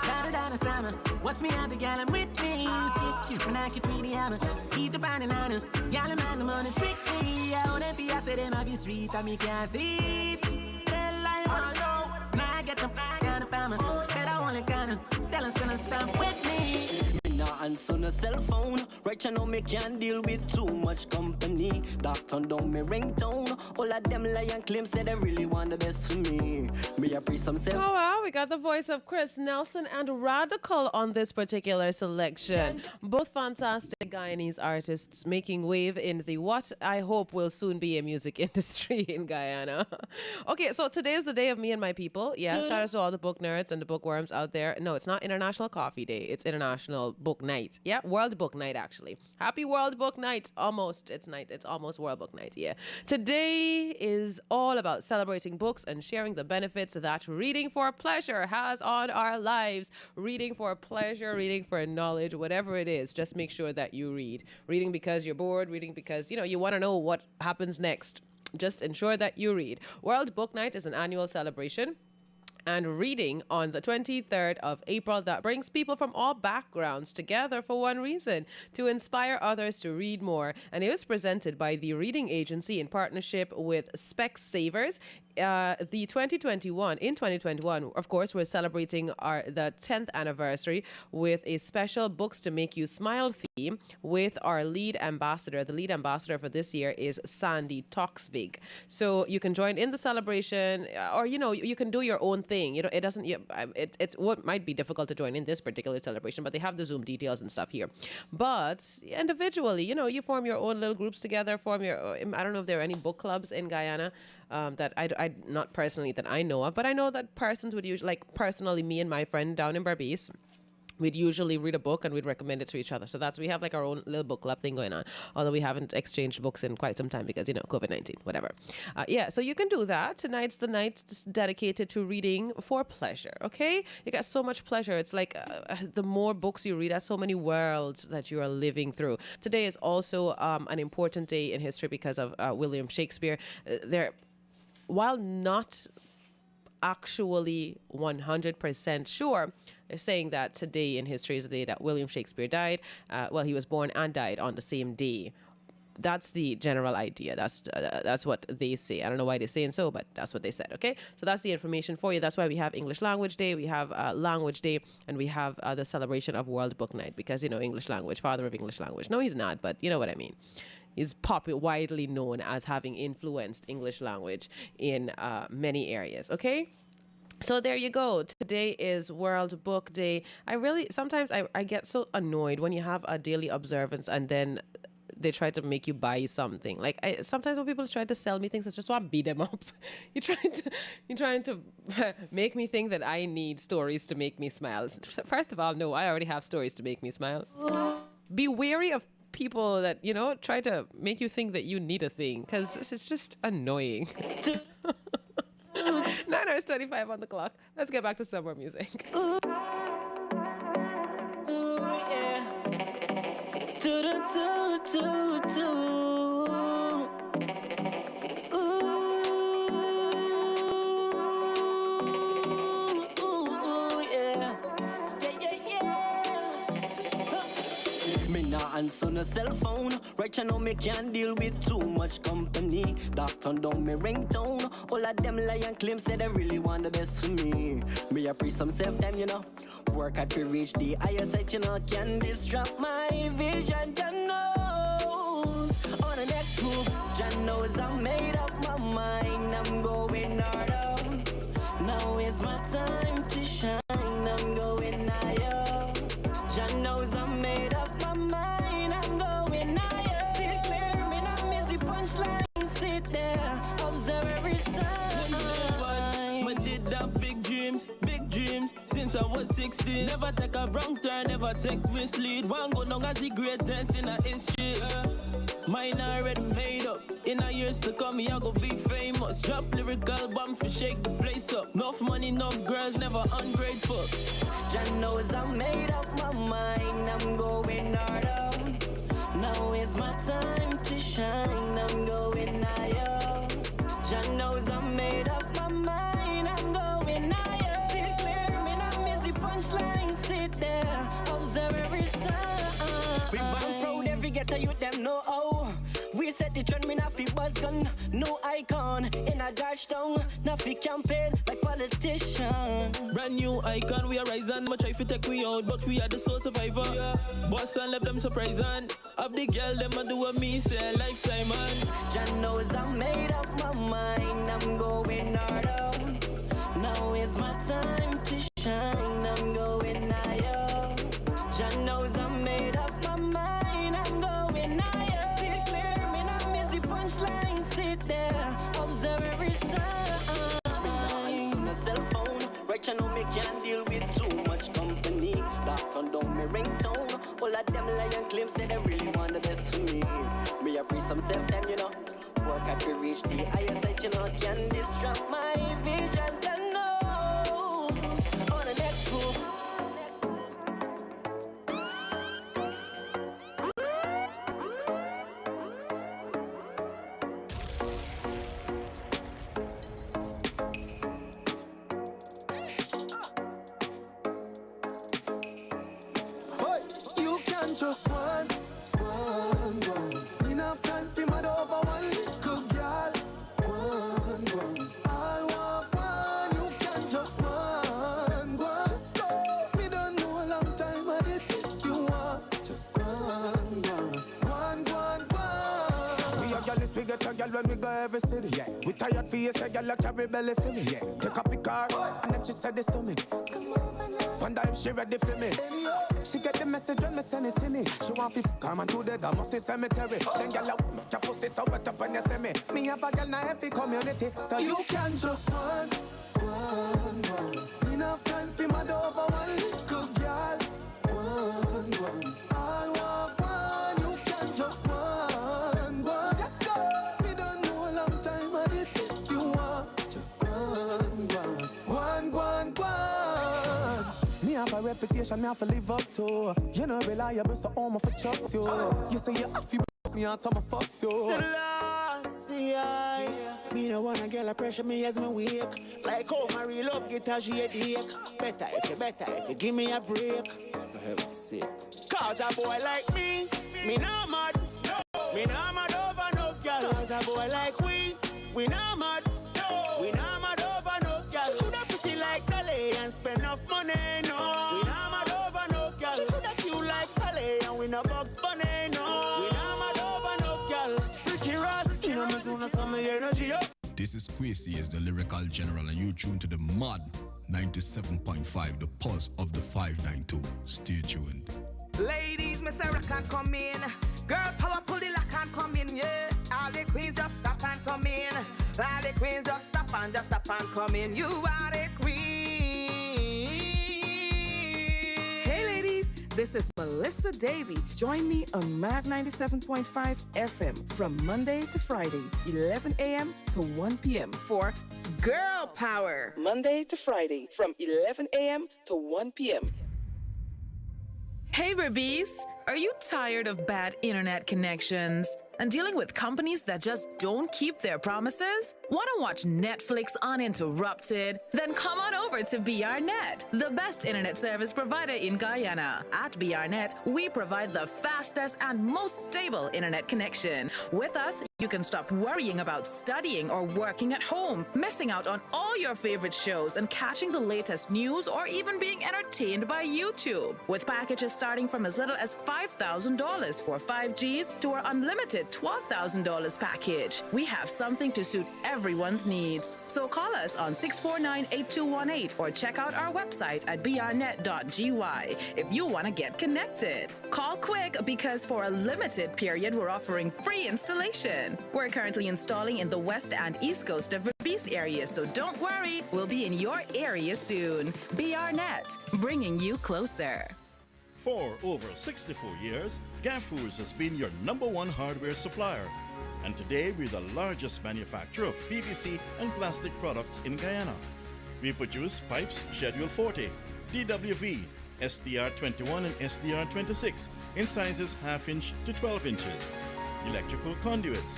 Speaker 14: Got it down the summer. Watch me out the gallon with me. Skip you when I get really hammer. Eat the banana. Gallon man, the money strictly. I wanna be, I said, it might be sweet. I make you see it. Tell I wanna know. Now I get them kind of farmer. Bet I only kinda. Tell us and stop with me.
Speaker 4: Nah,
Speaker 12: answer no cell phone. Right now me can't deal with too much company. Dark turn down me ringtone. All of them lie and claim say they really want the best for me. Me a pre some self.
Speaker 7: Oh wow, we got the voice of Chris Nelson and Radical on this particular selection. Both fantastic Guyanese artists making wave in the what I hope will soon be a music industry in Guyana. Okay, so today is the day of me and my people. Yeah, shout out to all the book nerds and the bookworms out there. No, it's not International Coffee Day. It's International Book Night. Yeah, World Book Night actually. Happy World Book Night. Almost. It's almost World Book Night. Yeah. Today is all about celebrating books and sharing the benefits that reading for pleasure has on our lives. Reading for pleasure, reading for knowledge, whatever it is, just make sure that you read. Reading because you're bored, reading because, you want to know what happens next. Just ensure that you read. World Book Night is an annual celebration and reading on the 23rd of April that brings people from all backgrounds together for one reason, to inspire others to read more. And it was presented by the Reading Agency in partnership with Specsavers. In 2021, of course, we're celebrating the 10th anniversary with a special Books to Make You Smile theme with our lead ambassador. The lead ambassador for this year is Sandy Toxvig. So you can join in the celebration, or you can do your own thing. It doesn't. It's what might be difficult to join in this particular celebration, but they have the Zoom details and stuff here. But individually, you form your own little groups together. I don't know if there are any book clubs in Guyana that I not personally that I know of, but I know that persons would usually, like personally, me and my friend down in Berbice, we'd usually read a book and we'd recommend it to each other. So we have like our own little book club thing going on, although we haven't exchanged books in quite some time because, COVID-19, whatever. So you can do that. Tonight's the night dedicated to reading for pleasure, okay? You got so much pleasure. It's like the more books you read, there's so many worlds that you are living through. Today is also an important day in history because of William Shakespeare. While not actually 100% sure, they're saying that today in history is the day that William Shakespeare died. He was born and died on the same day. That's the general idea. That's what they say. I don't know why they're saying so, but that's what they said, okay? So that's the information for you. That's why we have English Language Day, we have Language Day, and we have the celebration of World Book Night because, English language, father of English language. No, he's not, but you know what I mean. Is widely known as having influenced English language in many areas, okay? So there you go. Today is World Book Day. Sometimes I get so annoyed when you have a daily observance and then they try to make you buy something. Sometimes when people try to sell me things, I just want to beat them up. You're trying to make me think that I need stories to make me smile. First of all, no, I already have stories to make me smile. Be wary of people that, try to make you think that you need a thing, because it's just annoying. 9:25 on the clock. Let's get back to some more music.
Speaker 12: Ooh, yeah. Answer no cell phone. Right now me can't deal with too much company. Dark turn down me ringtone. All of them lie and claim say they really want the best for me. Me a pre some self-time, Work hard to reach the higher side, Can distract my vision, John knows. On the next move, John knows I made up my mind. I'm going harder. Now is my time to shine. I'm going higher. John knows I made up my mind.
Speaker 1: Big dreams, since I was 16. Never take a wrong turn, never take mislead. One go down as the greatest in our history. Mine already made up. In a years to come, me I go be famous. Drop lyrical bomb for shake the place up. Enough money, enough girls, never ungrateful.
Speaker 12: John knows I made up my mind. I'm going harder. Now is my time to shine. I'm going higher. John knows I made up my mind. I'm going higher. Sit clear, me not miss the punchline. Sit there, observe every sign. We born proud, every ghetto youth them know how.
Speaker 11: We set the trend, me not fi buzz gun. No icon in a Georgetown. Not fi campaign like politicians.
Speaker 1: Brand new icon, we are rising. Much try fi take we out, but we are the sole survivor. Yeah. Boss and left them surprising. Up the girl, them a do what me say like Simon.
Speaker 11: Jah knows I made up my mind. I'm going harder. Now is my time to shine. I'm going higher. Jah knows I made up my mind. I'm going higher. See clear, me not miss the punchline. Sit there, observe every sign. My cell phone, right? You know me can't deal with too much company. That turn down me ringtone. All of them lie and claim say they really want the best for me. Me a free some self-time, you know. Work hard to reach the higher side, you know. Can disrupt my vision, you know. On the next group.
Speaker 15: You can just one. Enough time for my over one. Good girl. One. I'll walk one. You can just one. Just go. Me don't know a long time I did this. You want just one. We are girls, we get a girl when we go every city. Yeah. We tired for you, say girl like carry belly for me. Yeah. Take up the car and then she said this to me. Wonder if she ready for me. She get the message when me send it to me. She want to come and do the Damascus cemetery. Then girl out, make your pussy so wet up when you see me. Me have a girl in every community, so you can just one. Enough time for my over one. Good girl. One. I'll walk one. You can just one. Just go. We don't know a long time I did this. You want just one. Me have a reputation, me have to live up to. You know reliable, so I'm for trust you. You say you have to me out, I'ma fuss you.
Speaker 18: Selassie, me no wanna get a pressure me as me wake. Like how my real love get a shady. Better if you give me a break. For heaven's sake. Cause a boy like me not mad. Me not mad over no girl. Cause a boy like we not mad. We not mad over no girl. Coulda pretty like Dolly and spend enough money, no. We not mad over no girl. She coulda cute like Dolly and we no Bugs Bunny, no. We not mad over no girl. Ricky Ross, you know me soon as some energy up.
Speaker 22: This is Quasi as the lyrical general, and you tune to the Maad 97.5, the pulse of the 592. Stay tuned.
Speaker 24: Ladies, Miss Sarah can't come in. Girl power pull the lock and come in, yeah. All the queens just stop and come in. All the queens just stop and come in. You are the queen. Hey ladies, this is Melissa Davey. Join me on Maad 97.5 FM from Monday to Friday, 11 a.m. to 1 p.m. for Girl Power. Monday to Friday from 11 a.m. to 1 p.m.
Speaker 21: Hey, Barbies! Are you tired of bad internet connections and dealing with companies that just don't keep their promises? Want to watch Netflix uninterrupted? Then come on over to BRNet, the best internet service provider in Guyana. At BRNet, we provide the fastest and most stable internet connection. With us, you can stop worrying about studying or working at home, missing out on all your favorite shows and catching the latest news or even being entertained by YouTube. With packages starting from as little as $5,000 for 5Gs to our unlimited $12,000 package. We have something to suit everyone's needs. So call us on 649-8218 or check out our website at brnet.gy if you want to get connected. Call quick because for a limited period, we're offering free installation. We're currently installing in the west and east coast of Berbice area, so don't worry, we'll be in your area soon. BRNet, bringing you closer.
Speaker 25: For over 64 years, Gaffurs has been your #1 hardware supplier. And today, we're the largest manufacturer of PVC and plastic products in Guyana. We produce pipes Schedule 40, DWV, SDR21 and SDR26 in sizes 1/2 inch to 12 inches. Electrical conduits,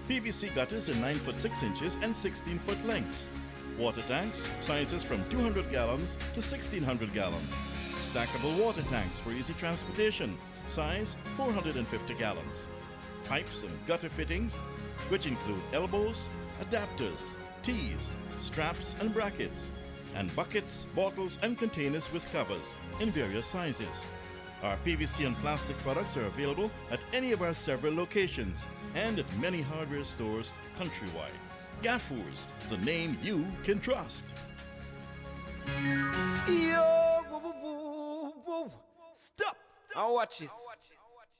Speaker 25: PVC gutters in 9 foot 6 inches and 16 foot lengths. Water tanks, sizes from 200 gallons to 1600 gallons. Stackable water tanks for easy transportation, size 450 gallons. pipes and gutter fittings, which include elbows, adapters, tees, straps and brackets, and buckets, bottles and containers with covers in various sizes. Our PVC and plastic products are available at any of our several locations and at many hardware stores countrywide. Gaffurs, the name you can trust.
Speaker 2: Yo, whoa. Stop and watch this.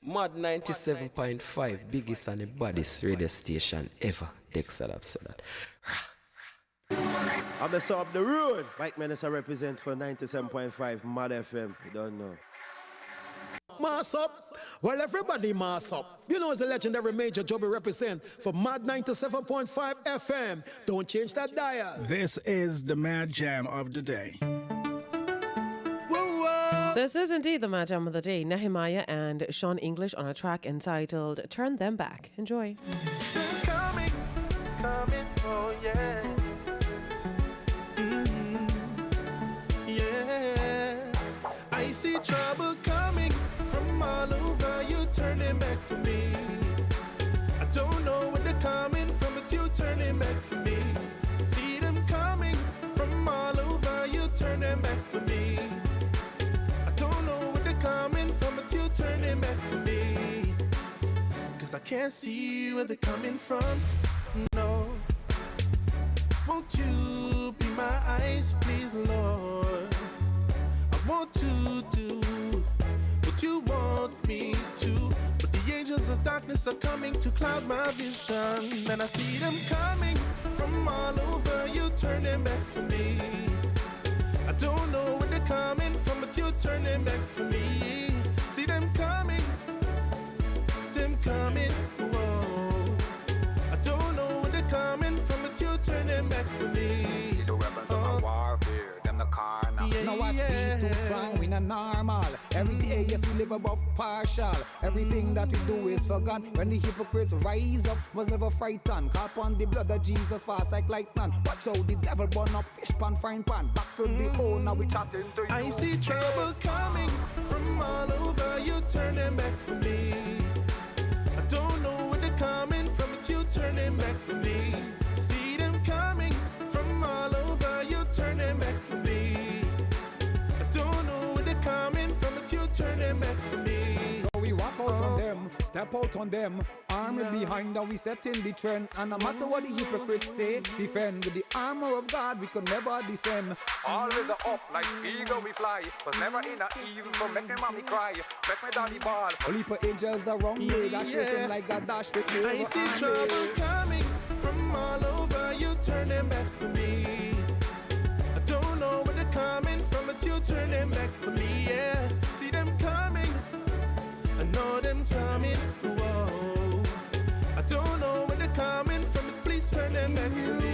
Speaker 2: Maad 97.5, biggest and the baddest radio station ever. Dexter up so that.
Speaker 8: I'm the up the road. Mike Menace represent for 97.5 Maad FM. You don't know.
Speaker 3: Mass up. Well, everybody mass up. You know, as a legendary Major Joby represent for Maad 97.5 FM. Don't change that dial.
Speaker 9: This is the Mad Jam of the day.
Speaker 7: This is indeed the Mad Jam of the day. Nehemiah and Sean English on a track entitled Turn Them Back. Enjoy.
Speaker 2: Coming, oh yeah. Yeah. I see trouble coming from all over. You turning back for me. I don't know where they're coming from, but you turning back for me. See them coming from all over. You turning back for me. I don't know where they're coming from, but you turning back for me. Cause I can't see where they're coming from. No. Won't you be my eyes, please, Lord? I want to do what you want me to, but the angels of darkness are coming to cloud my vision. And I see them coming from all over. You turning back for me. I don't know where they're coming from, but you turning back for me. See them coming, whoa. I don't know where they're coming from, but you turning back for me.
Speaker 13: See the weapons of my warfare, them the carnal.
Speaker 2: Yeah,
Speaker 19: now watch me too strong, we not normal. Every day, yes, we live above partial. Everything that we do is for God. When the hypocrites rise up, was never frightened. Call upon the blood of Jesus fast like lightning. Watch how the devil burn up fish pan, frying pan. Back to the old, now we chatting to you.
Speaker 2: I see trouble coming from all over. You turning back for me. I don't know where they're coming from, but you turning back for me. See them coming from all over. You turning back for me. I don't know where they're coming from, but you turning back for me.
Speaker 19: So we walk out on them, step out on them. Army behind and we set in the trend. And no matter what the hypocrites say, defend. With the armor of God we could never descend.
Speaker 13: Always up like eagle we fly. Was never in a evil for make me mommy cry. Make me daddy ball.
Speaker 19: Only for angels around me. Dash racing like a dash with flavor.
Speaker 2: I see trouble coming from all over. You turning back for me. I don't know where they're coming from, but you turning back for me, yeah. See them coming, I know them coming, whoa. I don't know where they're coming from, but please turn them back for me.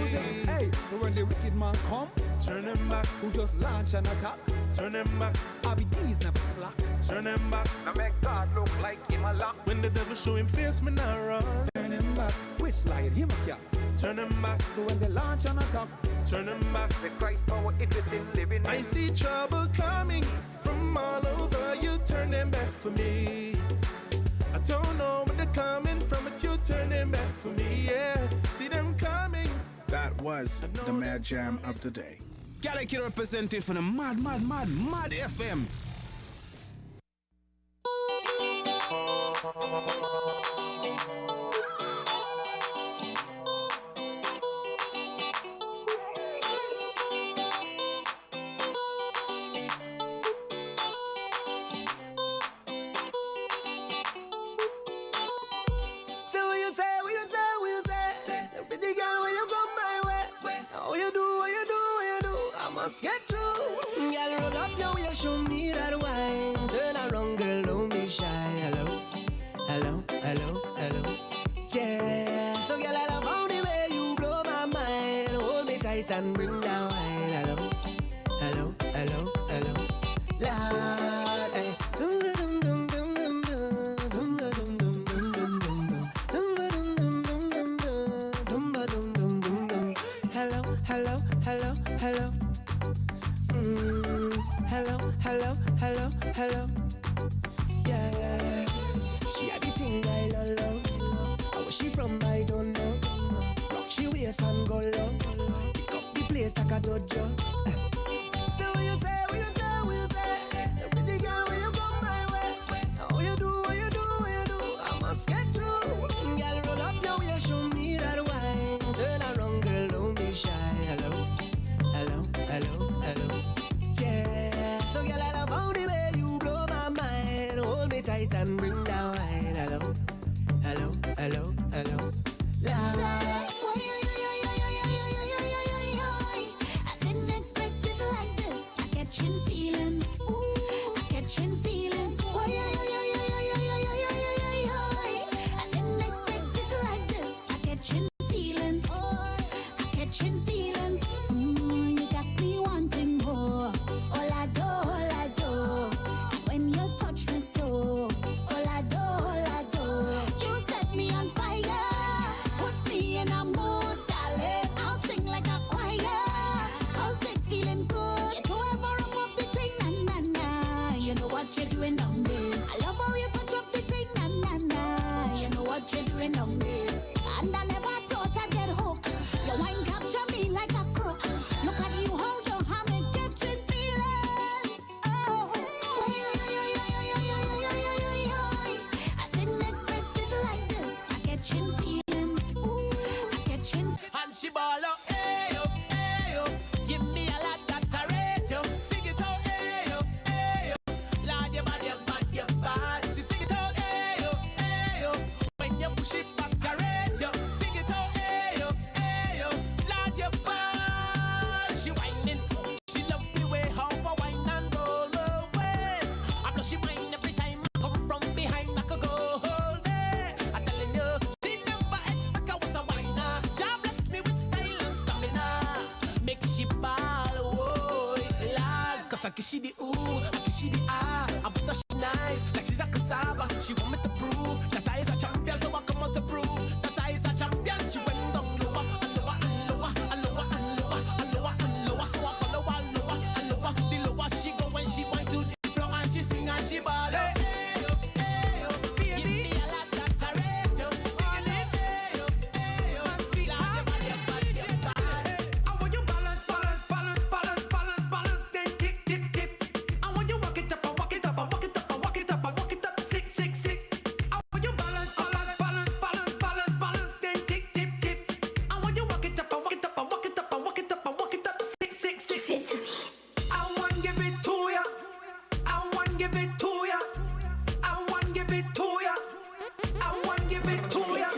Speaker 19: Hey, so when the wicked man come,
Speaker 2: turn them back.
Speaker 19: Who just launch an attack,
Speaker 2: turn them back.
Speaker 19: RBD's never slack,
Speaker 2: turn them back.
Speaker 13: Now make God look like him a lock.
Speaker 2: When the devil show him face, me not run.
Speaker 19: Turn him back, which lion him a cat.
Speaker 2: Turn them back.
Speaker 19: So when they launch an attack,
Speaker 2: turn them back.
Speaker 13: The Christ power it within living.
Speaker 2: I see trouble coming from all over. You turn them back for me. I don't know where they're coming from, but you turn them back for me, yeah. See them coming.
Speaker 9: That was the Mad Jam of the day.
Speaker 26: Gotta represented for the Maad FM.
Speaker 27: Get through, girl, roll up your waist, show me that wine. Turn around, girl, don't be shy. Hello, hello, hello, hello. Yeah, so girl, I love how the way you blow my mind. Hold me tight and bring down wine. Hello, hello, hello, hello. Lord, hey. Hello, hello, hello, hello. Hello, hello, hello. Yeah, she had the thing I love. Where she from, I don't know. Rock she waist and go low. Pick up the place like a dojo. So what you say, what you say, what you say? Pretty girl, when you come my way. What you do, what you do, what you do? I must get through. Girl, roll up your way, show me that wine. Turn around, girl, don't be shy. Hello, hello, hello, hello. Yeah. So girl, I love how the way you blow my mind. Hold me tight and bring down wine. Hello, hello, hello, hello. La la.
Speaker 5: I didn't expect it like this. I'm catching feelings. I'm catching feelings. I didn't expect it like this. I'm catching feelings. I'm catching feelings. You got me wanting more. All I do. And when you touch me so, all I do. You set me on fire. Put me in a mood, darling. I'll sing like a choir. How's it feeling good? You don't ever rub up the thing, na na na. You know what you're doing down there. I love how you touch up the thing, na na na. You know what you're doing down there. And I never thought I'd get hooked. Your wine capture me like a crook. Look at you, how you have me catching feelings. Oh, I didn't expect it like this. I'm catching feelings. I'm catching.
Speaker 27: And she ball up, ayo, ayo. Give me a lot that I rate you. Sing it out, ayo, ayo. Lord, you bad, you bad, you bad. She sing it out, ayo, ayo. When you push it back, I rate you. Sing it out, ayo, ayo. Lord, you bad. She whining, she love the way how I whine and roll her waist. I know she whine every time I come from behind. I could go whole day. I'm telling you, she never expect I was a whiner. God bless me with style and stamina. Make she ball, oh, Lord. Cause I kiss she the ooh, I kiss she the ah. I bet that she nice, like she's a cassava. She want me to prove that I is a champion, so I come out to prove that I is a champion. She went down lower and lower and lower and lower and lower and lower and lower. So I follow her lower and lower. The lower she go when she went to the floor and she sing and she ball. Hey, ayo, ayo, give me a lot that I rate you. Sing it, ayo, ayo. Lord, you bad, you bad, you bad. I want you balance, balance, balance, balance, balance, balance, then tip, tip, tip. I want you walk it up, and walk it up, and walk it up, and walk it up, and walk it up, 6, 6, 6. I want you balance, balance, balance, balance, balance, balance, then tip, tip, tip. I want you walk it up, and walk it up, and walk it up, and walk it up, and walk it up, 6, 6, 6. I want give it to ya. I want give it to ya. I want give it to ya. I want give it to ya.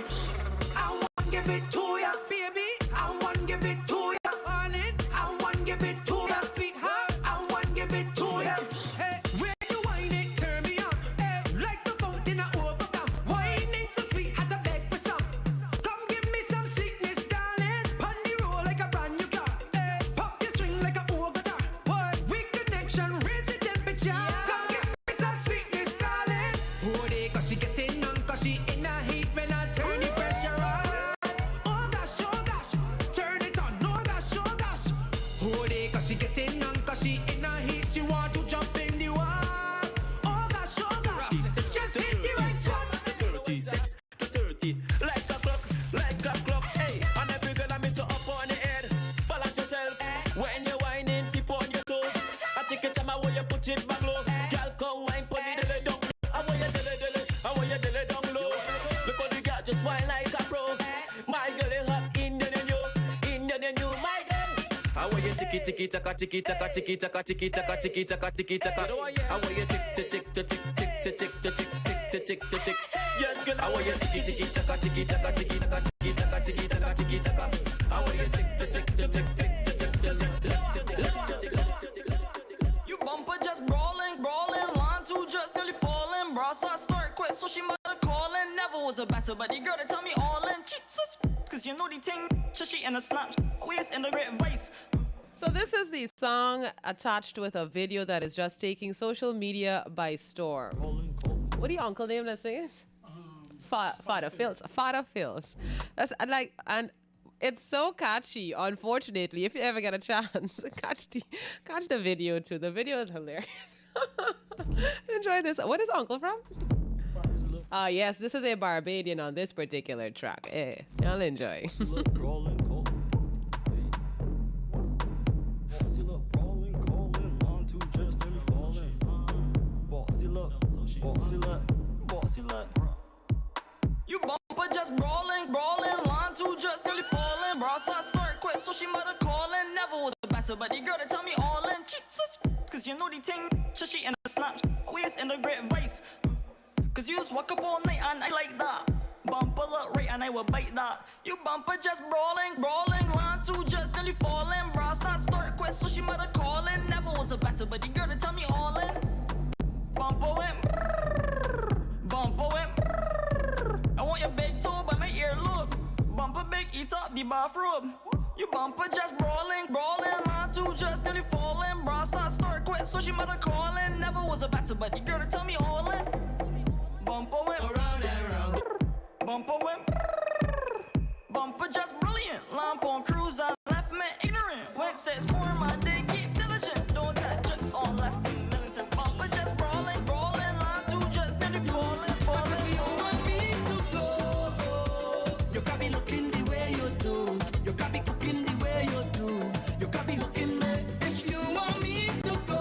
Speaker 27: I want give it to ya, baby. I want give it to ya, darling. I want give it to ya, sweetheart. I want give it to ya. Hey, when you whine it, turn me on. Hey, like the fountain I overcome. Whining so sweet, had to beg for some. Come give me some sweetness, darling. Pon the roll like a brand new car. Hey, pop your string like a old guitar. Boy, we connection, raise the temperature. Come give me some sweetness, darling. Oh, they cause she getting on, cause she in a heat when I turn the pressure on. Oh gosh, turn it on. Oh gosh, oh they cause she getting on, cause she in a heat. She want to jump in the water. Oh gosh, just hit the right spot.
Speaker 6: 36 to 30, like a clock, hey. And every girl I miss her up on the head. Balance yourself when you're whining, tip on your toes. I take your time, I want you put it back low. Girl, come wine, put it down. I want you dilly down low. Because the girl just whine like a pro. My girl is hot, Indian and you, my girl. I want you tiki tiki taka tiki taka tiki taka tiki taka tiki taka tiki taka. I want you tick tick tick tick tick tick tick tick tick tick tick tick tick. Yes, girl. I want you tiki tiki taka tiki taka tiki taka tiki taka tiki taka tiki taka. I want you tick tick tick tick tick tick tick tick.
Speaker 10: Your bumper just brawling, line two just nearly falling. Bros I start quick, so she mother calling. Never was a battle, but the girl that tell me all in. Jesus, cause you know the thing, she in a snap, waist in a great vice.
Speaker 7: So this is the song attached with a video that is just taking social media by storm. What do your uncle name that sings? Father Phils. That's like, and it's so catchy. Unfortunately, if you ever get a chance, catch the video too. The video is hilarious. Enjoy this. What is uncle from? Yes, this is a Barbadian on this particular track. Y'all enjoy.
Speaker 10: You bumper just brawling, line two just nearly falling. Brass I start quick, so she mother calling. Never was a better, but the girl that tell me all in. Jesus, cause you know the thing, she in the snap, waist in the great vice. Cause you just walk up all night and I like that. Bumper look right and I will bite that. You bumper just brawling, line two just nearly falling. Brass I start quick, so she mother calling. Never was a better, but the girl that tell me all in. Bumper went, bumper went. I want your big toe by my earlobe. Bumper big, eat up the bathroom. You bumper just brawling, line two just nearly falling. Brass start quick, so she mother calling. Never was a better, but the girl to tell me all in. Bumper went around and round. Bumper went. Bumper just brilliant. Lamp on cruise and left me ignorant. Went says for my day, keep diligent. Don't touch tricks on less than militant. Bumper just brawling, line two just nearly falling.
Speaker 27: You can be looking the way you do. You can be cooking the way you do. You can be hooking me if you want me to go.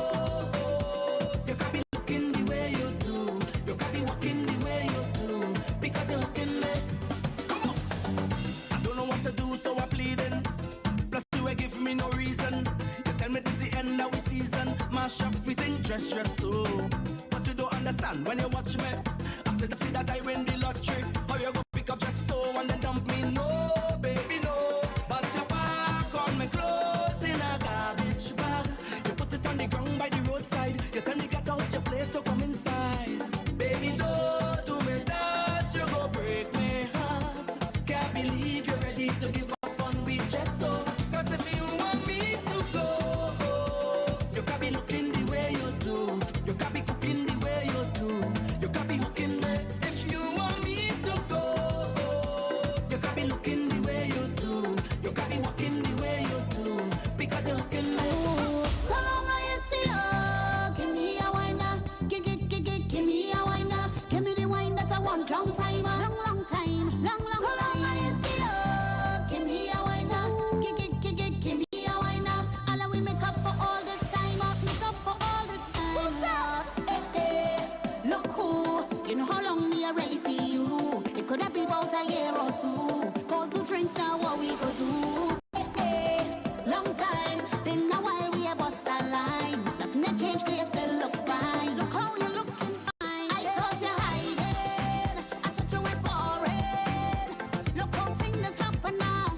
Speaker 27: You can be looking the way you do. You can be walking the way you do. Because you're hooking me. Come on. I don't know what to do, so I'm pleading. Plus you ain't give me no reason. You tell me this is the end of the season. Mash up everything, dress so. But you don't understand when you watch me. I said to see that I win the lottery. How you go pick up just so and then dump me? No, baby, no. But your back on me clothes in a garbage bag. You put it on the ground by the roadside. You tell me get out your place to come inside. Baby, don't do me that. You go break my heart. Can't believe you're ready to give up on me just so. Cause if you want me to go, you can be looking the way you do. You can be cooking the way you do. You can be hooking me if you want me to go. You can be looking the way you do. You can be walking the way you do. Because you're hooking me.
Speaker 5: So long I see you. Give me a wine now. Give me a wine now. Give me the wine that I want. Long time. So long I see you. Give me a wine now. Give me a wine now. All we make up for all this time. Make up for all this time. Who's that? Look who. You know how long me already see you. It could have been about a year or two. Call to drink now, what we go do? Long time. Been a while we have bust a line. Nothing to change, cause you still look fine. Look how you looking fine. I thought you hiding. I thought you were foreign. Look how things happen now.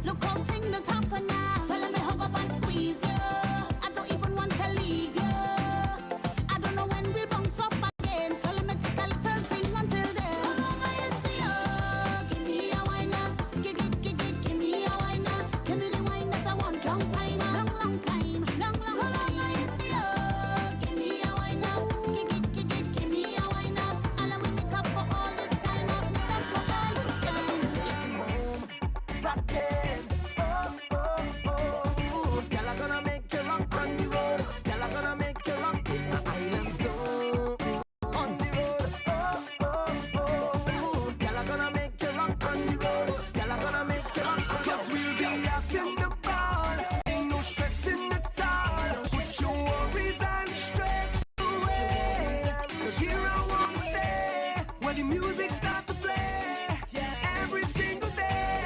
Speaker 5: Look how things happen now. So let me hug up and squeeze you. I don't even want to leave you. I don't know when we'll bounce up again. So let me take a little thing until then. So long I see you. Give me a wine now. Give me a wine now. Give me the wine that I want. Long time. So long I see you. Give me a wine now. Give me a wine now. And we make up for all this time. Make up for all this time.
Speaker 27: Rockin', oh. Girl, I'm gonna make you rock on the road. Girl, I'm gonna make you rock in the island zone. On the road, oh. Girl, I'm gonna make you rock on the road. Girl, I'm gonna make you rock. Cause we'll be having the ball. Ain't no stress in the town. Put your worries and stress away. Cause here I won't stay. When the music starts to play, every single day,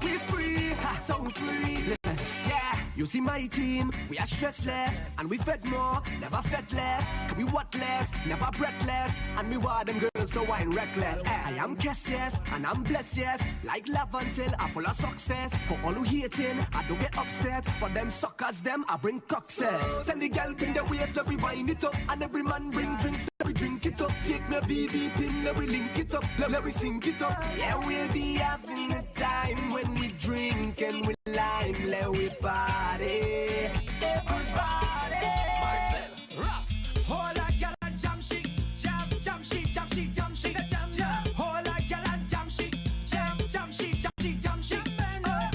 Speaker 27: we free, so we free. Listen, yeah, you see my team, we are stressless, and we fed more, never fed less. We what less, never breathless, and we want them girls to wine reckless. I am Kester, yes, and I'm blessed, yes. Like love until I'm full of success. For all who hating, I don't get upset. For them suckers, them I bring cockset. Tell the girl bring the waist, let we wind it up, and every man bring drinks, let we drink it up. Take me BB pin, let we link it up, let we sync it up. Yeah, we'll be having a time when we drink and we lime, let we party. Everybody. Marcel, rough. Hold a gal and jam shit, jam shit, jam shit, jam shit, jam. Hold a gal and jam shit, jam shit, jam shit, jam shit.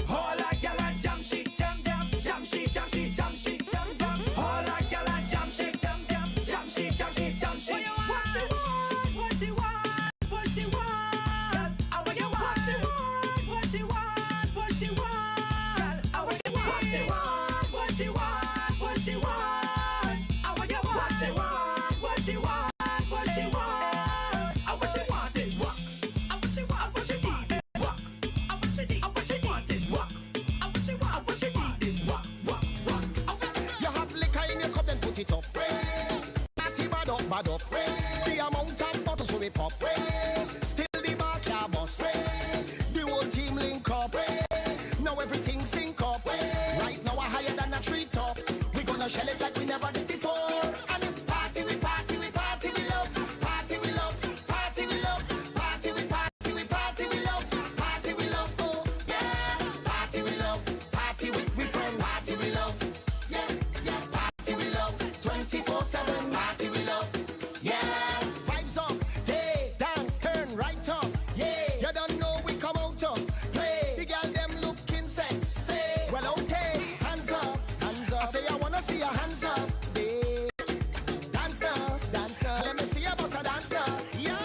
Speaker 27: Hold a gal and jam shit, jam shit, jam shit, jam shit, jam. Hold a gal and jam shit, jam shit, jam shit, jam shit. What she want?
Speaker 4: it up. Party bad up. The amount of bottles we pop. Still the bar can't bust. The whole team link up. Now everything sync up. Right now we're higher than a treetop. We gonna shell it like we never did before. And it's party, we party, we party, we love. Party, we love. Party, we love. Party, we party, we party, we love. Party, we love. Oh, yeah. Party, we love. Party with we friends. Party, we love. Yeah, yeah. Party, we love. 24/7. Party, we love. Yeah. Vibes up. Day, dance, turn right up. Yeah. You don't know we come out up. Play. The girl them looking sexy. Well, okay. Hands up. Hands up. I say I wanna see your hands up. Yeah. Dance now. Dance now. Let me see your boss a dance now. Yeah.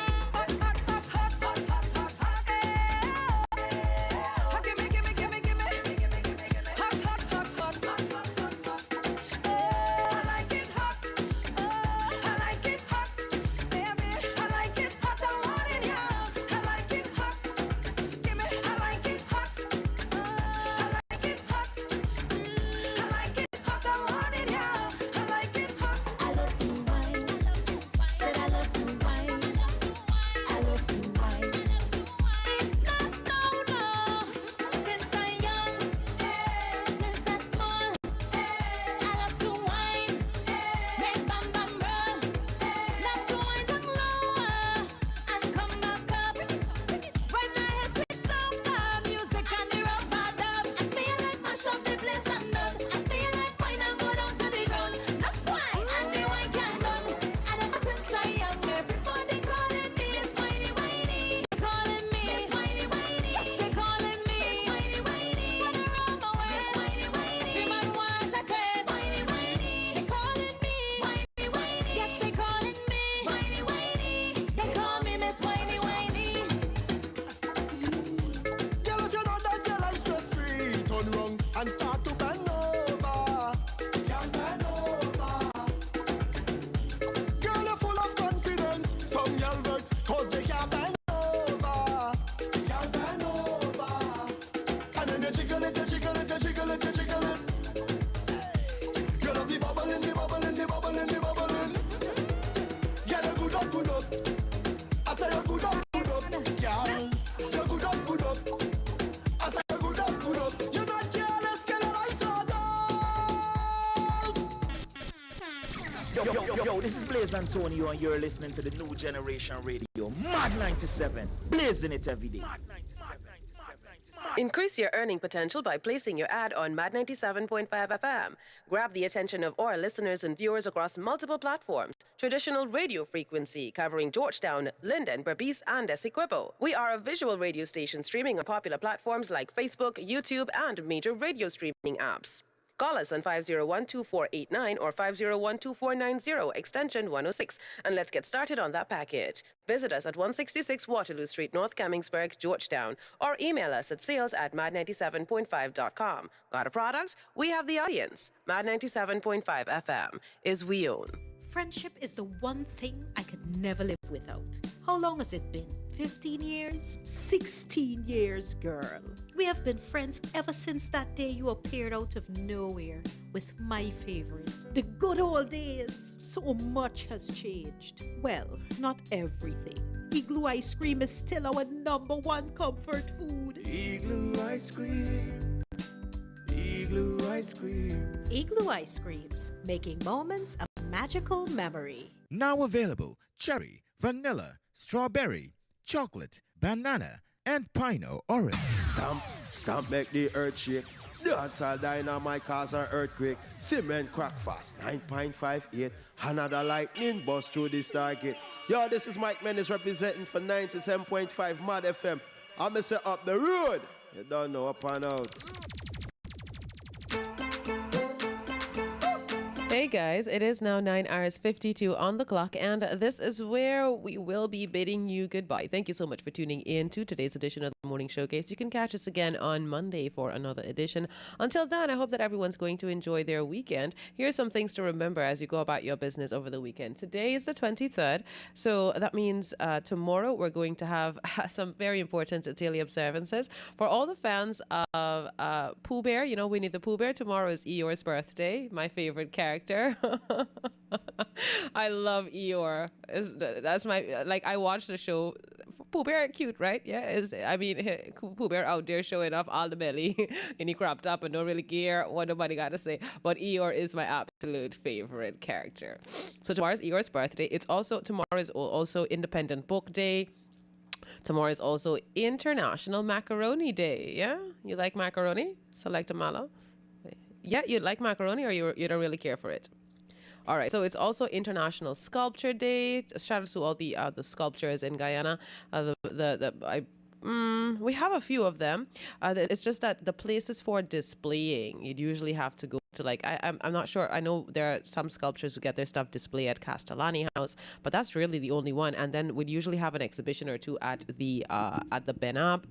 Speaker 12: Yo, this is Blaze Antonio, and you're listening to the New Generation Radio, Mad 97, blazing it every day.
Speaker 7: Increase your earning potential by placing your ad on Mad 97.5 FM. Grab the attention of our listeners and viewers across multiple platforms. Traditional radio frequency covering Georgetown, Linden, Berbice, and Essequibo. We are a visual radio station streaming on popular platforms like Facebook, YouTube, and major radio streaming apps. Call us on 501-2489 or 501-2490, extension 106, and let's get started on that package. Visit us at 166 Waterloo Street, North Camingsburg, Georgetown, or email us at sales@mad97.5.com. Got a product? We have the audience. Mad 97.5 FM is we own.
Speaker 14: Friendship is the one thing I could never live without. How long has it been? 15 years? 16 years, girl. We have been friends ever since that day you appeared out of nowhere with my favorite. The good old days. So much has changed. Well, not everything. Igloo ice cream is still our #1 comfort food.
Speaker 15: Igloo ice cream. Igloo ice cream.
Speaker 14: Igloo ice creams, making moments a magical memory.
Speaker 16: Now available: cherry, vanilla, strawberry, chocolate, banana, and pino orange.
Speaker 8: Stamp make the earth shake. Dancehall dynamite cause an earthquake. Cement crack fast, 9.58. Another lightning bust through the stargate. Yo, this is Mike Menace representing for 97.5 Mad FM. I'ma say up the road. You don't know, up and out.
Speaker 7: Hey guys, it is now 9:52 on the clock, and this is where we will be bidding you goodbye. Thank you so much for tuning in to today's edition of the Morning Showcase. You can catch us again on Monday for another edition. Until then, I hope that everyone's going to enjoy their weekend. Here's some things to remember as you go about your business over the weekend. Today is the 23rd, so that means tomorrow we're going to have some very important daily observances. For all the fans of Pooh Bear, you know, Winnie the Pooh Bear, tomorrow is Eeyore's birthday, my favorite character. character. I love Eeyore. That's my, like, I watched the show. Pooh Bear cute, right? Yeah, Pooh Bear out there showing off all the belly and he cropped up and don't really care what nobody got to say. But Eeyore is my absolute favorite character. So tomorrow's Eeyore's birthday. Tomorrow is also Independent Book Day. Tomorrow is also International Macaroni Day. Yeah, you like macaroni? Select a malo. Yeah, you like macaroni, or you don't really care for it? All right, so it's also International Sculpture Day. Shout out to all the sculptures in Guyana. We have a few of them. It's just that the places for displaying, you'd usually have to go to, like, I'm not sure. I know there are some sculptures who get their stuff displayed at Castellani House, but that's really the only one. And then we'd usually have an exhibition or two at the Benab.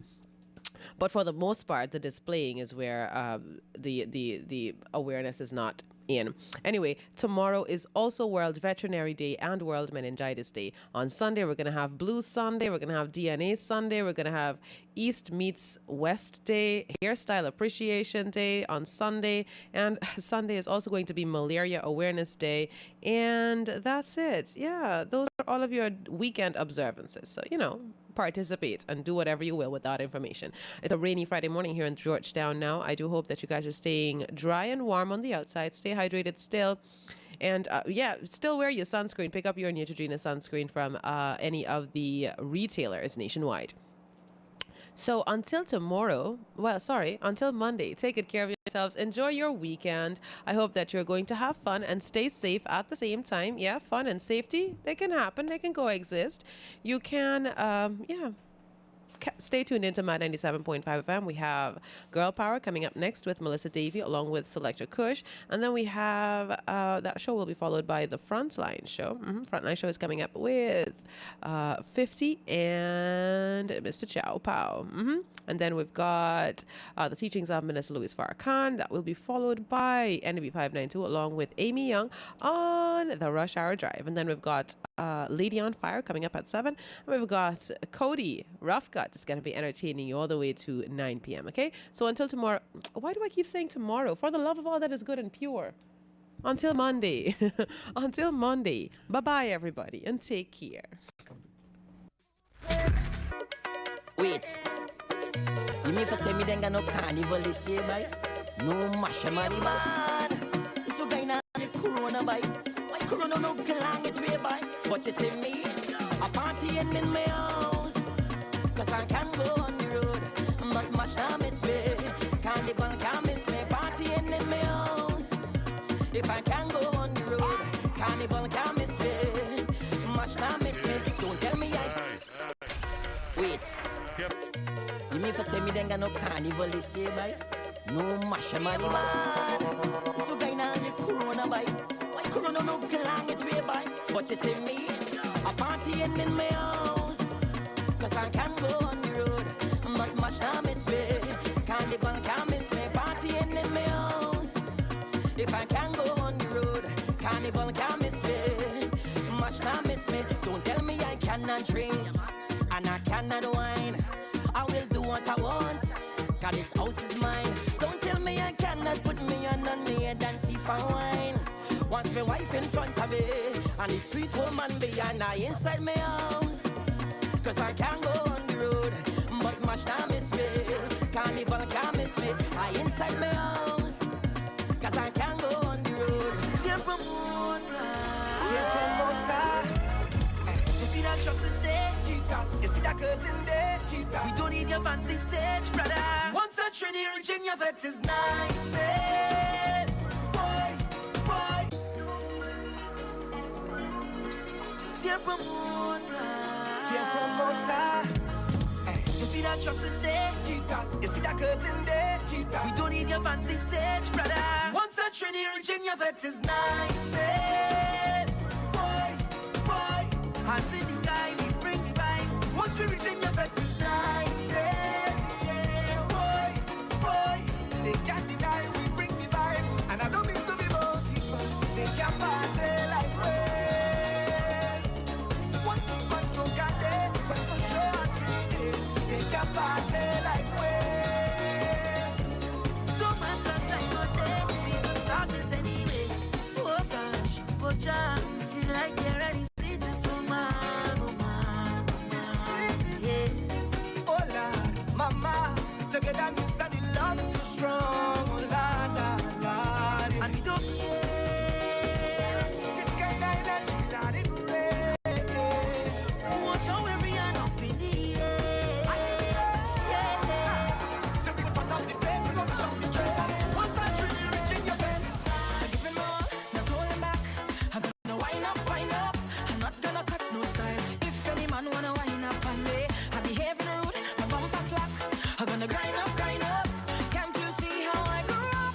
Speaker 7: But for the most part, the displaying is where the awareness is not in. Anyway, tomorrow is also World Veterinary Day and World Meningitis Day. On Sunday, we're going to have Blue Sunday. We're going to have DNA Sunday. We're going to have East Meets West Day, Hairstyle Appreciation Day on Sunday. And Sunday is also going to be Malaria Awareness Day. And that's it. Yeah, those are all of your weekend observances. So, participate and do whatever you will with that information. It's a rainy Friday morning here in Georgetown now. I do hope that you guys are staying dry and warm on the outside. Stay hydrated still. And still wear your sunscreen. Pick up your Neutrogena sunscreen from any of the retailers nationwide. So until Monday, take good care of yourselves. Enjoy your weekend. I hope that you're going to have fun and stay safe at the same time. Yeah, fun and safety, they can happen. They can coexist. You can, stay tuned into Maad 97.5 FM. We have Girl Power coming up next with Melissa Davey along with Selector Kush. And then we have that show will be followed by the Frontline Show. Frontline Show is coming up with 50 and Mr. Chow Pow. And then we've got the teachings of Minister Louis Farrakhan. That will be followed by NB 592 along with Amy Young on the Rush Hour Drive. And then we've got Lady on Fire coming up at 7. And we've got Cody Rough Gut. It's going to be entertaining you all the way to 9 p.m. Okay, so until tomorrow. Why do I keep saying tomorrow? For the love of all that is good and pure. Until Monday. Until Monday. Bye-bye, everybody, and take care.
Speaker 1: Wait. You mean for tell me then got no carnival this year, boy? No masha money, man. It's what going on the corona, boy. Why corona no clang it way, boy? But you see me, a party in my house. Cause I can go on the road, but mash not miss me. Carnival can't miss me, partying in my house. If I can go on the road, carnival can't miss me. Mash not miss me, don't tell me Wait. You mean for tell me then got no carnival this year, boy? No mash money, man. It's what going on the corona, boy. Why corona no clang it way, boy? But you see me, a partying in my house. Cause I can go on the road, but mash not miss me. Carnival can't miss me, partying in my house. If I can go on the road, carnival can't miss me. Mash not miss me, don't tell me I cannot drink and I cannot wine. I will do what I want, cause this house is mine. Don't tell me I cannot put me on me head and see for wine. Once my wife in front of me, and the sweet woman behind I inside my house. Cause I can't go on the road, but mash not miss me. Carnival can't miss me. I inside my house, cause I can't go on the road. Dear promoter, you see that trust in there? Keep that. You see that curtain there? Keep that. We don't need your fancy stage, brother. Once a Trinity reaching your vet is nice, babe. Boy. Dear promoter. You see that trust in there? Keep that. You see that curtain there? Keep that. We don't need your fancy stage, brother. Once a Trinity reaching your vet is nice, babe. Boy. Hands in the sky, we bring the vibes. Once we reaching your vet is nice, babe. Yeah, boy. They can't deny we bring the vibes. And I don't mean to be bossy, but they can't party like we. Party like we. Don't matter time or day, we can start it anyway. Oh God.
Speaker 15: child, feel like you're ready, sweetest woman, woman. Yeah.
Speaker 27: Oh Lord, Mama, together me and the love is so strong. Oh Lord, Lord, Lord.
Speaker 15: And we don't care.
Speaker 27: This kind of energy, Lord, it great.
Speaker 15: Watch how every hand up in the air. Yeah.
Speaker 27: So we put up the best, we gonna jump the dress. Once I truly reach in your best.
Speaker 15: I give him more, not holding back. I'm gonna wind up, wind up. I'm not gonna cut no style. If any man wanna wind up on me, I behave rude, my bumper slack. I'm gonna grind up, grind up. Can't you see how I grew up?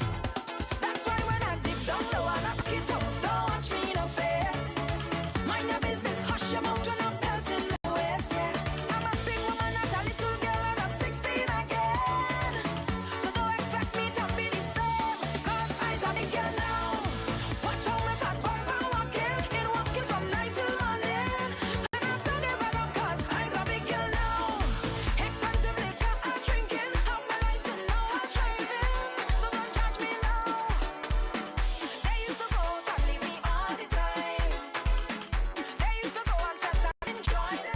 Speaker 15: That's why when I dig down low, I knock it up. Don't watch me in the face. Mind your business, hush your mouth when I'm belting my waist. Yeah. I'm a big woman, not a little girl, and I'm 16 again. So don't expect me to be the same. Cause I's a big girl now. Watch how my fat bumper walking, in walking from night till morning. And I'm not ever wrong, cause I's a big girl now. Expensive liquor, I'm drinking. Have my license, now I'm driving. So don't judge me now. They used to go out and leave me all the time. They used to go and fest and enjoy it.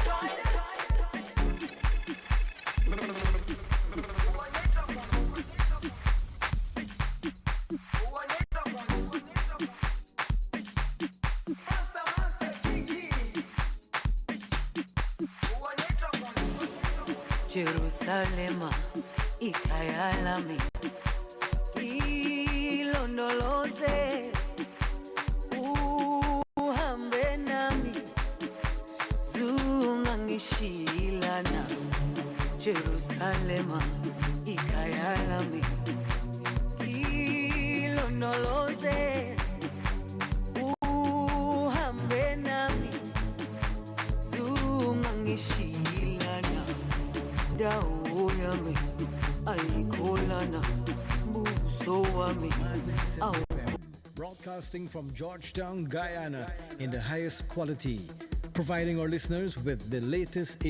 Speaker 15: Jerusalema ikayalami ilondoloze uhambe nami zungangishilana Jerusalema ikayalami ilondoloze uhambe nami zungangishilana dawo yami ayikholana buso wami awu.
Speaker 11: Broadcasting from Georgetown, Guyana, in the highest quality, providing our listeners with the latest